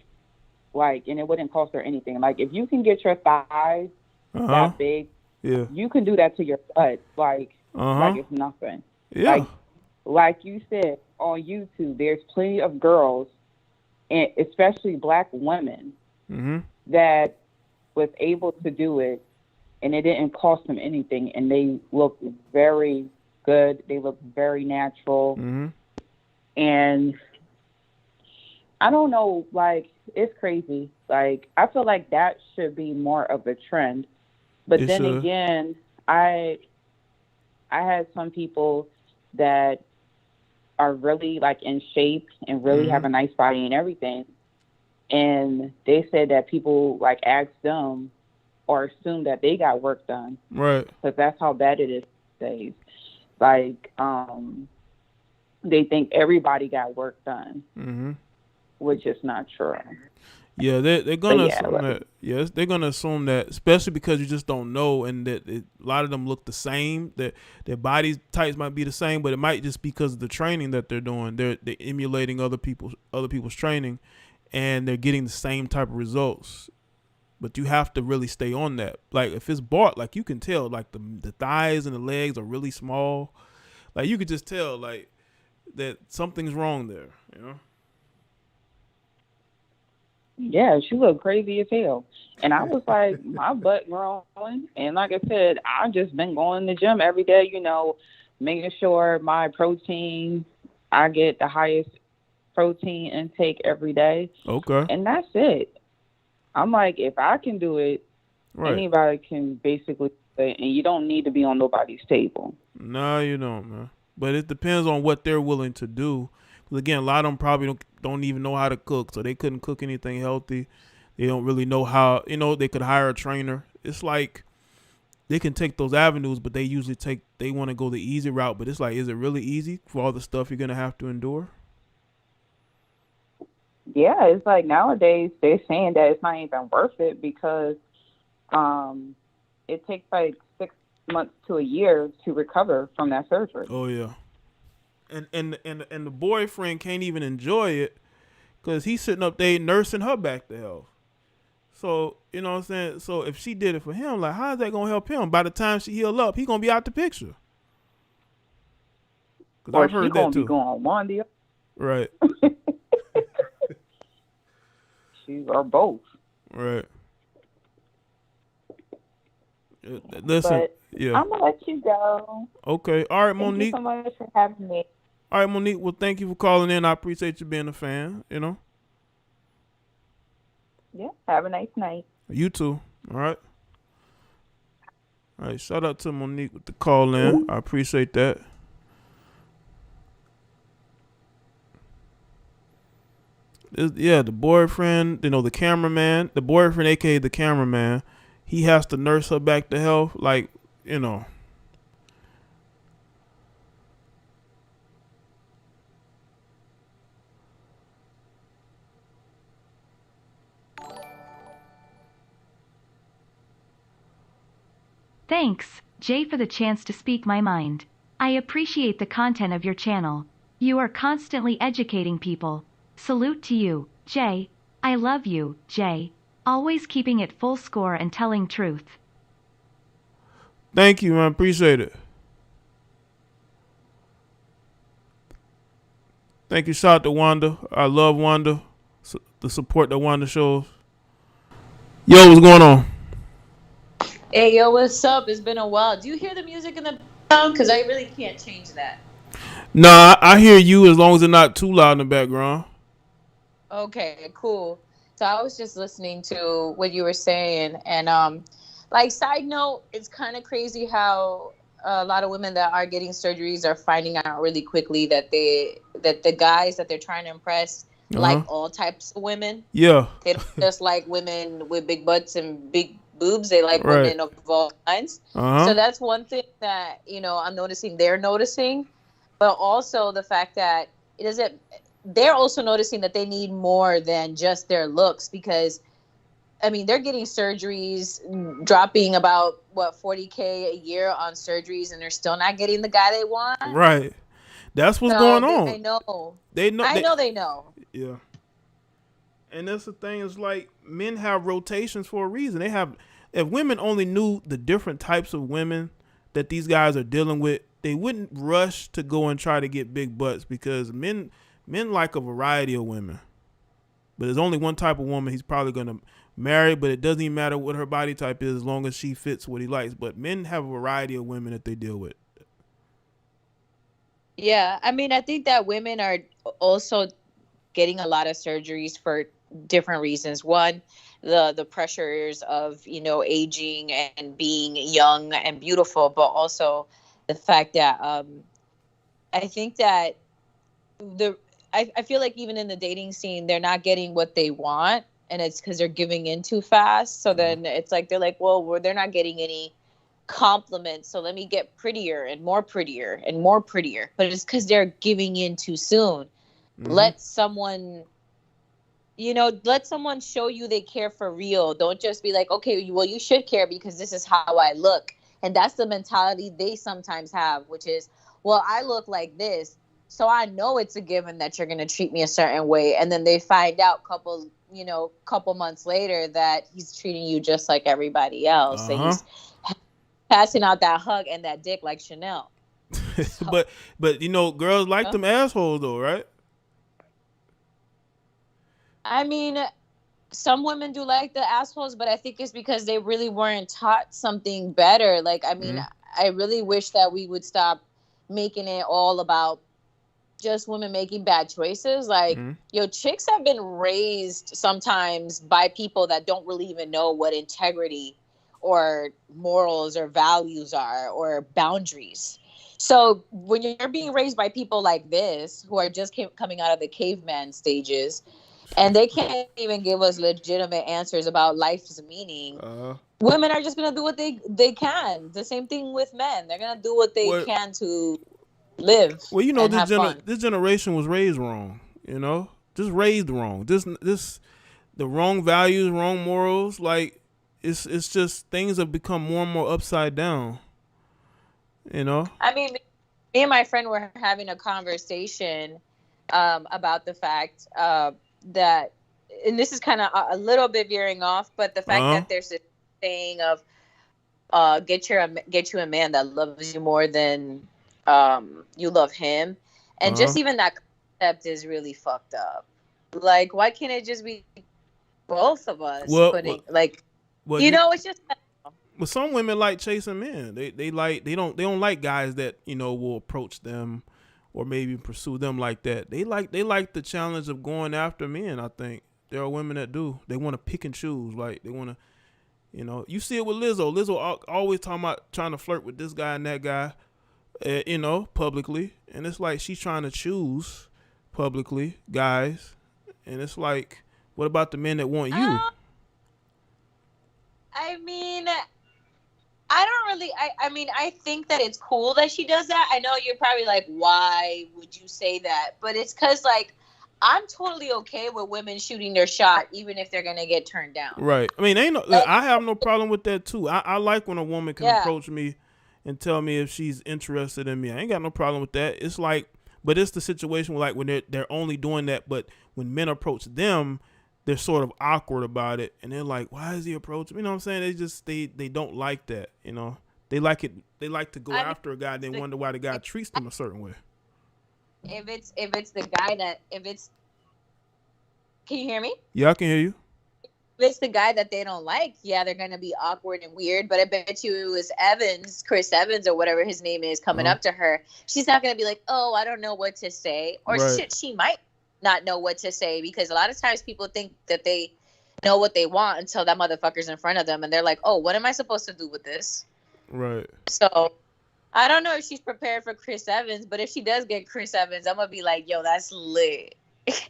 like, and it wouldn't cost her anything. Like, if you can get your thighs Uh huh. that big, Yeah. you can do that to your butt, Uh like huh. it's nothing. Yeah. Like, like you said on YouTube, there's plenty of girls, and especially black women, Mhm. that was able to do it, and it didn't cost them anything, and they look very good. They look very natural, Mhm. and I don't know, like it's crazy. Like I feel like that should be more of a trend. But It then should. again, I had some people that are really like in shape and really have Mhm. a nice body and everything, and they said that people like ask them or assume that they got work done Right. because that's how bad it is these days. Like they think everybody got work done, Mhm. which is not true. Yeah, they're But gonna yeah, assume like, that. Yes, they're gonna assume that, especially because you just don't know, and that a lot of them look the same. That their body types might be the same, but it might just be because of the training that they're doing. They're emulating other people's training, and they're getting the same type of results. But you have to really stay on that. Like if it's bought, like you can tell, like the thighs and the legs are really small. Like you could just tell, like that something's wrong there. You know. yeah, she looked crazy as hell. And I was like, my butt growing. And like I said, I just been going to the gym every day, making sure my protein, I get the highest protein intake every day. Okay. And that's it. I'm like, if I can do it, Right. anybody can basically do it. And you don't need to be on nobody's table. No, you don't, man. But it depends on what they're willing to do. 'Cause again, a lot of them probably don't even know how to cook, so they couldn't cook anything healthy. They don't really know how. They could hire a trainer. It's like they can take those avenues, but they want to go the easy route. But it's like, is it really easy for all the stuff you're gonna have to endure? Yeah, it's like nowadays they're saying that it's not even worth it because um, it takes like 6 months to a year to recover from that surgery. Oh yeah. And the boyfriend can't even enjoy it because he's sitting up there nursing her back to health. So, you know what I'm saying? So if she did it for him, like how is that gonna help him? By the time she heal up, he gonna be out the picture. Cause Or I've she heard that gonna be too. going one the Right. she or both. Right. Listen. But Yeah. I'm gonna let you go. Okay. All right, Thank you Monique. so much for having me. All right, Monique. Well, thank you for calling in. I appreciate you being a fan. Yeah, have a nice night. You too. All right. All right. Shout out to Monique with the call in. I appreciate that. Yeah, the boyfriend, the cameraman, the boyfriend, aka the cameraman, he has to nurse her back to health. Like, you know. Thanks, Jay, for the chance to speak my mind. I appreciate the content of your channel. You are constantly educating people. Salute to you, Jay. I love you, Jay. Always keeping it full score and telling truth. Thank you, man. Appreciate it. Thank you. Shout out to Wanda. I love Wanda. The support that Wanda shows. Yo, what's going on? Hey, yo, what's up? It's been a while. Do you hear the music in the background? Because I really can't change that. Nah, I hear you as long as it's not too loud in the background. Okay, cool. So I was just listening to what you were saying, and like side note, it's kind of crazy how a lot of women that are getting surgeries are finding out really quickly that the guys that they're trying to impress like all types of women. Yeah. They don't just like women with big butts and big boobs. They like Right. women of all kinds. So that's one thing that, you know, I'm noticing they're noticing, but also the fact that it doesn't. They're also noticing that they need more than just their looks, because I mean, they're getting surgeries, dropping about what $40K a year on surgeries, and they're still not getting the guy they want. Right. That's what's going on. I know. They know. They know. Yeah. And that's the thing, is like, men have rotations for a reason. They have, if women only knew the different types of women that these guys are dealing with, they wouldn't rush to go and try to get big butts, because men like a variety of women. But there's only one type of woman he's probably going to marry, but it doesn't even matter what her body type is as long as she fits what he likes. But men have a variety of women that they deal with. Yeah, I mean, I think that women are also getting a lot of surgeries for different reasons. One, the pressures of, you know, aging and being young and beautiful, but also the fact that I think that I feel like even in the dating scene, they're not getting what they want, and it's because they're giving in too fast. So then it's like they're like, well, they're not getting any compliments, so let me get prettier and more prettier and more prettier. But it's because they're giving in too soon. Let someone, you know, let someone show you they care for real. Don't just be like, okay, well, you should care because this is how I look. And that's the mentality they sometimes have, which is, well, I look like this, so I know it's a given that you're going to treat me a certain way. And then they find out couple months later that he's treating you just like everybody else. And he's passing out that hug and that dick like Chanel. but you know, girls like them assholes though, right? I mean, some women do like the assholes, but I think it's because they really weren't taught something better. Like, I mean, I really wish that we would stop making it all about just women making bad choices. Like, chicks have been raised sometimes by people that don't really even know what integrity or morals or values are or boundaries. So when you're being raised by people like this, who are just coming out of the caveman stages, and they can't even give us legitimate answers about life's meaning, women are just going to do what they can. The same thing with men. They're going to do what they can to live. Well, you know, and this generation was raised wrong, you know, just raised wrong. This the wrong values, wrong morals. Like, it's just things have become more and more upside down, you know? I mean, me and my friend were having a conversation about the fact that, and this is kind of a little bit veering off, but the fact that there's this saying of get you a man that loves you more than you love him, and just even that concept is really fucked up. Like, why can't it just be both of us putting it's just. But some women like chasing men. They don't like guys that, you know, will approach them or maybe pursue them like that. They like the challenge of going after men. I think there are women that do. They want to pick and choose. Like, they want to, you know, you see it with Lizzo. Lizzo always talking about trying to flirt with this guy and that guy, you know, publicly. And it's like she's trying to choose publicly guys. And it's like, what about the men that want you? I mean, I don't really, I mean, I think that it's cool that she does that. I know you're probably like, why would you say that? But it's because, like, I'm totally okay with women shooting their shot, even if they're going to get turned down. Right. I mean, I have no problem with that, too. I like when a woman can approach me and tell me if she's interested in me. I ain't got no problem with that. It's like, but it's the situation where, like, when they're only doing that, but when men approach them, they're sort of awkward about it, and they're like, why is he approaching me? You know what I'm saying? They just, they don't like that, you know? They like to go after a guy, then wonder why the guy treats them a certain way. If it's the guy can you hear me? Yeah, I can hear you. If it's the guy that they don't like, yeah, they're going to be awkward and weird, but I bet you it was Chris Evans or whatever his name is coming up to her. She's not going to be like, oh, I don't know what to say. Or shit, she might not know what to say, because a lot of times people think that they know what they want until that motherfucker's in front of them and they're like, oh, what am I supposed to do with this? Right. So I don't know if she's prepared for Chris Evans, but if she does get Chris Evans, I'm gonna be like, yo, that's lit.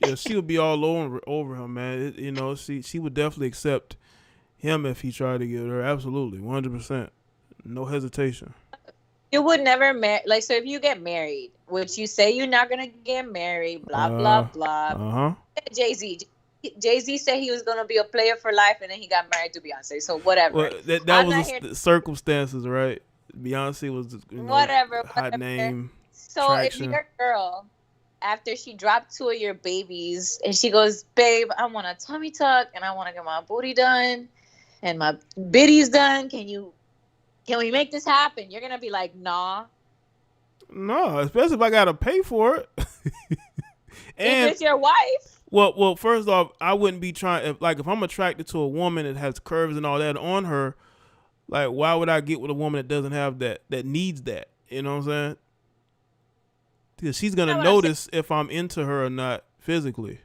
Yeah, she would be all over him, man. She would definitely accept him if he tried to get her. Absolutely, 100%, no hesitation. You would never marry, like, so if you get married, which you say you're not gonna get married, blah blah blah. Jay-Z said he was gonna be a player for life, and then he got married to Beyonce. So whatever. Well, that was the circumstances, right? Beyonce was whatever hot name. So traction. If your girl, after she dropped 2 of your babies, and she goes, babe, I want a tummy tuck, and I want to get my booty done, and my biddies done. Can we make this happen? You're gonna be like, nah. No, especially if I gotta pay for it. And if it's your wife. Well, first off, I wouldn't be trying. If I'm attracted to a woman that has curves and all that on her, like, why would I get with a woman that doesn't have that needs that? You know what I'm saying? Because she's gonna notice if I'm into her or not physically.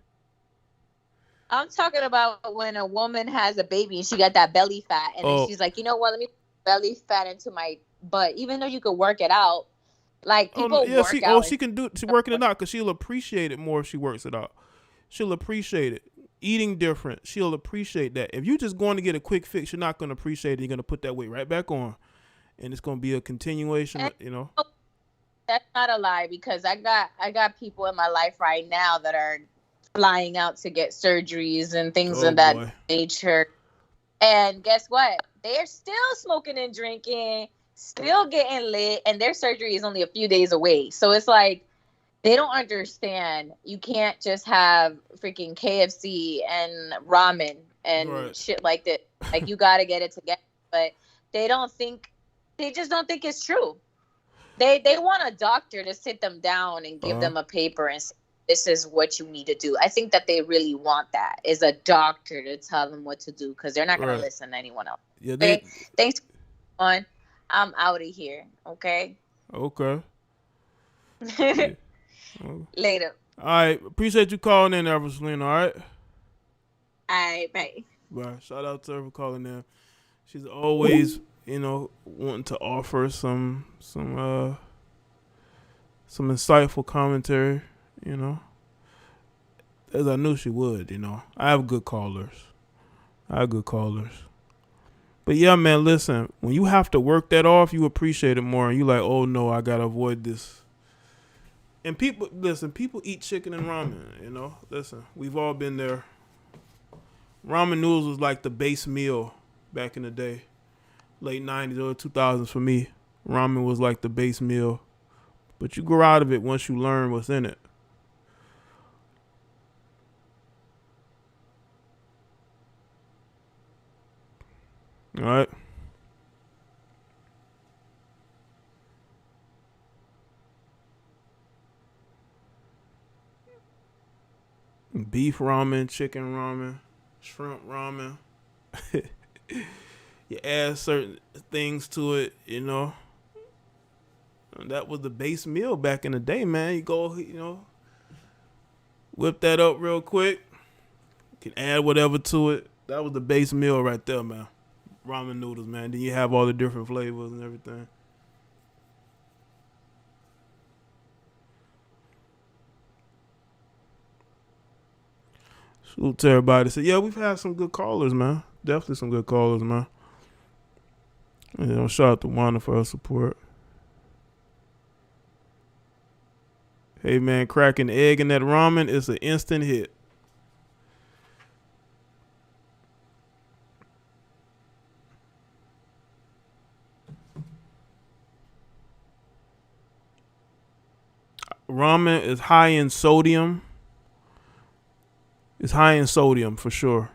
I'm talking about when a woman has a baby and she got that belly fat, and then she's like, you know what? Let me put belly fat into my butt, even though you could work it out. Like, people work out. She can do it. She's working it out because she'll appreciate it more if she works it out. She'll appreciate it. Eating different, she'll appreciate that. If you're just going to get a quick fix, you're not going to appreciate it. You're going to put that weight right back on, and it's going to be a continuation. That's not a lie, because I got people in my life right now that are flying out to get surgeries and things of that nature. And guess what? They're still smoking and drinking, still getting lit, and their surgery is only a few days away. So it's like, they don't understand. You can't just have freaking KFC and ramen and shit like that. Like, you got to get it together. But they just don't think it's true. They want a doctor to sit them down and give them a paper and say, this is what you need to do. I think that they really want that, is a doctor to tell them what to do, because they're not going to listen to anyone else. Yeah, thanks, everyone. I'm out of here. Okay? Okay. Yeah. Later. All right. Appreciate you calling in, Everslyn. All right? All right. Bye. Bye. Shout out to her for calling in. She's always, wanting to offer some insightful commentary, as I knew she would, I have good callers. But yeah, man, listen, when you have to work that off, you appreciate it more, and you like, oh no, I gotta avoid this. And people eat chicken and ramen, Listen, we've all been there. Ramen noodles was like the base meal back in the day. Late 90s, early 2000s for me. Ramen was like the base meal. But you grow out of it once you learn what's in it. All right. Beef ramen, chicken ramen, shrimp ramen. You add certain things to it, And that was the base meal back in the day, man. You go, whip that up real quick. You can add whatever to it. That was the base meal right there, man. Ramen noodles, man. Then you have all the different flavors and everything. Salute to everybody. So, yeah, we've had some good callers, man. Definitely some good callers, man. And shout out to Wanda for her support. Hey, man, cracking egg in that ramen is an instant hit. Ramen is high in sodium. It's high in sodium for sure.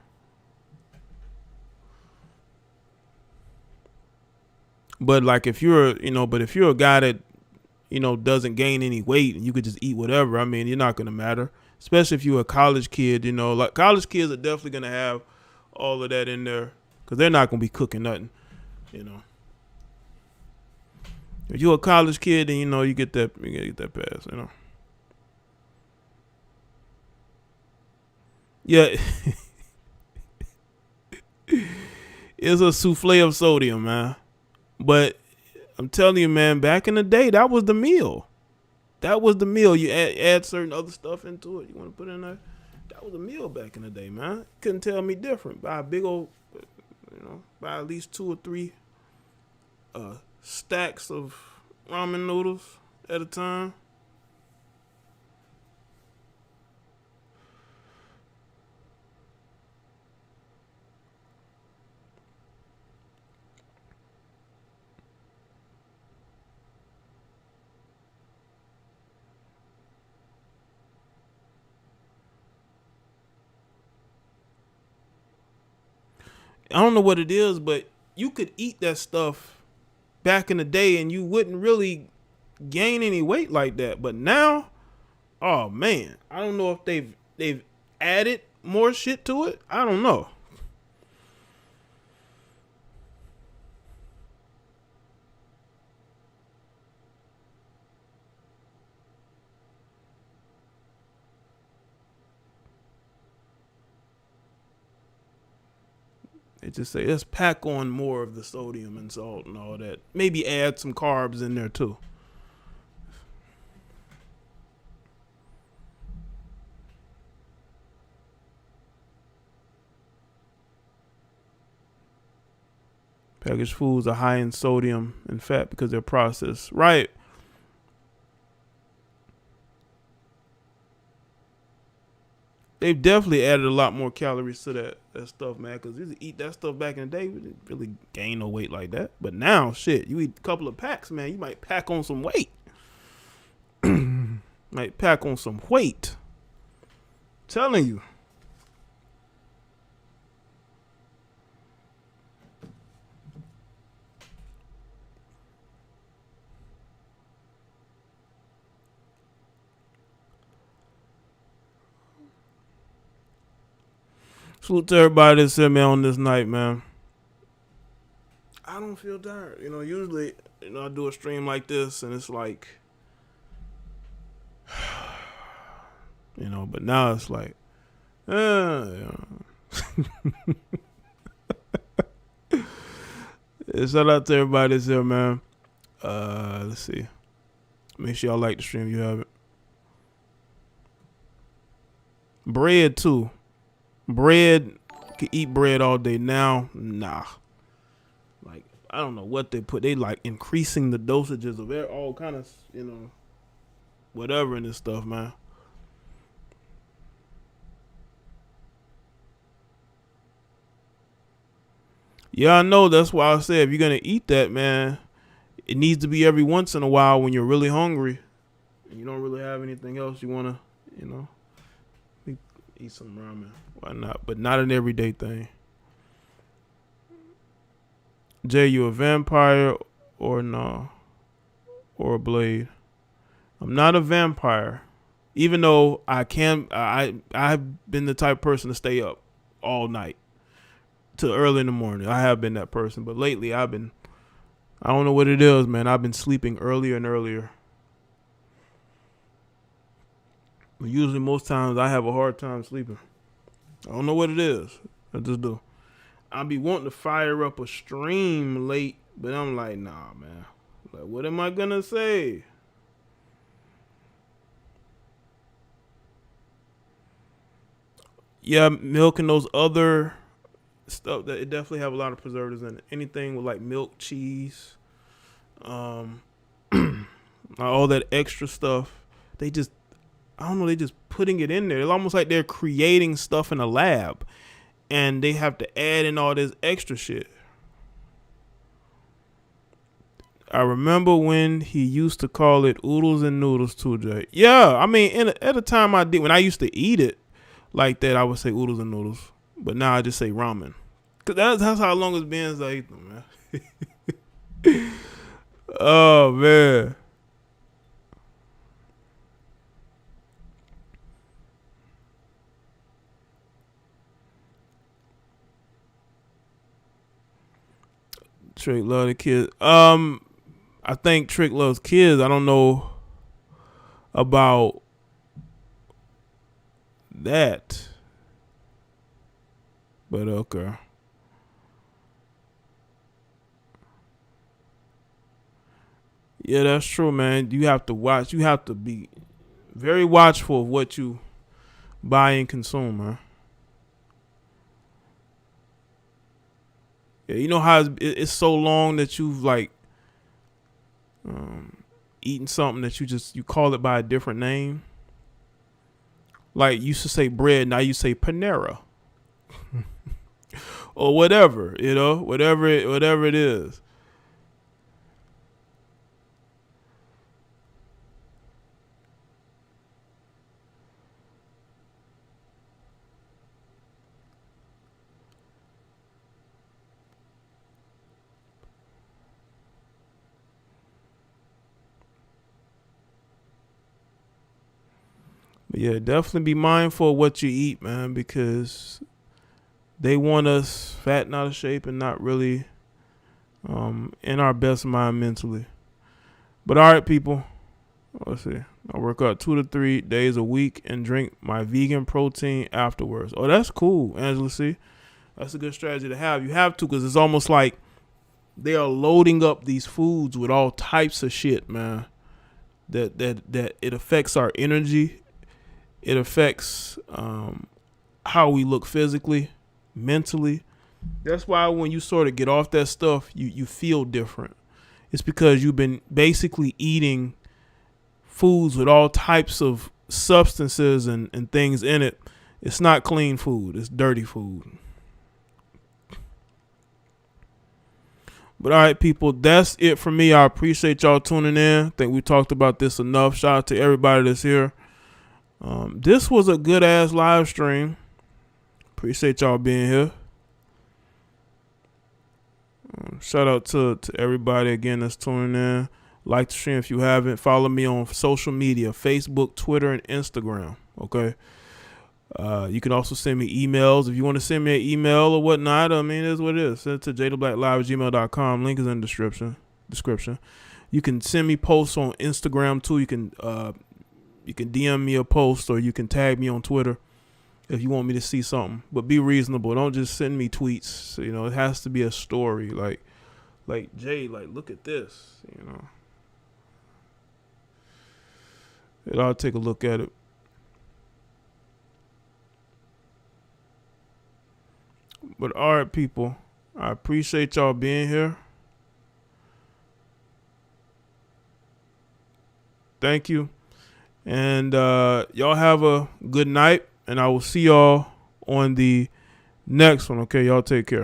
But like if you're a guy that, doesn't gain any weight and you could just eat whatever, I mean, you're not going to matter. Especially if you're a college kid, like college kids are definitely going to have all of that in there because they're not going to be cooking nothing, If you're a college kid, then, you get that pass, Yeah. It's a souffle of sodium, man. But I'm telling you, man, back in the day, that was the meal. That was the meal. You add certain other stuff into it. You want to put in there? That was a meal back in the day, man. Couldn't tell me different. Buy a big old, buy at least 2 or 3 stacks of ramen noodles at a time. I don't know what it is, but you could eat that stuff back in the day and you wouldn't really gain any weight like that. But now, oh man, I don't know if they've added more shit to it. I don't know. They just say, let's pack on more of the sodium and salt and all that. Maybe add some carbs in there too. Packaged foods are high in sodium and fat because they're processed. Right. They've definitely added a lot more calories to that stuff, man. Because you eat that stuff back in the day, we didn't really gain no weight like that. But now, shit, you eat a couple of packs, man, you might pack on some weight. Might pack on some weight. Telling you. Salute to everybody that sent me on this night, man. I don't feel tired. Usually, I do a stream like this and it's like, but now it's like, Shout out to everybody that's here, man. Let's see. Make sure y'all like the stream if you haven't. Bread, too. Bread, can eat bread all day now. Nah. Like, I don't know what they put. They like increasing the dosages of all kind of, whatever in this stuff, man. Yeah, I know. That's why I said if you're going to eat that, man, it needs to be every once in a while when you're really hungry and you don't really have anything else you want to, eat some ramen. Why not? But not an everyday thing. Jay, you a vampire or no? Or a blade? I'm not a vampire. Even though I've been the type of person to stay up all night till early in the morning. I have been that person. But lately I don't know what it is, man. I've been sleeping earlier and earlier. But usually most times I have a hard time sleeping. I don't know what it is. I just do. I'll be wanting to fire up a stream late, but I'm like, nah, man. Like, what am I going to say? Yeah, milk and those other stuff, that it definitely have a lot of preservatives in it. Anything with like milk, cheese, all that extra stuff, they just putting it in there. It's almost like they're creating stuff in a lab and they have to add in all this extra shit. I remember when he used to call it oodles and noodles too, Jay. Yeah, I mean, at the time when I used to eat it like that, I would say oodles and noodles. But now I just say ramen. Because that's how long it's been since I ate them, man. Oh, man. Trick love the kids. I think Trick loves kids. I don't know about that, but okay. Yeah, that's true, man. You have to watch. You have to be very watchful of what you buy and consume, man. Yeah, you know how it's so long that you've like eaten something that you call it by a different name. Like you used to say bread, now you say Panera, or whatever. You know, whatever it is. But yeah, definitely be mindful of what you eat, man, because they want us fat and out of shape and not really in our best mind mentally. But all right, people, let's see. I work out 2 to 3 days a week and drink my vegan protein afterwards. Oh, that's cool, Angela. See, that's a good strategy to have. You have to, because it's almost like they are loading up these foods with all types of shit, man. That it affects our energy. It affects how we look physically, mentally. That's why when you sort of get off that stuff, you feel different. It's because you've been basically eating foods with all types of substances and things in it. It's not clean food. It's dirty food. But all right, people, that's it for me. I appreciate y'all tuning in. I think we talked about this enough. Shout out to everybody that's here. This was a good ass live stream. Appreciate y'all being here. Shout out to everybody again that's tuning in. Like the stream if you haven't. Follow me on social media, Facebook, Twitter, and Instagram. Okay. You can also send me emails. If you want to send me an email or whatnot, I mean, it is what it is. Send it to jtheblacklive@gmail.com. Link is in the description. You can send me posts on Instagram too. You can DM me a post, or you can tag me on Twitter if you want me to see something. But be reasonable. Don't just send me tweets. You know, it has to be a story. Like Jay, like, look at this. You know, and I'll take a look at it. But all right, people, I appreciate y'all being here. Thank you. And y'all have a good night. And I will see y'all on the next one. Okay, y'all take care.